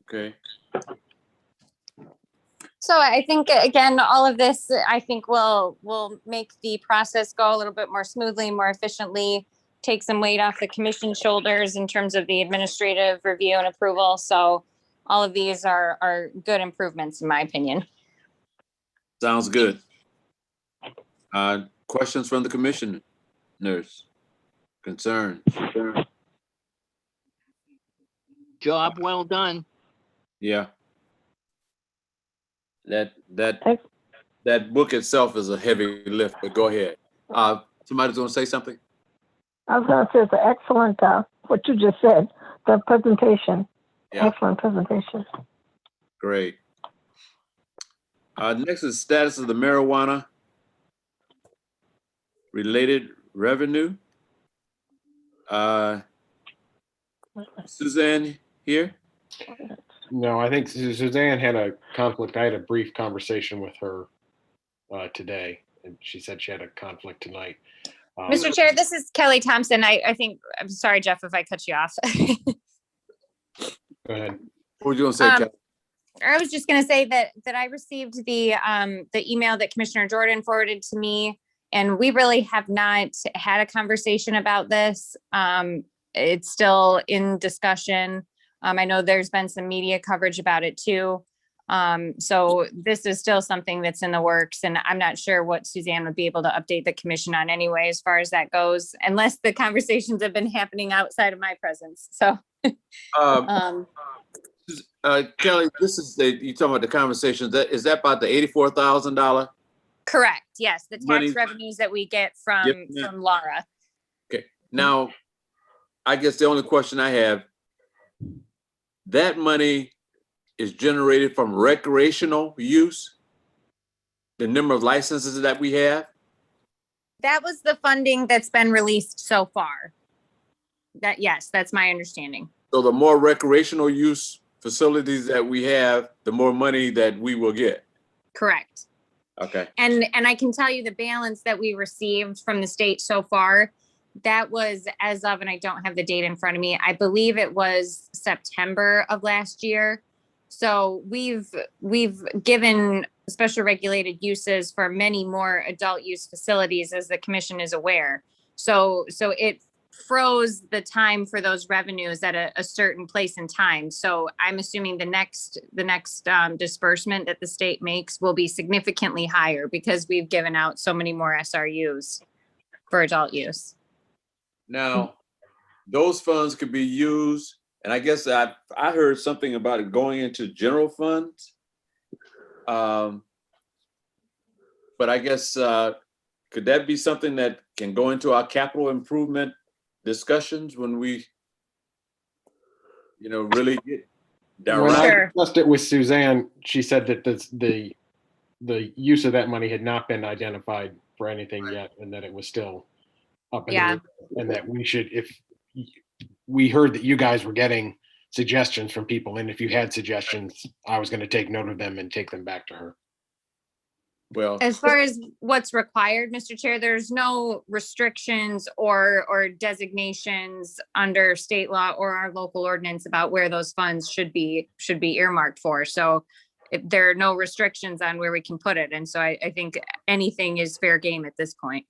Okay. So I think, again, all of this, I think will make the process go a little bit more smoothly, more efficiently, take some weight off the commission's shoulders in terms of the administrative review and approval. So all of these are good improvements, in my opinion. Sounds good. Questions from the commissioners? Concerns? Job well done. Yeah. That book itself is a heavy lift, but go ahead. Somebody's gonna say something? I was gonna say it's an excellent, what you just said, the presentation. Yeah. Excellent presentation. Great. Next is status of the marijuana related revenue. Suzanne here? No, I think Suzanne had a conflict. I had a brief conversation with her today, and she said she had a conflict tonight. Mr. Chair, this is Kelly Thompson. I think, I'm sorry, Jeff, if I cut you off. Go ahead. What were you gonna say, Kelly? I was just gonna say that I received the email that Commissioner Jordan forwarded to me, and we really have not had a conversation about this. It's still in discussion. I know there's been some media coverage about it too. So this is still something that's in the works, and I'm not sure what Suzanne would be able to update the commission on anyway, as far as that goes, unless the conversations have been happening outside of my presence. So. Kelly, this is you talking about the conversation. Is that about the $84,000? Correct. Yes, the tax Money- revenues that we get from Laura. Okay. Now, I guess the only question I have, that money is generated from recreational use? The number of licenses that we have? That was the funding that's been released so far. Yes, that's my understanding. So the more recreational use facilities that we have, the more money that we will get. Correct. Okay. And I can tell you the balance that we received from the state so far, that was as of, and I don't have the date in front of me, I believe it was September of last year. So we've given special regulated uses for many more adult use facilities, as the commission is aware. So it froze the time for those revenues at a certain place in time. So I'm assuming the next disbursement that the state makes will be significantly higher because we've given out so many more SRUs for adult use. Now, those funds could be used, and I guess I heard something about it going into general funds. But I guess, could that be something that can go into our capital improvement discussions when we, really get When direct? I discussed it with Suzanne, she said that the use of that money had not been identified for anything yet, and that it was still up in the air, and that we should, if we heard that you guys were getting suggestions from people, and if you had suggestions, I was going to take note of them and take them back to her. Well, As far as what's required, Mr. Chair, there's no restrictions or designations under state law or our local ordinance about where those funds should be earmarked for. So there are no restrictions on where we can put it. And so I think anything is fair game at this point.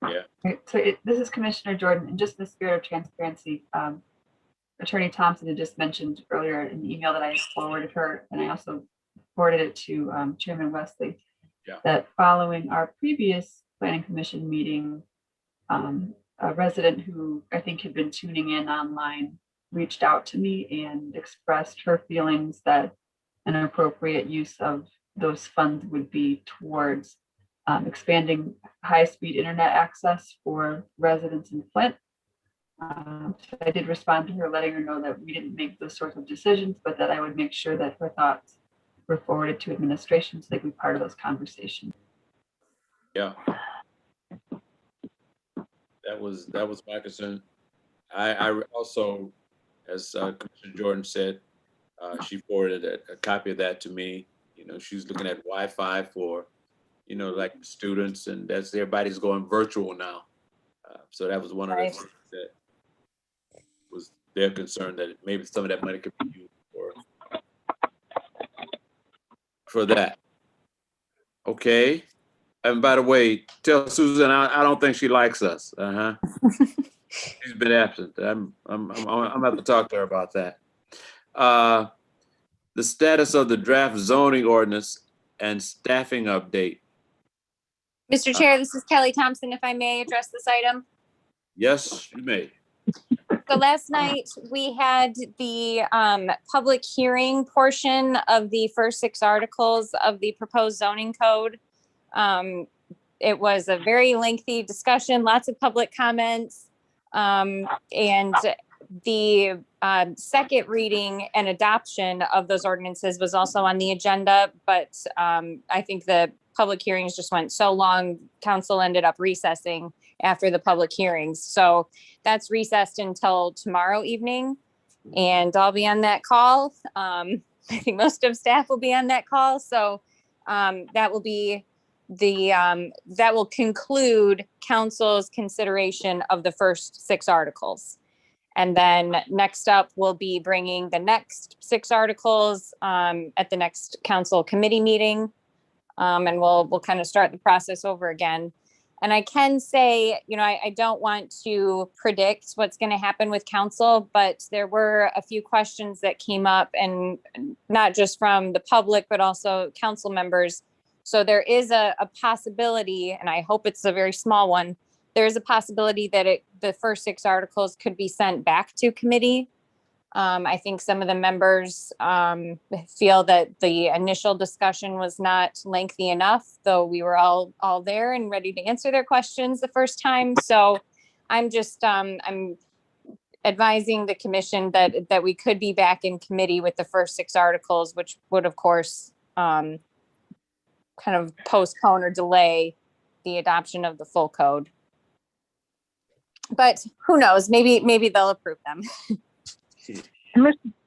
Yeah. Right, so this is Commissioner Jordan, and just in the spirit of transparency, Attorney Thompson had just mentioned earlier in the email that I forwarded her, and I also forwarded it to Chairman Wesley, that following our previous Planning Commission meeting, a resident who I think had been tuning in online reached out to me and expressed her feelings that an appropriate use of those funds would be towards expanding high-speed internet access for residents in Flint. So I did respond to her, letting her know that we didn't make those sorts of decisions, but that I would make sure that her thoughts were forwarded to administration so they could be part of those conversations. Yeah. That was my concern. I also, as Commissioner Jordan said, she forwarded a copy of that to me. She's looking at Wi-Fi for, like students, and that's everybody's going virtual now. So that was one of the things that was their concern, that maybe some of that money could be used for that. Okay. And by the way, tell Susan I don't think she likes us. She's been absent. I'm gonna have to talk to her about that. The status of the draft zoning ordinance and staffing update. Mr. Chair, this is Kelly Thompson, if I may address this item. Yes, you may. So last night we had the public hearing portion of the first 6 articles of the proposed zoning code. it was a very lengthy discussion, lots of public comments. And the second reading and adoption of those ordinances was also on the agenda, but I think the public hearings just went so long, council ended up recessing after the public hearings. So that's recessed until tomorrow evening, and I'll be on that call. I think most of staff will be on that call. So that will be that will conclude council's consideration of the first 6 articles. And then next up, we'll be bringing the next 6 articles at the next council committee meeting. And we'll kind of start the process over again. And I can say, you know, I don't want to predict what's going to happen with council, but there were a few questions that came up, and not just from the public, but also council members. So there is a possibility, and I hope it's a very small one, there is a possibility that the first 6 articles could be sent back to committee. I think some of the members feel that the initial discussion was not lengthy enough, though we were all there and ready to answer their questions the first time. So I'm just I'm advising the commission that we could be back in committee with the first 6 articles, which would of course kind of postpone or delay the adoption of the full code. But who knows? Maybe they'll approve them.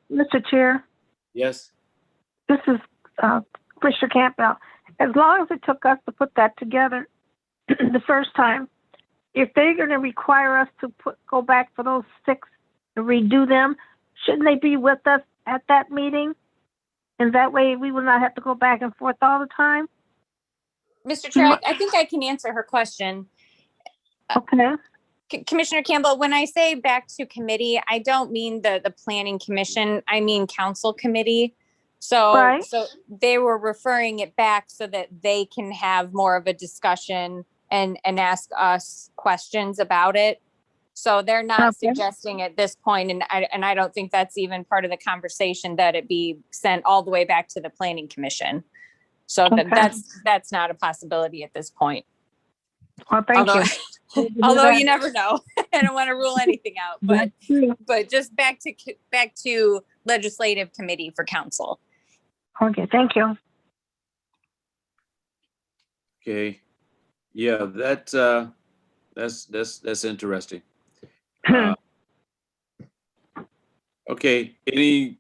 Mr. Chair, Yes. this is Commissioner Campbell. As long as it took us to put that together the first time, if they're going to require us to go back for those 6 to redo them, shouldn't they be with us at that meeting? And that way we will not have to go back and forth all the time? Mr. Chair, I think I can answer her question. Okay. Commissioner Campbell, when I say back to committee, I don't mean the planning commission, I mean council committee. So, Right. so they were referring it back so that they can have more of a discussion and ask us questions about it. So they're not suggesting at this point, and I don't think that's even part of the conversation, that it be sent all the way back to the planning commission. So that's not a possibility at this point. Well, thank you. Although you never know. I don't want to rule anything out, but just back to legislative committee for council. Okay, thank you. Okay. Yeah, that's interesting. Okay, any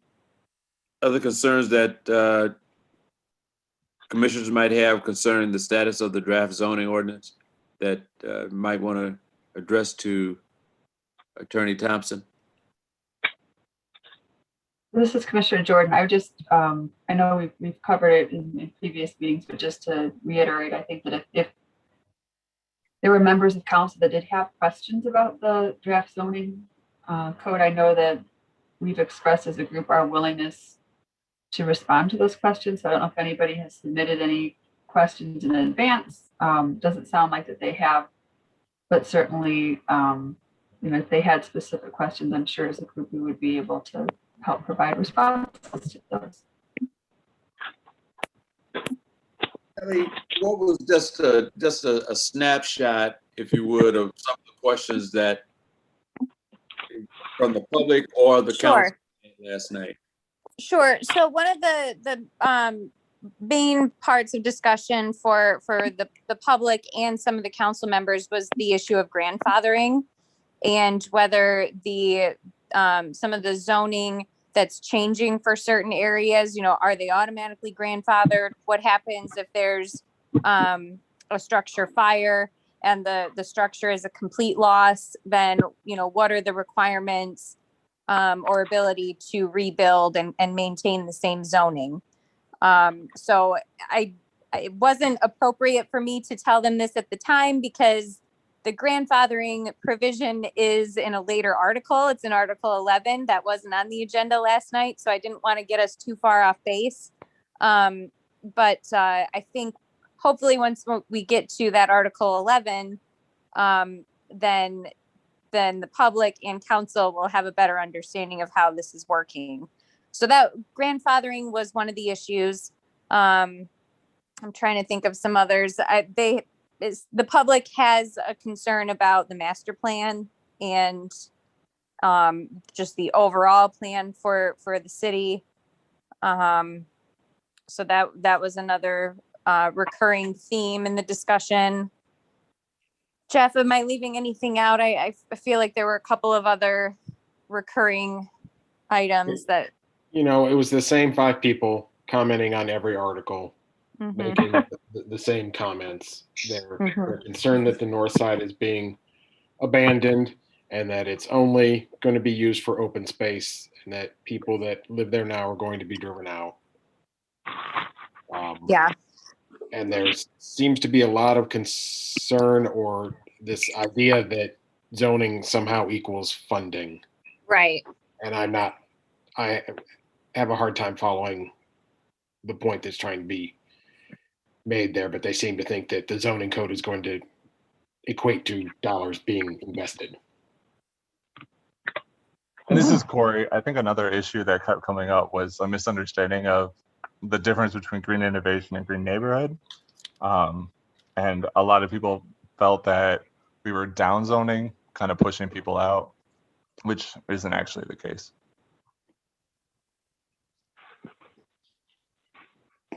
other concerns that commissioners might have concerning the status of the draft zoning ordinance that might want to address to Attorney Thompson? This is Commissioner Jordan. I just, I know we've covered it in previous meetings, but just to reiterate, I think that if there were members of council that did have questions about the draft zoning code, I know that we've expressed as a group our willingness to respond to those questions. So I don't know if anybody has submitted any questions in advance. Doesn't sound like that they have, but certainly, if they had specific questions, I'm sure as a group we would be able to help provide responses to those. Ellie, what was just a snapshot, if you would, of some of the questions that from the public or the council last night? Sure. So one of the main parts of discussion for the public and some of the council members was the issue of grandfathering, and whether the some of the zoning that's changing for certain areas, are they automatically grandfathered? What happens if there's a structure fire and the structure is a complete loss? Then, what are the requirements or ability to rebuild and maintain the same zoning? So it wasn't appropriate for me to tell them this at the time, because the grandfathering provision is in a later article. It's in Article 11 that wasn't on the agenda last night. So I didn't want to get us too far off base. But I think hopefully once we get to that Article 11, then the public and council will have a better understanding of how this is working. So that grandfathering was one of the issues. I'm trying to think of some others. the public has a concern about the master plan and just the overall plan for the city. So that was another recurring theme in the discussion. Jeff, am I leaving anything out? I feel like there were a couple of other recurring items that. You know, it was the same 5 people commenting on every article, making the same comments. They're concerned that the north side is being abandoned and that it's only going to be used for open space and that people that live there now are going to be driven out. Yeah. And there seems to be a lot of concern or this idea that zoning somehow equals funding. Right. And I have a hard time following the point that's trying to be made there, but they seem to think that the zoning code is going to equate to dollars being invested. And this is Corey. I think another issue that kept coming up was a misunderstanding of the difference between green innovation and green neighborhood. And a lot of people felt that we were down zoning, kind of pushing people out, which isn't actually the case.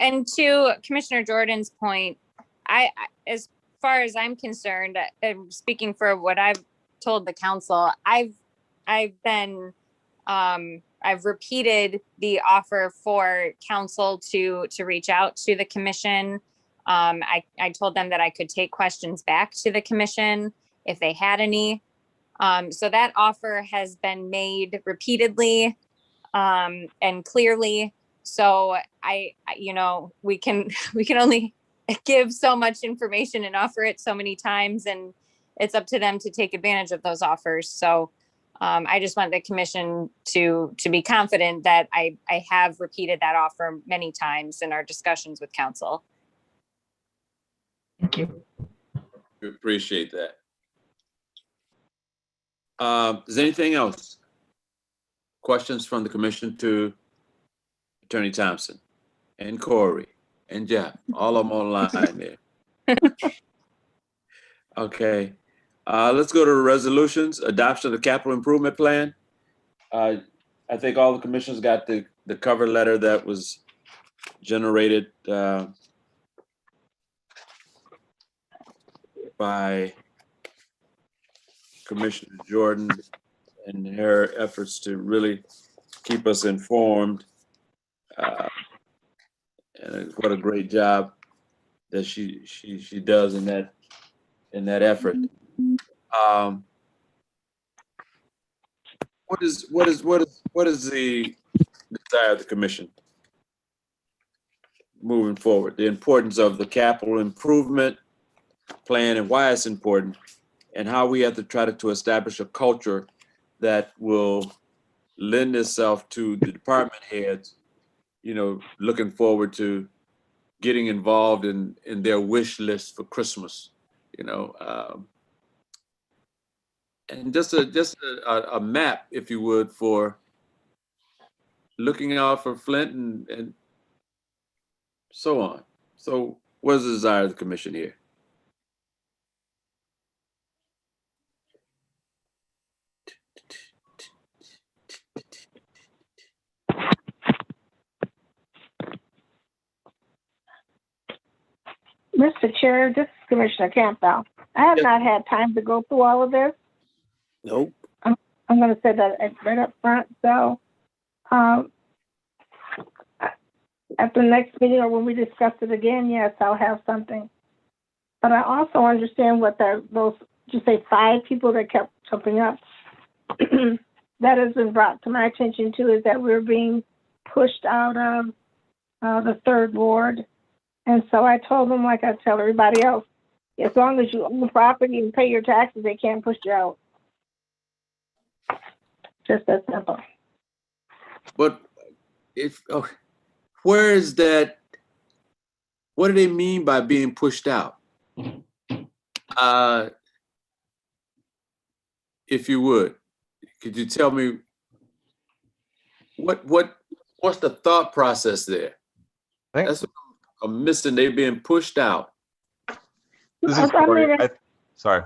And to Commissioner Jordan's point, I as far as I'm concerned, I'm speaking for what I've told the council, I've repeated the offer for council to reach out to the commission. I told them that I could take questions back to the commission if they had any. So that offer has been made repeatedly and clearly. So we can only give so much information and offer it so many times, and it's up to them to take advantage of those offers. So I just want the commission to be confident that I have repeated that offer many times in our discussions with council. Thank you. We appreciate that. Is there anything else? Questions from the commission to Attorney Thompson and Corey and Jeff, all of them online there. Okay. Let's go to the resolutions. Adoption of the capital improvement plan. I think all the commissioners got the cover letter that was generated by Commissioner Jordan and her efforts to really keep us informed. And what a great job that she does in that effort. What is the desire of the commission moving forward? The importance of the capital improvement plan and why it's important, and how we have to try to establish a culture that will lend itself to the department heads, looking forward to getting involved in their wish list for Christmas, and just a map, if you would, for looking out for Flint and so on. So what is the desire of the commission here? Mr. Chair, this is Commissioner Campbell. I have not had time to go through all of this. Nope. I'm going to say that right up front. So at the next meeting or when we discuss it again, yes, I'll have something. But I also understand what those, just say 5 people that kept jumping up, that has been brought to my attention too, is that we're being pushed out of the 3rd ward. And so I told them, like I tell everybody else, as long as you own the property and pay your taxes, they can't push you out. Just that simple. But where is that? What do they mean by being pushed out? If you would, could you tell me what's the thought process there? That's what I'm missing. They're being pushed out. This is I Corey. mean, Sorry.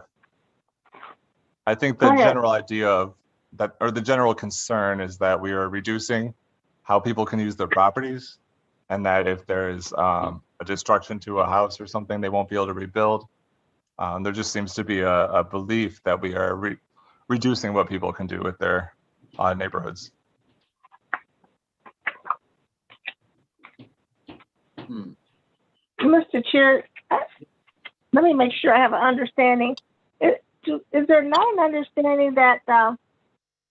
I think Go the ahead. general idea of that, or the general concern is that we are reducing how people can use their properties, and that if there is a destruction to a house or something, they won't be able to rebuild. There just seems to be a belief that we are reducing what people can do with their neighborhoods. Mr. Chair, let me make sure I have an understanding. Is there not an understanding that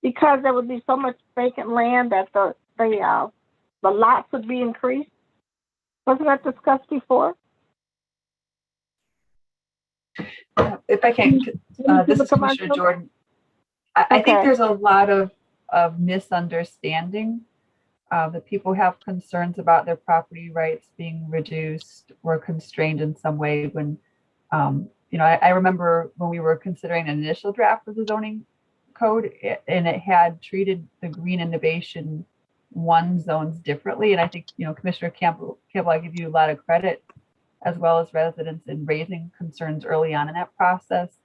because there would be so much vacant land that the lots would be increased? Wasn't that discussed before? If I can, this is Commissioner Jordan. I think there's a lot of misunderstanding. That people have concerns about their property rights being reduced or constrained in some way when, I remember when we were considering an initial draft of the zoning code and it had treated the green innovation 1 zones differently. And I think, Commissioner Campbell, I give you a lot of credit as well as residents in raising concerns early on in that process.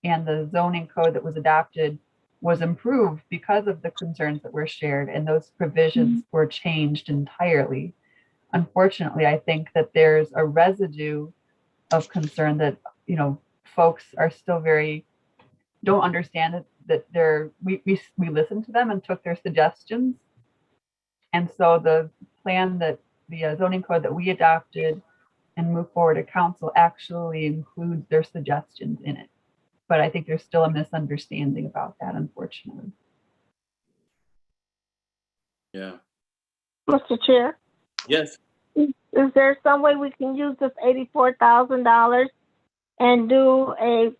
And the zoning code that was adopted was improved because of the concerns that were shared, and those provisions were changed entirely. Unfortunately, I think that there's a residue of concern that, folks are still don't understand that we listened to them and took their suggestions. And so the plan that the zoning code that we adopted and moved forward to council actually includes their suggestions in it. But I think there's still a misunderstanding about that, unfortunately. Yeah. Mr. Chair, Yes. is there some way we can use this $84,000 and do a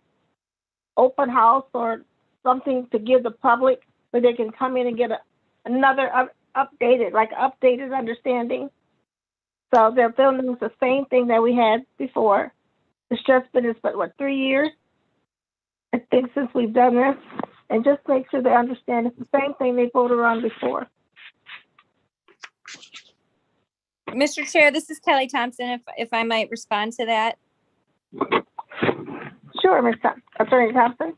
open house or something to give the public where they can come in and get another updated understanding? So they're filming the same thing that we had before. It's just been, 3 years? I think since we've done this, and just make sure they understand it's the same thing they voted on before. Mr. Chair, this is Kelly Thompson, if I might respond to that. Sure, Attorney Thompson.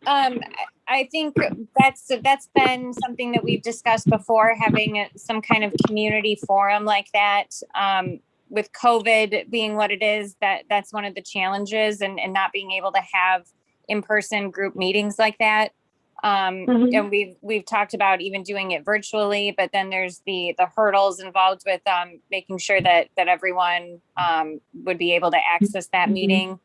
I think that's been something that we've discussed before, having some kind of community forum like that. With COVID being what it is, that's one of the challenges, and not being able to have in-person group meetings like that. And we've talked about even doing it virtually, but then there's the hurdles involved with making sure that everyone would be able to access that meeting.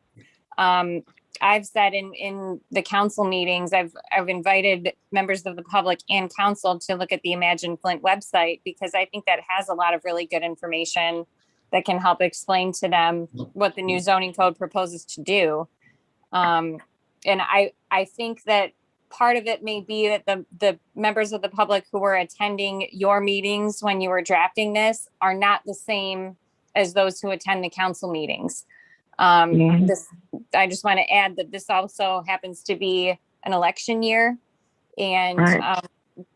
I've said in the council meetings, I've invited members of the public and council to look at the Imagine Flint website, because I think that has a lot of really good information that can help explain to them what the new zoning code proposes to do. And I think that part of it may be that the members of the public who were attending your meetings when you were drafting this are not the same as those who attend the council meetings. I just want to add that this also happens to be an election year, and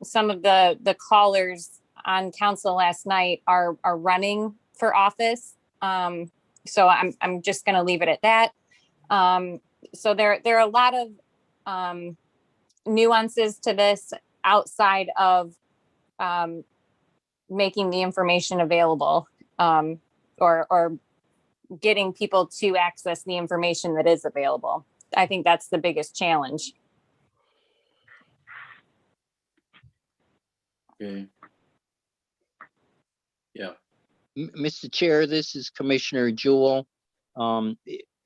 some of the callers on council last night are running for office. So I'm just going to leave it at that. So there are a lot of nuances to this outside of making the information available, or getting people to access the information that is available. I think that's the biggest challenge. Okay. Yeah. Mr. Chair, this is Commissioner Jewell.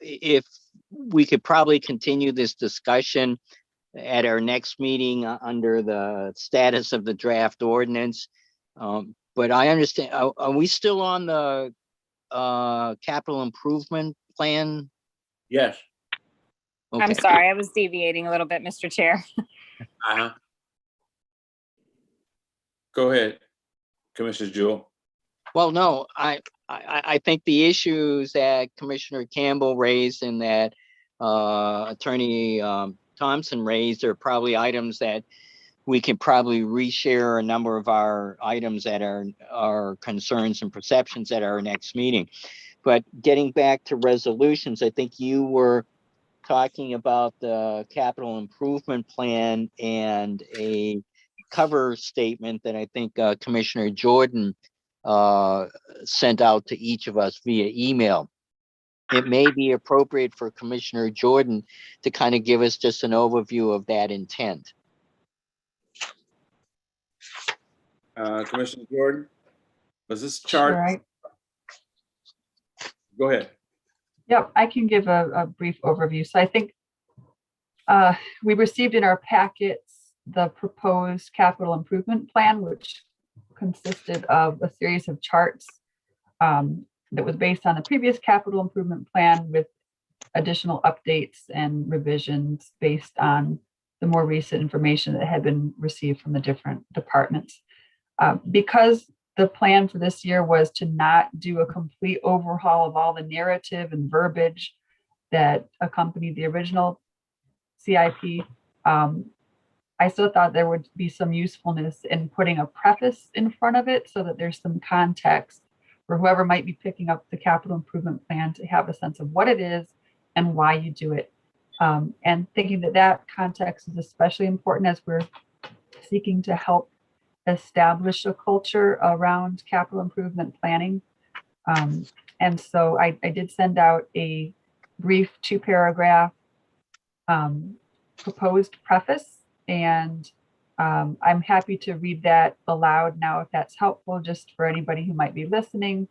If we could probably continue this discussion at our next meeting under the status of the draft ordinance. But I understand, are we still on the capital improvement plan? Yes. Okay. I'm sorry, I was deviating a little bit, Mr. Chair. Go ahead, Commissioner Jewell. Well, no, I think the issues that Commissioner Campbell raised and that Attorney Thompson raised are probably items that we can probably reshare a number of our items that are our concerns and perceptions at our next meeting. But getting back to resolutions, I think you were talking about the capital improvement plan and a cover statement that I think Commissioner Jordan sent out to each of us via email. It may be appropriate for Commissioner Jordan to kind of give us just an overview of that intent. Commissioner Jordan, was this chart? Sure, I- Go ahead. Yep, I can give a brief overview. So I think we received in our packets the proposed capital improvement plan, which consisted of a series of charts that was based on the previous capital improvement plan with additional updates and revisions based on the more recent information that had been received from the different departments. Because the plan for this year was to not do a complete overhaul of all the narrative and verbiage that accompanied the original CIP. I still thought there would be some usefulness in putting a preface in front of it so that there's some context for whoever might be picking up the capital improvement plan to have a sense of what it is and why you do it. And thinking that that context is especially important as we're seeking to help establish a culture around capital improvement planning. And so I did send out a brief 2-paragraph proposed preface, and I'm happy to read that aloud now if that's helpful, just for anybody who might be listening,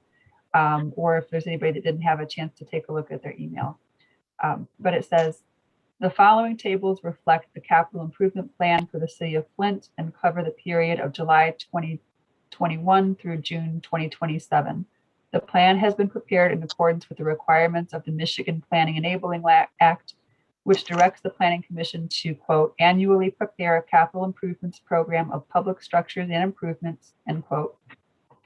or if there's anybody that didn't have a chance to take a look at their email. But it says, the following tables reflect the capital improvement plan for the city of Flint and cover the period of July 2021 through June 2027. The plan has been prepared in accordance with the requirements of the Michigan Planning Enabling Act, which directs the Planning Commission to, quote, annually prepare a capital improvements program of public structures and improvements, end quote,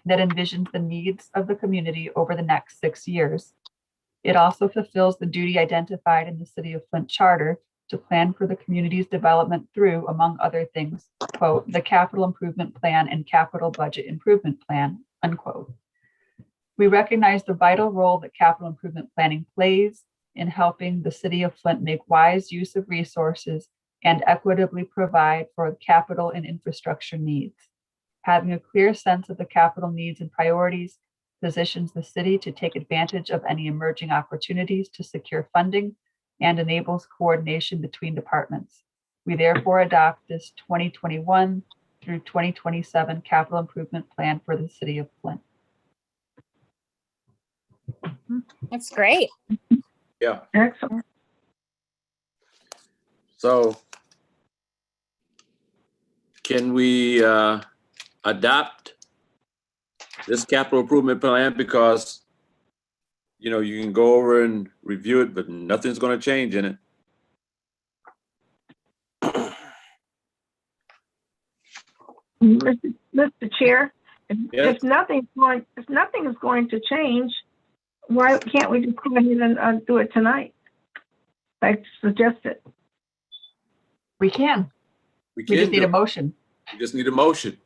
that envisions the needs of the community over the next 6 years. It also fulfills the duty identified in the City of Flint Charter to plan for the community's development through, among other things, quote, the capital improvement plan and capital budget improvement plan, unquote. We recognize the vital role that capital improvement planning plays in helping the City of Flint make wise use of resources and equitably provide for capital and infrastructure needs. Having a clear sense of the capital needs and priorities positions the city to take advantage of any emerging opportunities to secure funding and enables coordination between departments. We therefore adopt this 2021 through 2027 capital improvement plan for the city of Flint. That's great. Yeah. Excellent. So can we adopt this capital improvement plan? Because, you know, you can go over and review it, but nothing's going to change in it. Mr. Chair, Yes. if nothing is going to change, why can't we just go ahead and do it tonight? Like suggested. We can. We We just can need do a it. motion. We just need a motion.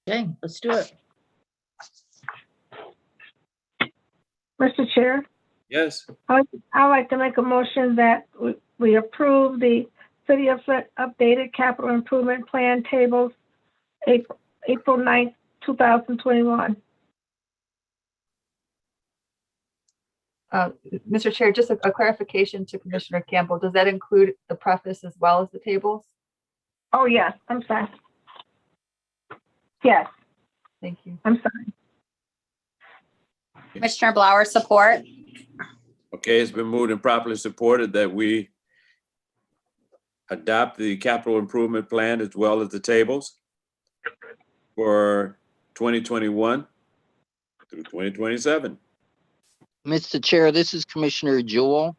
Okay, let's do it. Mr. Chair, Yes. I'd like to make a motion that we approve the City of Flint updated capital improvement plan tables April 9th, 2021. Mr. Chair, just a clarification to Commissioner Campbell. Does that include the preface as well as the tables? Oh, yes, I'm sorry. Yes, Thank you. I'm sorry. Commissioner Blower, support. Okay, it's been moved and properly supported that we adopt the capital improvement plan as well as the tables for 2021 through 2027. Mr. Chair, this is Commissioner Jewell.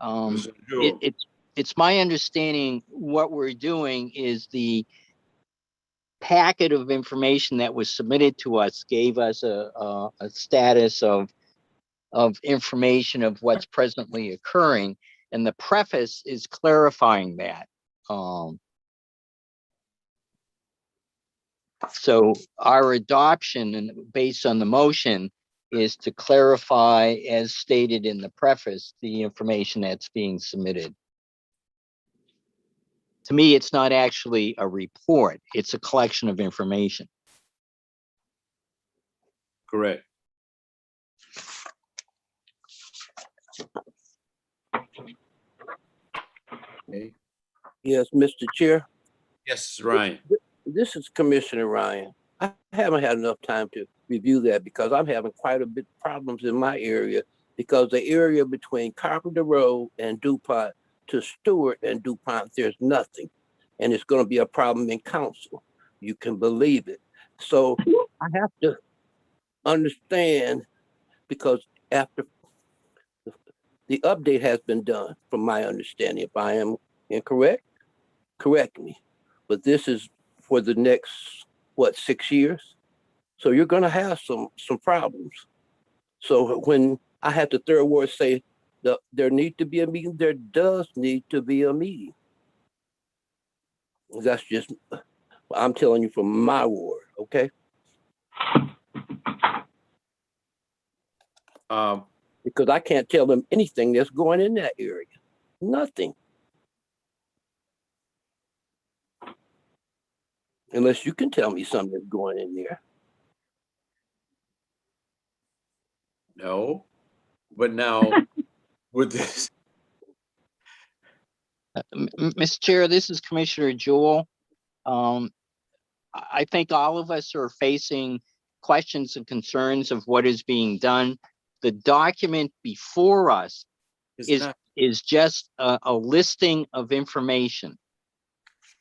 Commissioner Jewell. It's my understanding what we're doing is the packet of information that was submitted to us gave us a status of information of what's presently occurring, and the preface is clarifying that. So our adoption and based on the motion is to clarify, as stated in the preface, the information that's being submitted. To me, it's not actually a report. It's a collection of information. Correct. Okay. Yes, Mr. Chair. Yes, Ryan. This is Commissioner Ryan. I haven't had enough time to review that because I'm having quite a bit problems in my area because the area between Carpenter Road and DuPont to Stewart and DuPont, there's nothing. And it's going to be a problem in council. You can believe it. So I have to understand because after the update has been done, from my understanding, if I am incorrect, correct me. But this is for the next, what, 6 years? So you're gonna have some problems. So when I had the third ward say there need to be a meeting, there does need to be a meeting. That's just, I'm telling you from my ward, okay? Because I can't tell them anything that's going in that area. Nothing. Unless you can tell me something that's going in there. No, but now with this, Mr. Chair, this is Commissioner Jewell. I think all of us are facing questions and concerns of what is being done. The document before us is just a listing of information.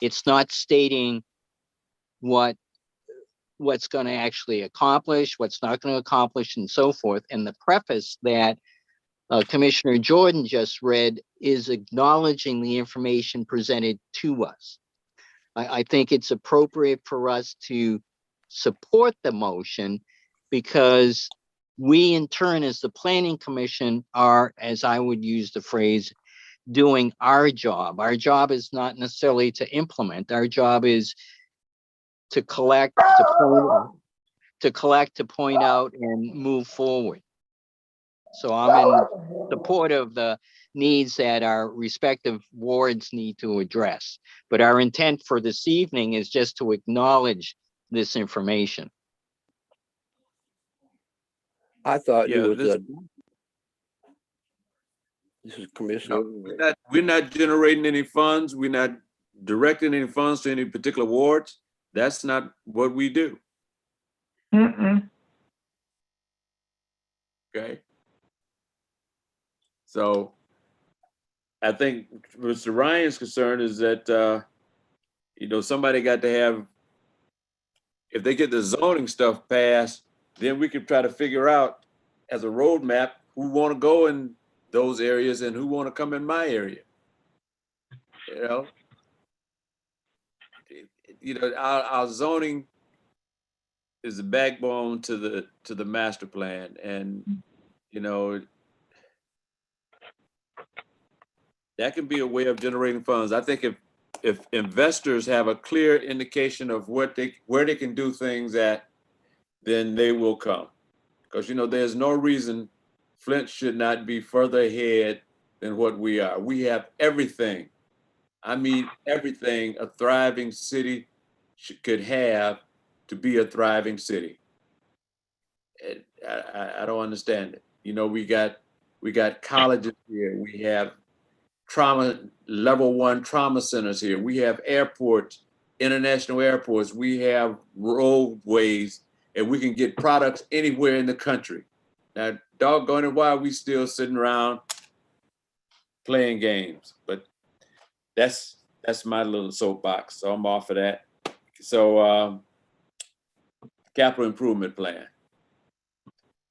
It's not stating what's going to actually accomplish, what's not going to accomplish, and so forth. And the preface that Commissioner Jordan just read is acknowledging the information presented to us. I think it's appropriate for us to support the motion because we in turn as the Planning Commission are, as I would use the phrase, doing our job. Our job is not necessarily to implement. Our job is to collect, to point out and move forward. So I'm in support of the needs that our respective wards need to address. But our intent for this evening is just to acknowledge this information. I thought yeah, it was this is Commissioner. we're not generating any funds. We're not directing any funds to any particular wards. That's not what we do. Okay. So I think Mr. Ryan's concern is that, somebody got to have, if they get the zoning stuff passed, then we can try to figure out as a roadmap who want to go in those areas and who want to come in my area. Our zoning is the backbone to the master plan, and that can be a way of generating funds. I think if investors have a clear indication of where they can do things at, then they will come. Because there's no reason Flint should not be further ahead than what we are. We have everything. I mean everything a thriving city could have to be a thriving city. I don't understand it. We got colleges here. We have level 1 trauma centers here. We have airports, international airports. We have roadways, and we can get products anywhere in the country. Now, doggone it, why are we still sitting around playing games? But that's my little soapbox. So I'm off of that. So capital improvement plan.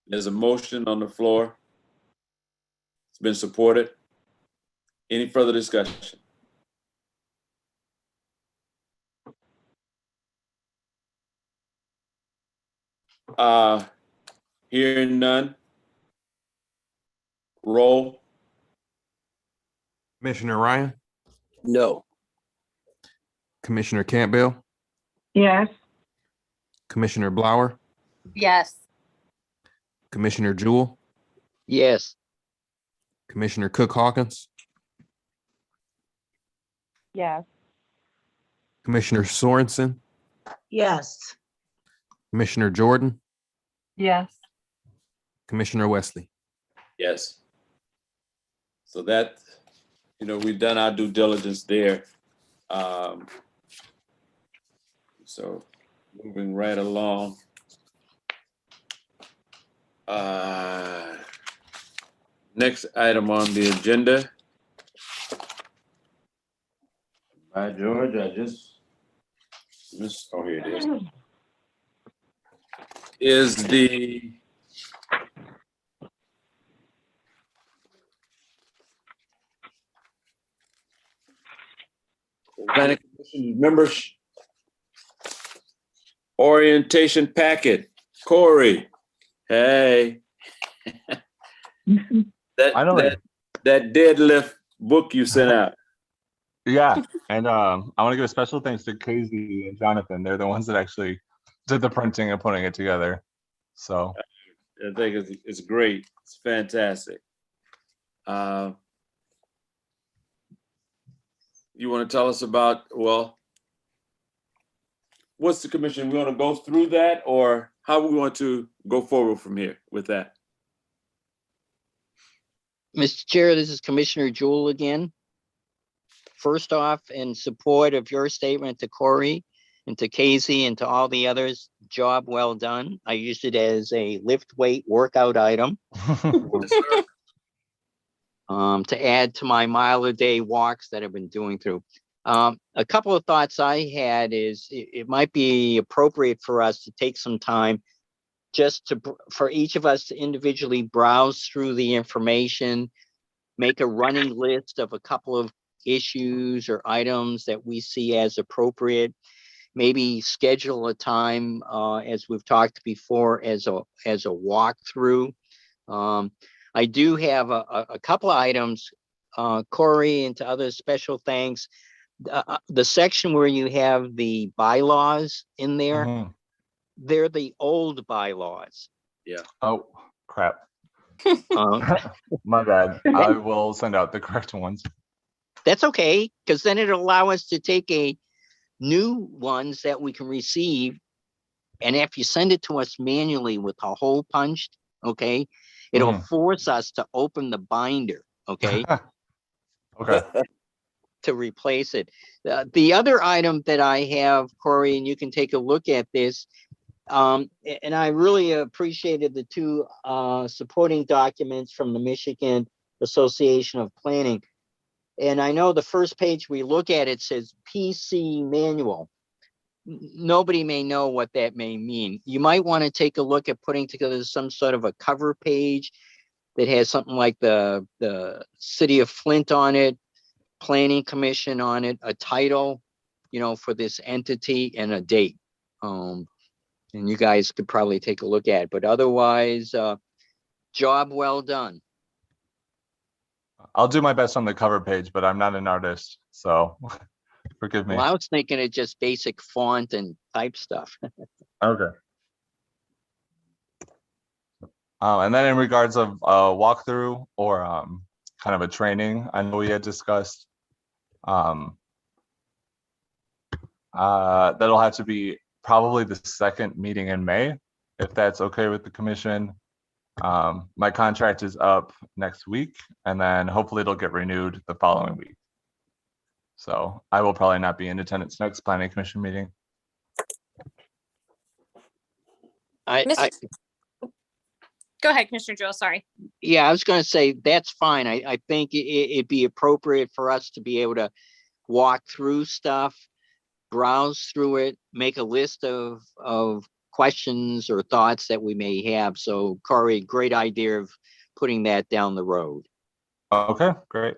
There's a motion on the floor. It's been supported. Any further discussion? Hearing none. Roll. Commissioner Ryan, No. Commissioner Campbell, Yes. Commissioner Blower, Yes. Commissioner Jewell, Yes. Commissioner Cook Hawkins, Yes. Commissioner Sorensen, Yes. Commissioner Jordan, Yes. Commissioner Wesley. Yes. So that, we've done our due diligence there. So moving right along. Next item on the agenda. By George, I just missed, oh, here it is the Planning Commission members orientation packet. Corey, hey. That deadlift book you sent out. Yeah, and I want to give a special thanks to Casey and Jonathan. They're the ones that actually did the printing and putting it together. So I think it's great. It's fantastic. You want to tell us about, what's the commission? We want to go through that, or how we want to go forward from here with that? Mr. Chair, this is Commissioner Jewell again. First off, in support of your statement to Corey and to Casey and to all the others, job well done. I used it as a lift weight workout item to add to my mile a day walks that I've been doing through. A couple of thoughts I had is it might be appropriate for us to take some time just for each of us to individually browse through the information, make a running list of a couple of issues or items that we see as appropriate, maybe schedule a time, as we've talked before, as a walkthrough. I do have a couple of items, Corey, and to others, special thanks. The section where you have the bylaws in there, they're the old bylaws. Yeah. Oh, crap. My bad. I will send out the correct ones. That's okay, because then it'll allow us to take a new ones that we can receive. And if you send it to us manually with a hole punched, okay, it'll force us to open the binder, okay? Okay. To replace it. The other item that I have, Corey, and you can take a look at this, and I really appreciated the two supporting documents from the Michigan Association of Planning. And I know the first page we look at, it says PC manual. Nobody may know what that may mean. You might want to take a look at putting together some sort of a cover page that has something like the City of Flint on it, Planning Commission on it, a title, for this entity, and a date. And you guys could probably take a look at it. But otherwise, job well done. I'll do my best on the cover page, but I'm not an artist, so forgive me. Well, I was thinking of just basic font and type stuff. Okay. And then in regards of walkthrough or kind of a training, I know we had discussed that'll have to be probably the second meeting in May, if that's okay with the commission. My contract is up next week, and then hopefully it'll get renewed the following week. So I will probably not be in attendance next planning commission meeting. Go ahead, Commissioner Jewell, sorry. Yeah, I was going to say that's fine. I think it'd be appropriate for us to be able to walk through stuff, browse through it, make a list of questions or thoughts that we may have. So Corey, great idea of putting that down the road. Okay, great.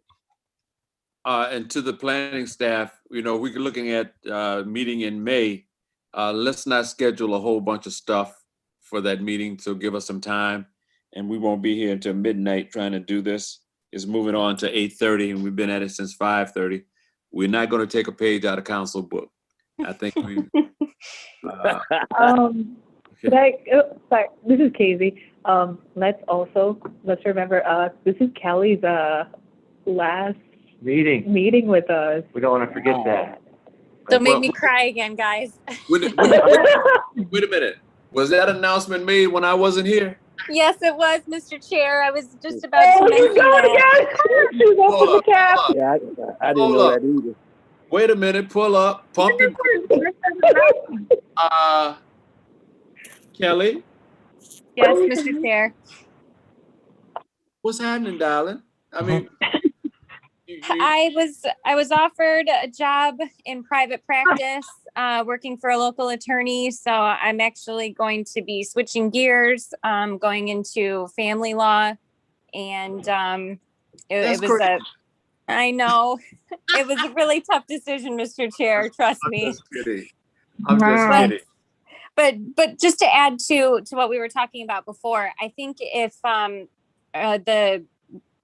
And to the planning staff, we're looking at meeting in May. Let's not schedule a whole bunch of stuff for that meeting, so give us some time. And we won't be here until midnight trying to do this. It's moving on to 8:30, and we've been at it since 5:30. We're not going to take a page out of council book. I think But sorry, this is Casey. Let's remember, this is Kelly's last meeting with us. We don't want to forget that. Don't make Well, me cry again, guys. Wait a minute. Was that announcement made when I wasn't here? Yes, it was, Mr. Chair. I was just about to mention that. She's up with the cap. Yeah, I didn't Hold know up. that either. Wait a minute, pull up, pump your Kelly, Yes, Mr. Chair. what's happening, darling? I mean, I was offered a job in private practice, working for a local attorney. So I'm actually going to be switching gears, going into family law, and it was a. I know it was a really tough decision, Mr. Chair. Trust me. I'm just kidding. But just to add to what we were talking about before, I think if the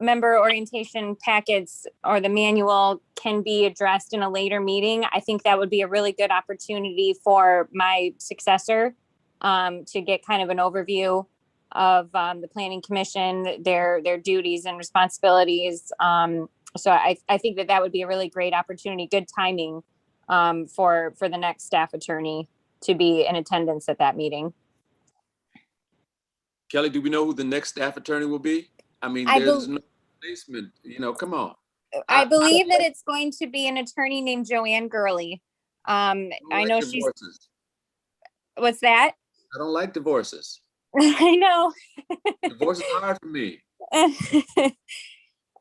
member orientation packets or the manual can be addressed in a later meeting, I think that would be a really good opportunity for my successor to get kind of an overview of the Planning Commission, their duties and responsibilities. So I think that would be a really great opportunity, good timing for the next staff attorney to be in attendance at that meeting. Kelly, do we know who the next staff attorney will be? I mean, I there's no replacement, come on. I believe that it's going to be an attorney named Joanne Gurley. I know she's. Divorces. What's that? I don't like divorces. I know. Divorce is hard for me.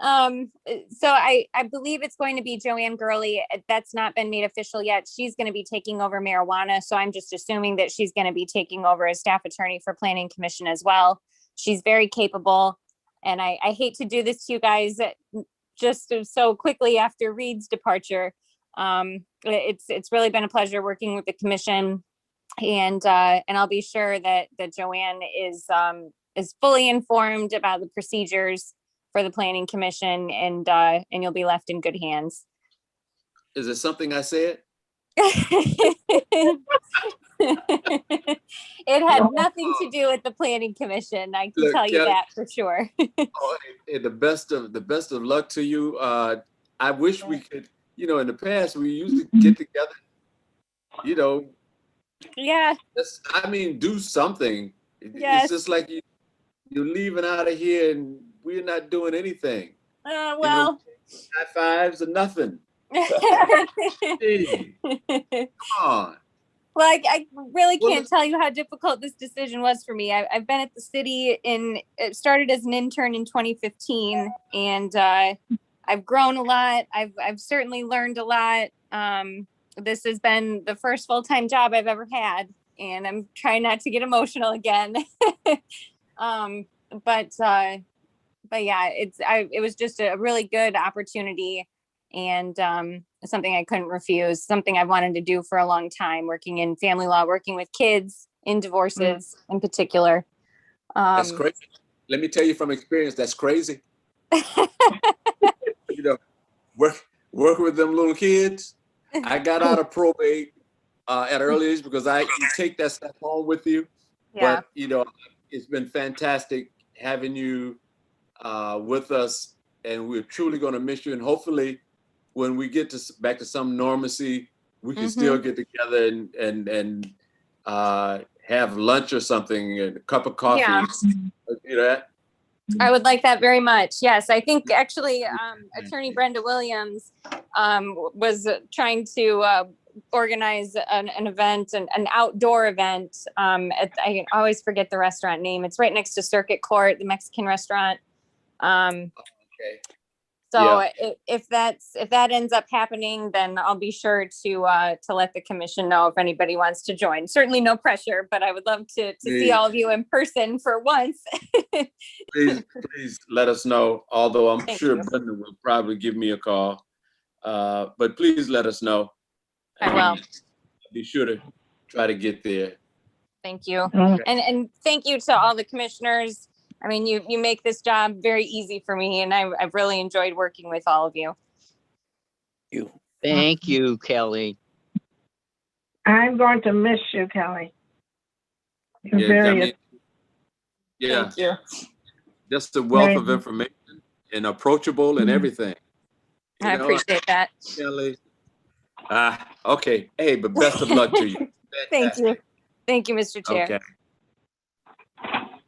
So I believe it's going to be Joanne Gurley. That's not been made official yet. She's going to be taking over marijuana. So I'm just assuming that she's going to be taking over as staff attorney for Planning Commission as well. She's very capable. And I hate to do this to you guys just so quickly after Reed's departure. It's really been a pleasure working with the commission, and I'll be sure that Joanne is fully informed about the procedures for the Planning Commission, and you'll be left in good hands. Is it something I said? It had nothing to do with the Planning Commission. I can tell you Kelly, that for sure. And the best of luck to you. I wish we could, in the past we used to get together, Yeah. do something. Yes. It's just like you're leaving out of here and we're not doing anything. Well. High fives or nothing. Hey, come on. Well, I really can't tell you how difficult this decision was for me. I've been at the city it started as an intern in 2015, and I've grown a lot. I've certainly learned a lot. This has been the first full-time job I've ever had, and I'm trying not to get emotional again. But yeah, it was just a really good opportunity, and something I couldn't refuse, something I've wanted to do for a long time, working in family law, working with kids in divorces in particular. That's crazy. Let me tell you from experience, that's crazy. Work with them little kids. I got out of probate at an early age because you take that stuff home with you. Yeah. But it's been fantastic having you with us, and we're truly going to miss you. And hopefully, when we get back to some normalcy, we can still get together and have lunch or something, and a cup of coffee. Yeah. I would like that very much. Yes, I think actually Attorney Brenda Williams was trying to organize an event, an outdoor event. I always forget the restaurant name. It's right next to Circuit Court, the Mexican restaurant. Okay. So if that ends up happening, then I'll be sure to let the commission know if anybody wants to join. Certainly no pressure, but I would love to see all of you in person for once. please let us know. Although I'm Thank sure you. Brenda will probably give me a call, but please let us know. I will. Be sure to try to get there. Thank you. And thank you to all the commissioners. I mean, you make this job very easy for me, and I've really enjoyed working with all of you. Thank you, Kelly. I'm going to miss you, Kelly. You're Yeah, I very, mean, yeah, thank you. just a wealth of Very- information and approachable and everything. You I know, appreciate that. Kelly. Okay. Hey, but best of luck to you. Thank you. Thank you, Mr. Chair.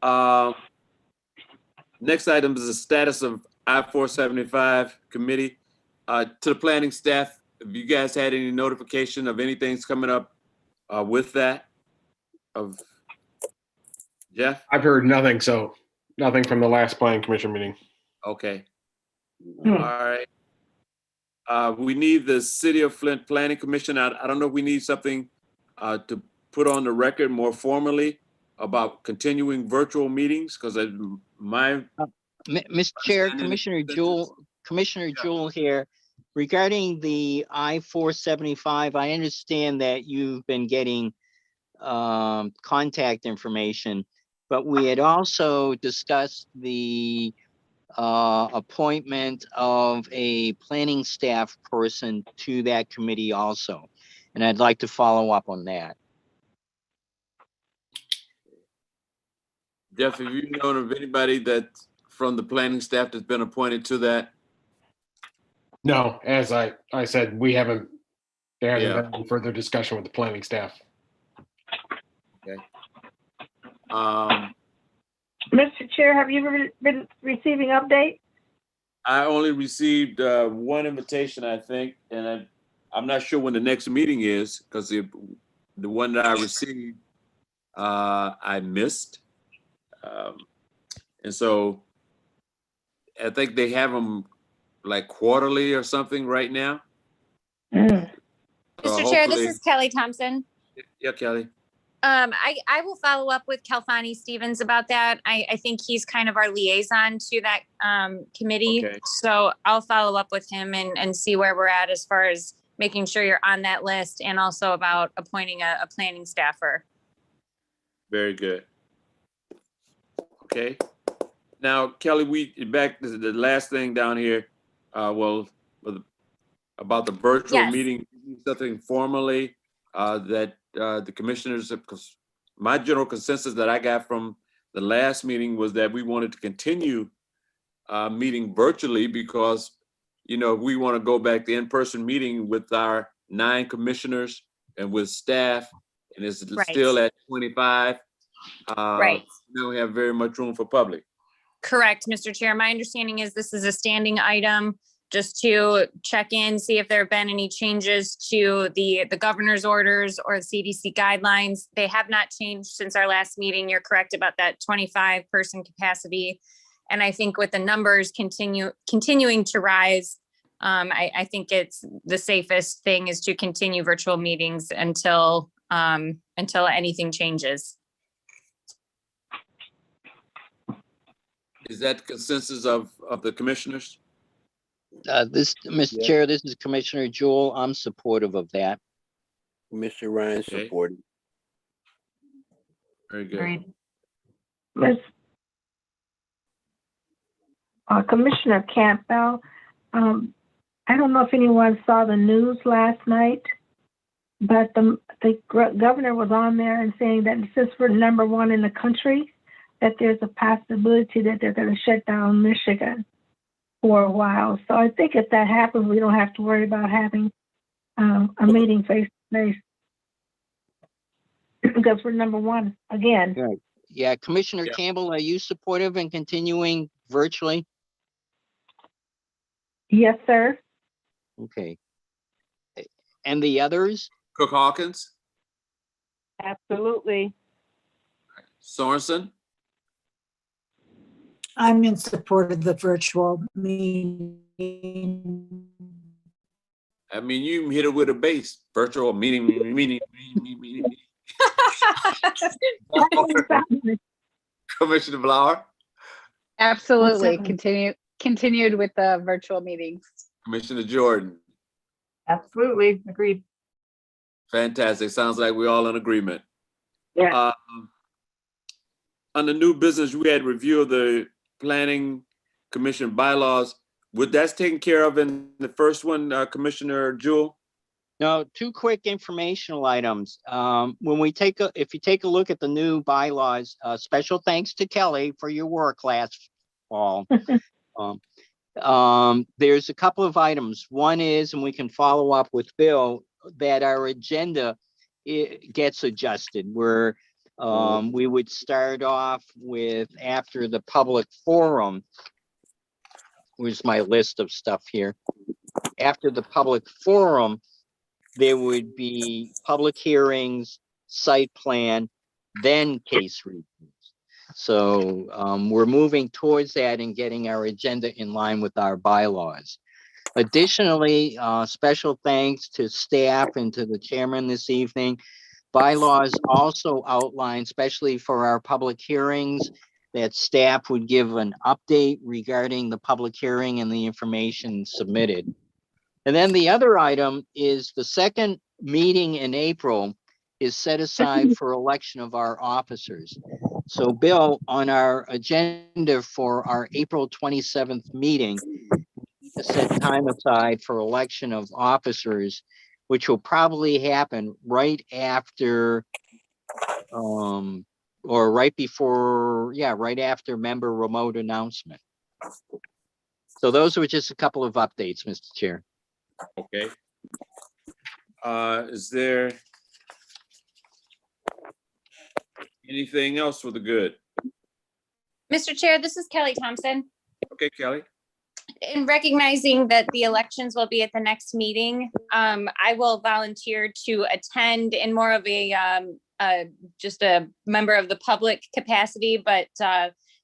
Okay. Next item is the status of I-475 committee. To the planning staff, have you guys had any notification of anything's coming up with that? Of Jeff? I've heard nothing, so nothing from the last planning commission meeting. Okay. All right. We need the City of Flint Planning Commission. I don't know if we need something to put on the record more formally about continuing virtual meetings, because my Mr. Chair, understanding Commissioner Jewell here. Regarding the I-475, I understand that you've been getting contact information, but we had also discussed the appointment of a planning staff person to that committee also. And I'd like to follow up on that. Jeff, have you known of anybody that from the planning staff that's been appointed to that? No, as I said, there hasn't Yeah. been any further discussion with the planning staff. Okay. Mr. Chair, have you been receiving updates? I only received one invitation, I think, and I'm not sure when the next meeting is, because the one that I received, I missed. And so I think they have them like quarterly or something right now. Mr. Chair, this hopefully- is Kelly Thompson. Yeah, Kelly. I will follow up with Kalfani Stevens about that. I think he's kind of our liaison to that committee. Okay. So I'll follow up with him and see where we're at as far as making sure you're on that list and also about appointing a planning staffer. Very good. Okay. Now, Kelly, back to the last thing down here, about the virtual Yes. meeting, something formally that the commissioners, because my general consensus that I got from the last meeting was that we wanted to continue meeting virtually because, we want to go back to in-person meeting with our 9 commissioners and with staff, and it's Right. still at 25. Right. We don't have very much room for public. Correct, Mr. Chair. My understanding is this is a standing item just to check in, see if there have been any changes to the governor's orders or the CDC guidelines. They have not changed since our last meeting. You're correct about that 25-person capacity. And I think with the numbers continuing to rise, I think it's the safest thing is to continue virtual meetings until anything changes. Is that consensus of the commissioners? Mr. Yeah. Chair, this is Commissioner Jewell. I'm supportive of that. Mr. Ryan Okay. supported. Very good. Agreed. Ms. Commissioner Campbell, I don't know if anyone saw the news last night, but the governor was on there and saying that since we're number 1 in the country, that there's a possibility that they're going to shut down Michigan for a while. So I think if that happens, we don't have to worry about having a meeting face to face because we're number 1 again. Right. Yeah, Commissioner Yeah. Campbell, are you supportive in continuing virtually? Yes, sir. Okay. And the others? Cook Hawkins, Absolutely. Sorensen, I'm in support of the virtual meeting. I mean, you hit it with a base. Virtual meeting. Commissioner Blower, Absolutely. happening? Continued with the virtual meetings. Commissioner Jordan. Absolutely. Agreed. Fantastic. Sounds like we're all in agreement. Yeah. On the new business, we had review of the planning commission bylaws. That's taken care of in the first one, Commissioner Jewell? No, two quick informational items. If you take a look at the new bylaws, special thanks to Kelly for your work last fall. There's a couple of items. One is, and we can follow up with Bill, that our agenda gets adjusted where we would start off with after the public forum. Here's my list of stuff here. After the public forum, there would be public hearings, site plan, then case reviews. So we're moving towards that and getting our agenda in line with our bylaws. Additionally, special thanks to staff and to the chairman this evening. Bylaws also outline, especially for our public hearings, that staff would give an update regarding the public hearing and the information submitted. And then the other item is the second meeting in April is set aside for election of our officers. So Bill, on our agenda for our April 27th meeting, to set time aside for election of officers, which will probably happen right after or right before, right after member remote announcement. So those were just a couple of updates, Mr. Chair. Okay. Is there anything else for the good? Mr. Chair, this is Kelly Thompson. Okay, Kelly. In recognizing that the elections will be at the next meeting, I will volunteer to attend in more of a just a member of the public capacity, but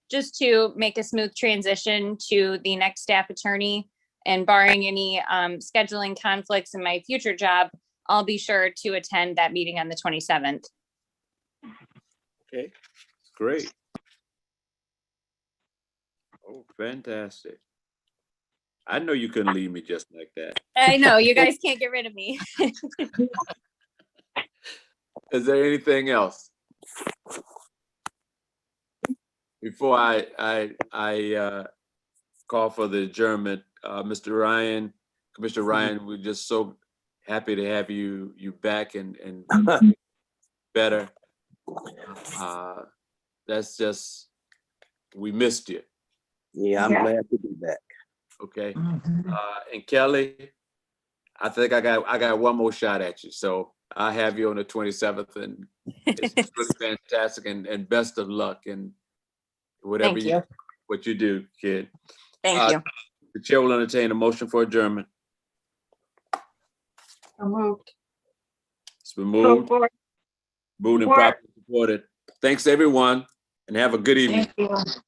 just to make a smooth transition to the next staff attorney, and barring any scheduling conflicts in my future job, I'll be sure to attend that meeting on the 27th. Okay, great. Oh, fantastic. I know you couldn't leave me just like that. I know, you guys can't get rid of me. Is there anything else? Before I call for the adjournment, Mr. Ryan, Commissioner Ryan, we're just so happy to have you back and better. That's just, we missed you. Yeah, I'm glad to be back. Okay. And Kelly, I think I got one more shot at you. So I'll have you on the 27th, and it's really fantastic, and best of luck in whatever what you do, kid. Thank you. The chair will entertain a motion for adjournment. So moved. It's been moved. Moved and properly supported. Thanks, everyone, and have a good evening. Thank you.